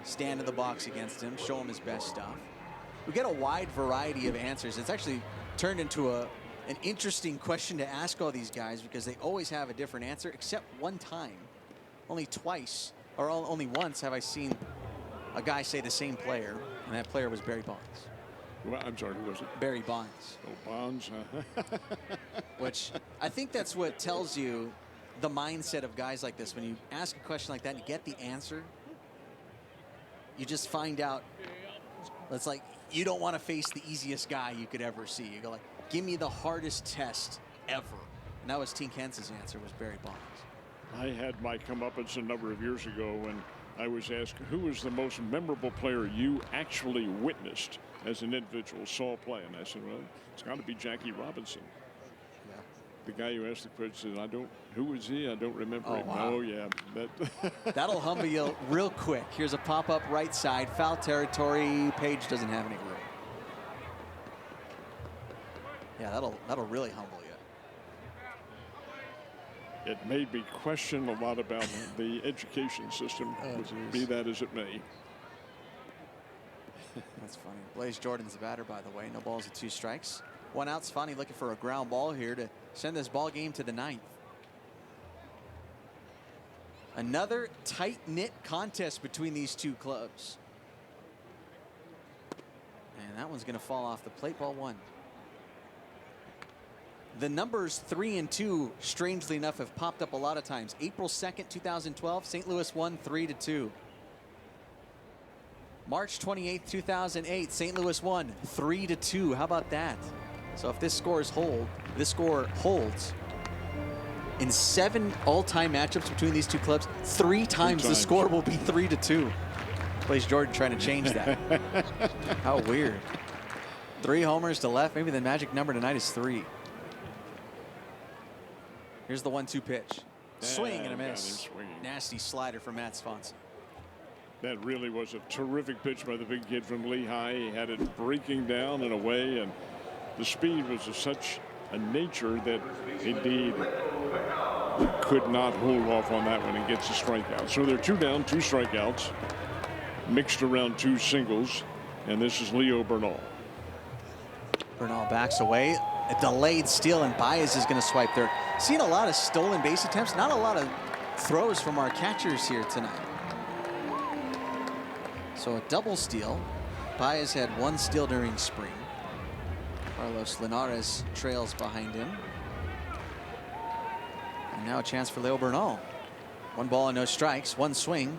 Stand in the box against him, show him his best stuff. We get a wide variety of answers. It's actually turned into an interesting question to ask all these guys because they always have a different answer, except one time. Only twice, or only once have I seen a guy say the same player, and that player was Barry Bonds. Well, I'm sorry, who was it? Barry Bonds. Oh, Bonds. Which I think that's what tells you the mindset of guys like this. When you ask a question like that and you get the answer, you just find out it's like you don't want to face the easiest guy you could ever see. You go like, give me the hardest test ever. And that was Tink Hence's answer, was Barry Bonds. I had my comeuppance a number of years ago when I was asked who was the most memorable player you actually witnessed as an individual, saw play. And I said, well, it's got to be Jackie Robinson. Yeah. The guy who asked the question said, who was he? I don't remember him. Wow. Oh, yeah. That'll humble you real quick. Here's a pop-up right side, foul territory. Page doesn't have any room. Yeah, that'll really humble you. It made me question a lot about the education system, be that as it may. That's funny. Blaze Jordan's the batter, by the way. No balls and 2 strikes. 1 out. Svanny looking for a ground ball here to send this ball game to the 9th. Another tight-knit contest between these two clubs. And that one's going to fall off the plate. Ball 1. The numbers 3 and 2, strangely enough, have popped up a lot of times. April 2nd, 2012, St. Louis won 3-2. March 28th, 2008, St. Louis won 3-2. How about that? So if this score holds in 7 all-time matchups between these two clubs, 3 times the score will be 3-2. Blaze Jordan trying to change that. How weird. 3 homers to left. Maybe the magic number tonight is 3. Here's the 1-2 pitch. Swing and a miss. Nasty slider from Matt Swanson. That really was a terrific pitch by the big kid from Lehigh. He had it breaking down and away, and the speed was of such a nature that indeed he could not hold off on that one and gets a strikeout. So they're 2 down, 2 strikeouts, mixed around 2 singles, and this is Leo Bernal. Bernal backs away. A delayed steal, and Baez is going to swipe third. Seen a lot of stolen base attempts, not a lot of throws from our catchers here tonight. So a double steal. Baez had 1 steal during spring. Carlos Linares trails behind him. And now a chance for Leo Bernal. 1 ball and no strikes, 1 swing.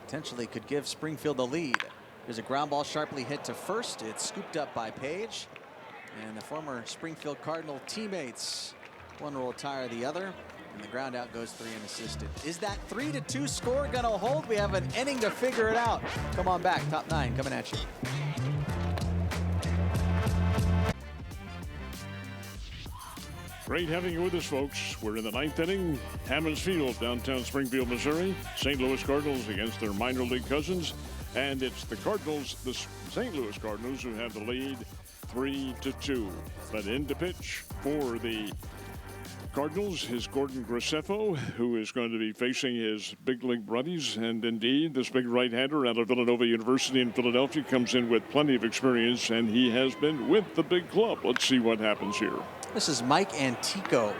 potentially could give Springfield the lead. There's a ground ball sharply hit to first. It's scooped up by Page. And the former Springfield Cardinal teammates, one will retire the other. And the ground out goes 3 unassisted. Is that 3-2 score gonna hold? We have an inning to figure it out. Come on back, top 9 coming at you. Great having you with us, folks. We're in the 9th inning. Hammonds Field, downtown Springfield, Missouri. St. Louis Cardinals against their minor league cousins. And it's the Cardinals, the St. Louis Cardinals, who have the lead 3-2. But in to pitch for the Cardinals is Gordon Graceffo, who is going to be facing his big league buddies. And indeed, this big right-hander out of Villanova University in Philadelphia comes in with plenty of experience, and he has been with the big club. Let's see what happens here. This is Mike Antico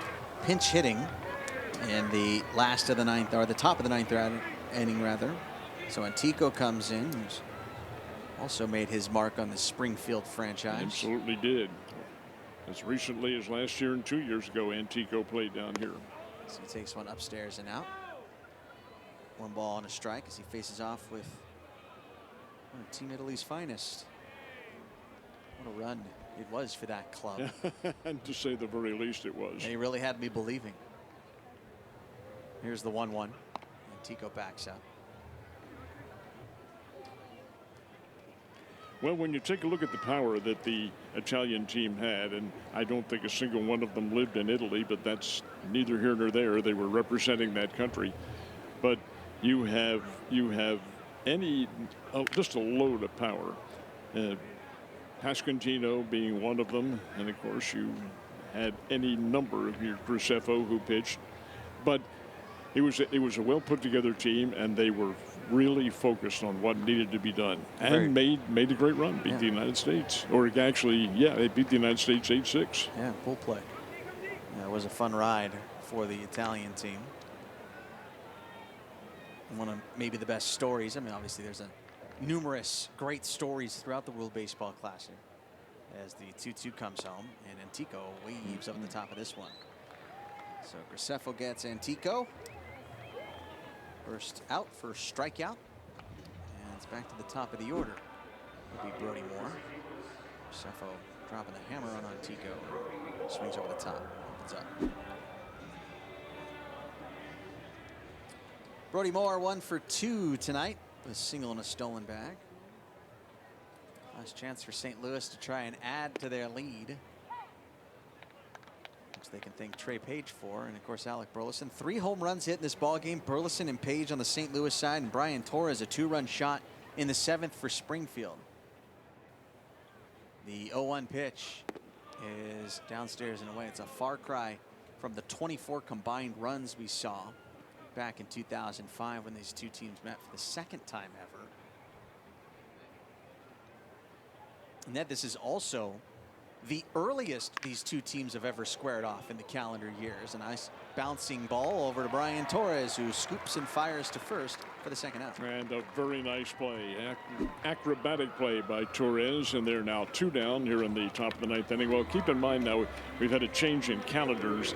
pinch hitting in the last of the 9th, or the top of the 9th inning rather. So Antico comes in, who's also made his mark on the Springfield franchise. Absolutely did. As recently as last year and 2 years ago, Antico played down here. So he takes one upstairs and out. 1 ball and a strike as he faces off with Team Italy's finest. What a run it was for that club. And to say the very least, it was. They really had me believing. Here's the 1-1. Antico backs out. Well, when you take a look at the power that the Italian team had, and I don't think a single one of them lived in Italy, but that's neither here nor there. They were representing that country. But you have just a load of power. Pasquantino being one of them, and of course you had any number of your Graceffo who pitched, but it was a well put together team, and they were really focused on what needed to be done, and made a great run, beat the United States, or actually, they beat the United States 8-6. Yeah, full play. Yeah, it was a fun ride for the Italian team. One of maybe the best stories. I mean, obviously there's numerous great stories throughout the World Baseball Classic as the 2-2 comes home, and Antico weaves up the top of this one. So Graceffo gets Antico. First out, first strikeout. And it's back to the top of the order. It'll be Brody Moore. Graceffo dropping the hammer on Antico. Swings over the top. Opens up. Brody Moore 1 for 2 tonight. A single and a stolen bag. Last chance for St. Louis to try and add to their lead, which they can thank Trey Page for, and of course Alec Burleson. 3 home runs hit in this ball game. Burleson and Page on the St. Louis side, and Brian Torres a 2-run shot in the 7th for Springfield. The 0-1 pitch is downstairs and away. It's a far cry from the 24 combined runs we saw back in 2005 when these two teams met for the 2nd time ever. And that this is also the earliest these two teams have ever squared off in the calendar years. A nice bouncing ball over to Brian Torres, who scoops and fires to first for the 2nd out. And a very nice play, acrobatic play by Torres, and they're now 2 down here in the top of the 9th inning. Well, keep in mind now we've had a change in calendars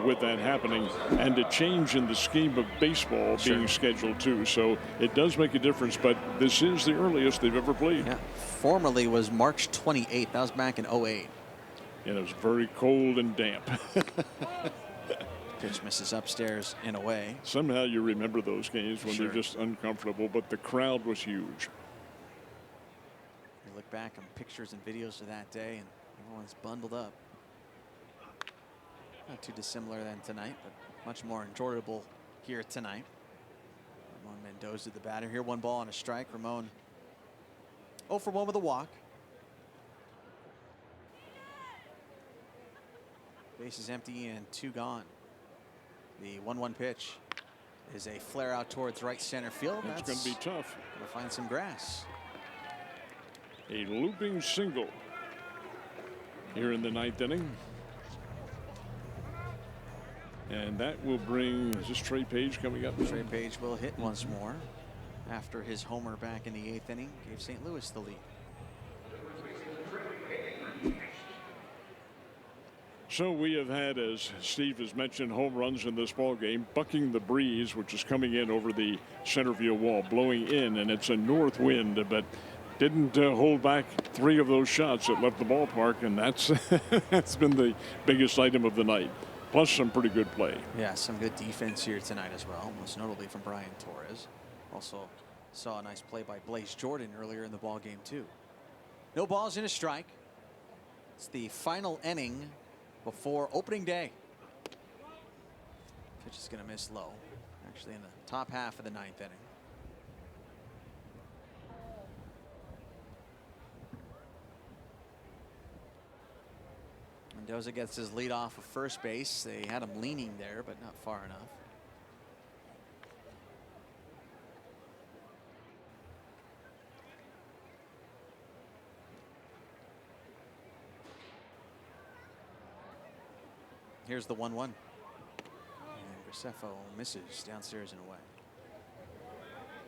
with that happening, and a change in the scheme of baseball being scheduled too. So it does make a difference, but this is the earliest they've ever played. Yeah. Formerly was March 28th. That was back in 08. And it was very cold and damp. Pitch misses upstairs and away. Somehow you remember those games when they're just uncomfortable, but the crowd was huge. You look back on pictures and videos of that day, and everyone's bundled up. Not too dissimilar than tonight, but much more enjoyable here tonight. Ramon Mendoza, the batter here. 1 ball and a strike. Ramon 0 for 1 with a walk. Base is empty and 2 gone. The 1-1 pitch is a flare out towards right center field. That's going to be tough. Going to find some grass. A looping single here in the 9th inning. And that will bring, is this Trey Page coming up? Trey Page will hit once more after his homer back in the 8th inning gave St. Louis the lead. So we have had, as Steve has mentioned, home runs in this ball game, bucking the breeze, which is coming in over the center field wall, blowing in, and it's a north wind, but didn't hold back 3 of those shots that left the ballpark, and that's that's been the biggest item of the night. Plus some pretty good play. Yeah, some good defense here tonight as well, most notably from Brian Torres. Also saw a nice play by Blaze Jordan earlier in the ball game too. No balls and a strike. It's the final inning before opening day. Pitch is going to miss low, actually in the top half of the 9th inning. Mendoza gets his lead off of first base. They had him leaning there, but not far enough. Here's the 1-1. And Graceffo misses downstairs and away.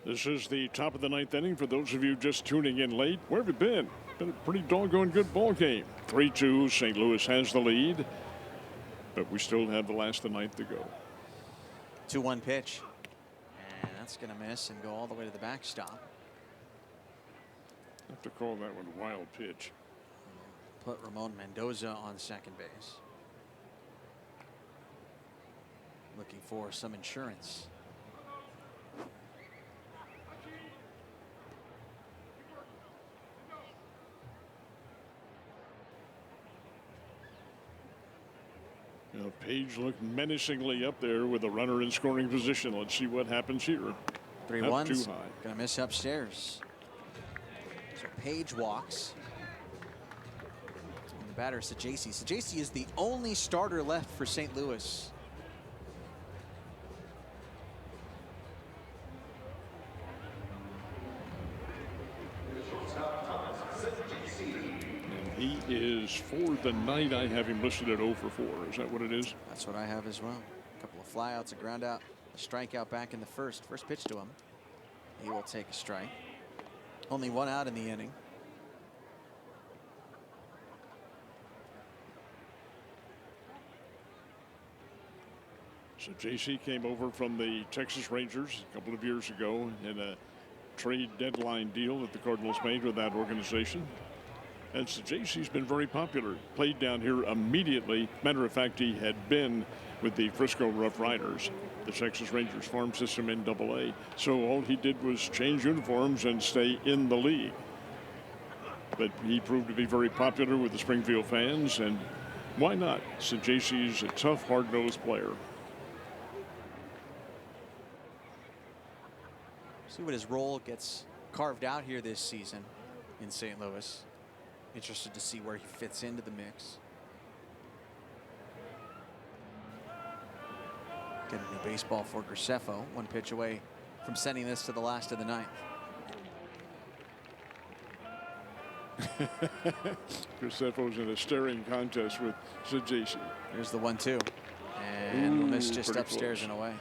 This is the top of the 9th inning. For those of you just tuning in late, where have you been? Been a pretty doggone good ball game. 3-2, St. Louis has the lead, but we still have the last of the 9th to go. 2-1 pitch, and that's going to miss and go all the way to the backstop. Have to call that one a wild pitch. Put Ramon Mendoza on second base. Looking for some insurance. Now, Page looked menacingly up there with a runner in scoring position. Let's see what happens here. 3-1. Too high. Gonna miss upstairs. So Page walks. And the batter is Sajasi. Sajasi is the only starter left for St. Louis. He is, for the night, I have him listed at 0 for 4. Is that what it is? That's what I have as well. A couple of flyouts, a ground out, a strikeout back in the first. First pitch to him. He will take a strike. Only 1 out in the inning. So JC came over from the Texas Rangers a couple of years ago in a trade deadline deal that the Cardinals made with that organization. And so JC's been very popular. Played down here immediately. Matter of fact, he had been with the Frisco Rough Riders, the Texas Rangers farm system in AA. So all he did was change uniforms and stay in the league. But he proved to be very popular with the Springfield fans, and why not? So JC's a tough, hard-nosed player. See what his role gets carved out here this season in St. Louis. Interested to see where he fits into the mix. Getting a new baseball for Graceffo. 1 pitch away from sending this to the last of the 9th. Graceffo's in a staring contest with Sajasi. Here's the 1-2. And we'll miss just upstairs close. and away.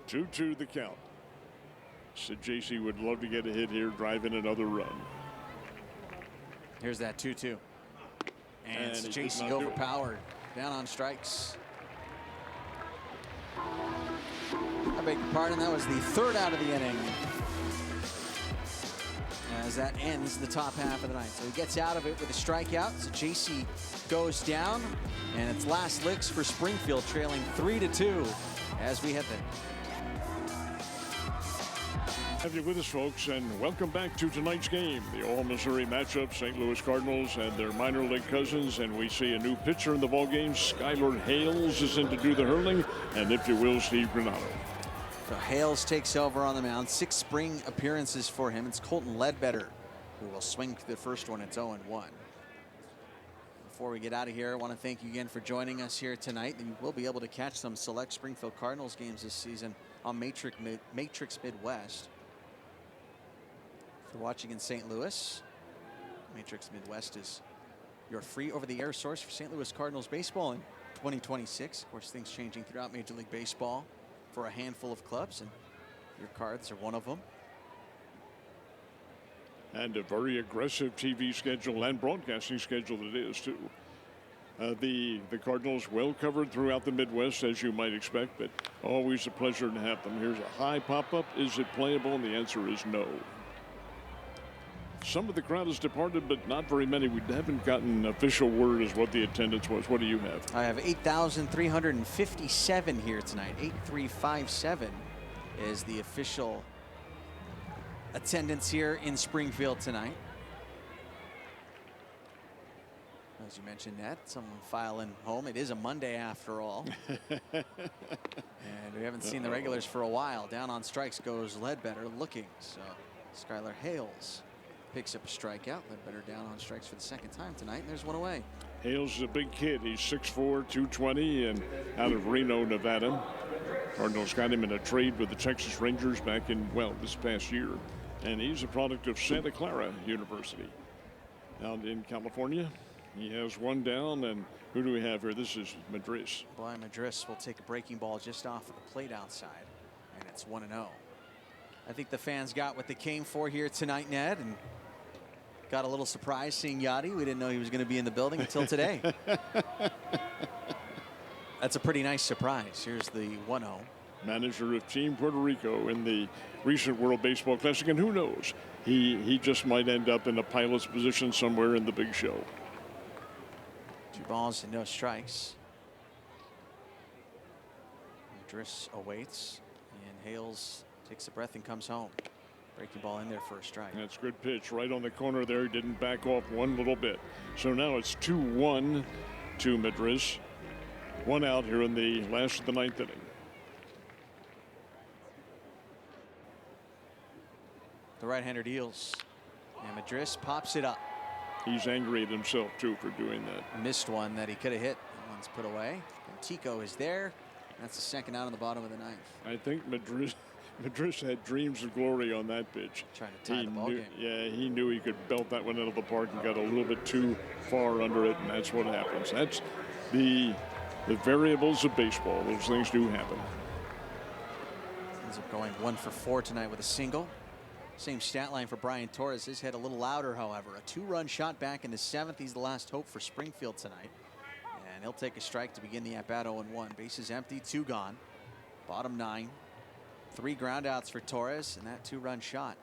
2-2 the count. Sajasi would love to get a hit here, drive in another run. Here's that 2-2. And Sajasi overpowered. Down on strikes. I beg your pardon, that was the 3rd out of the inning. As that ends the top half of the 9th. So he gets out of it with a strikeout. Sajasi goes down. And it's last licks for Springfield, trailing 3-2 as we head there. Have you with us, folks, and welcome back to tonight's game. The All-Missouri matchup, St. Louis Cardinals and their minor league cousins, and we see a new pitcher in the ballgame. Skylar Hales is in to do the hurling, and if you will, Steve Granado. So Hales takes over on the mound. 6 spring appearances for him. It's Colton Ledbetter who will swing to the first one. It's 0-1. Before we get out of here, I want to thank you again for joining us here tonight. And you will be able to catch some select Springfield Cardinals games this season on Matrix Midwest. If you're watching in St. Louis, Matrix Midwest is your free over-the-air source for St. Louis Cardinals baseball in 2026. Of course, things changing throughout Major League Baseball for a handful of clubs. And Your cards are one of them. And a very aggressive TV schedule and broadcasting schedule it is, too. The Cardinals well covered throughout the Midwest, as you might expect, but always a pleasure to have them. Here's a high pop-up. Is it playable? And the answer is no. Some of the crowd has departed, but not very many. We haven't gotten official word as what the attendance was. What do you have? I have 8,357 here tonight. 8,357 is the official attendance here in Springfield tonight. As you mentioned, Ned, someone filing home. It is a Monday after all. And we haven't seen the regulars for a while. Down on strikes goes Ledbetter looking. So Skylar Hales picks up a strikeout. Ledbetter down on strikes for the second time tonight, and there's one away. Hales is a big kid. He's 6'4", 220, and out of Reno, Nevada. Cardinals got him in a trade with the Texas Rangers back in, well, this past year. And he's a product of Santa Clara University out in California. He has one down, and who do we have here? This is Madris. Boy, Madris will take a breaking ball just off of the plate outside, and it's 1-0. I think the fans got what they came for here tonight, Ned, and got a little surprised seeing Yachty. We didn't know he was going to be in the building until today. That's a pretty nice surprise. Here's the 1-0. Manager of Team Puerto Rico in the recent World Baseball Classic, and who knows, he just might end up in a pilot's position somewhere in the big show. 2 balls and no strikes. Madris awaits, and Hales takes a breath and comes home. Breaking ball in there for a strike. That's a good pitch right on the corner there. He didn't back off one little bit. So now it's 2-1 to Madris. 1 out here in the last of the 9th inning. The right-hander deals, and Madris pops it up. He's angry at himself, too, for doing that. Missed one that he could have hit. That one's put away. And Tico is there. That's the second out on the bottom of the 9th. I think Madris had dreams of glory on that pitch. Trying to tie the ball game. Yeah, he knew he could belt that one out of the park and got a little bit too far under it, and that's what happens. That's the variables of baseball. Those things do happen. Ends up going 1 for 4 tonight with a single. Same stat line for Brian Torres. His hit a little louder, however. A 2-run shot back in the 7th. He's the last hope for Springfield tonight. And he'll take a strike to begin the at-bat 0-1. Bases empty, 2 gone. Bottom 9. 3 ground outs for Torres and that 2-run shot.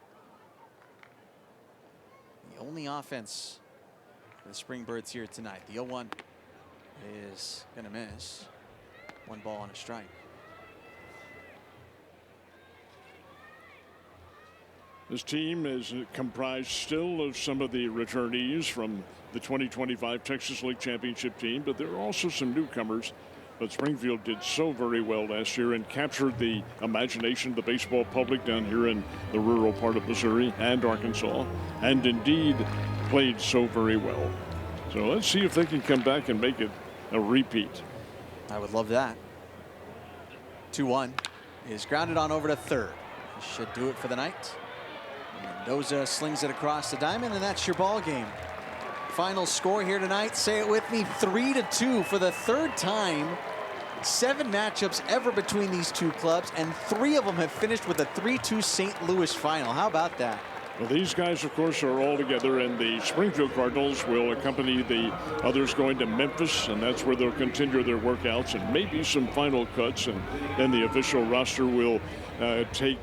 The only offense for the Springbirds here tonight. The 0-1 is going to miss. 1 ball and a strike. This team is comprised still of some of the returnees from the 2025 Texas League Championship team, but there are also some newcomers. But Springfield did so very well last year and captured the imagination of the baseball public down here in the rural part of Missouri and Arkansas, and indeed played so very well. So let's see if they can come back and make it a repeat. I would love that. 2-1 is grounded on over to third. Should do it for the night. Mendoza slings it across the diamond, and that's your ball game. Final score here tonight, say it with me, 3-2 for the 3rd time. 7 matchups ever between these 2 clubs, and 3 of them have finished with a 3-2 St. Louis final. How about that? Well, these guys, of course, are all together, and the Springfield Cardinals will accompany the others going to Memphis, and that's where they'll continue their workouts and maybe some final cuts, and then the official roster will take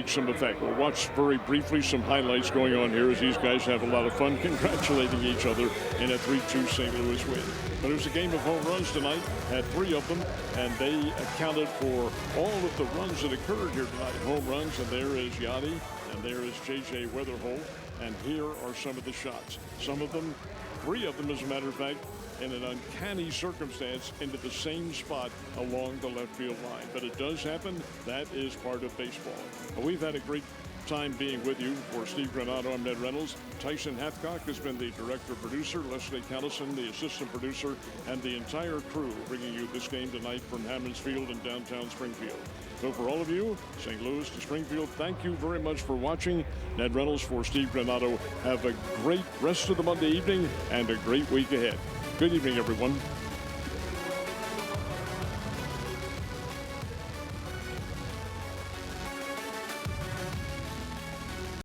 some effect. We'll watch very briefly some highlights going on here as these guys have a lot of fun congratulating each other in a 3-2 St. Louis win. But it was a game of home runs tonight, had 3 of them, and they accounted for all of the runs that occurred here tonight. Home runs, and there is Yachty, and there is J.J. Weatherholt, and here are some of the shots. Some of them, 3 of them, as a matter of fact, in an uncanny circumstance into the same spot along the left field line. But it does happen. That is part of baseball. Well, we've had a great time being with you. For Steve Granato, I'm Ned Reynolds. Tyson Hathcock has been the director-producer. Leslie Callison, the assistant producer, and the entire crew bringing you this game tonight from Hammonds Field in downtown Springfield. So for all of you, St. Louis to Springfield, thank you very much for watching. Ned Reynolds for Steve Granato. Have a great rest of the Monday evening and a great week ahead. Good evening, everyone.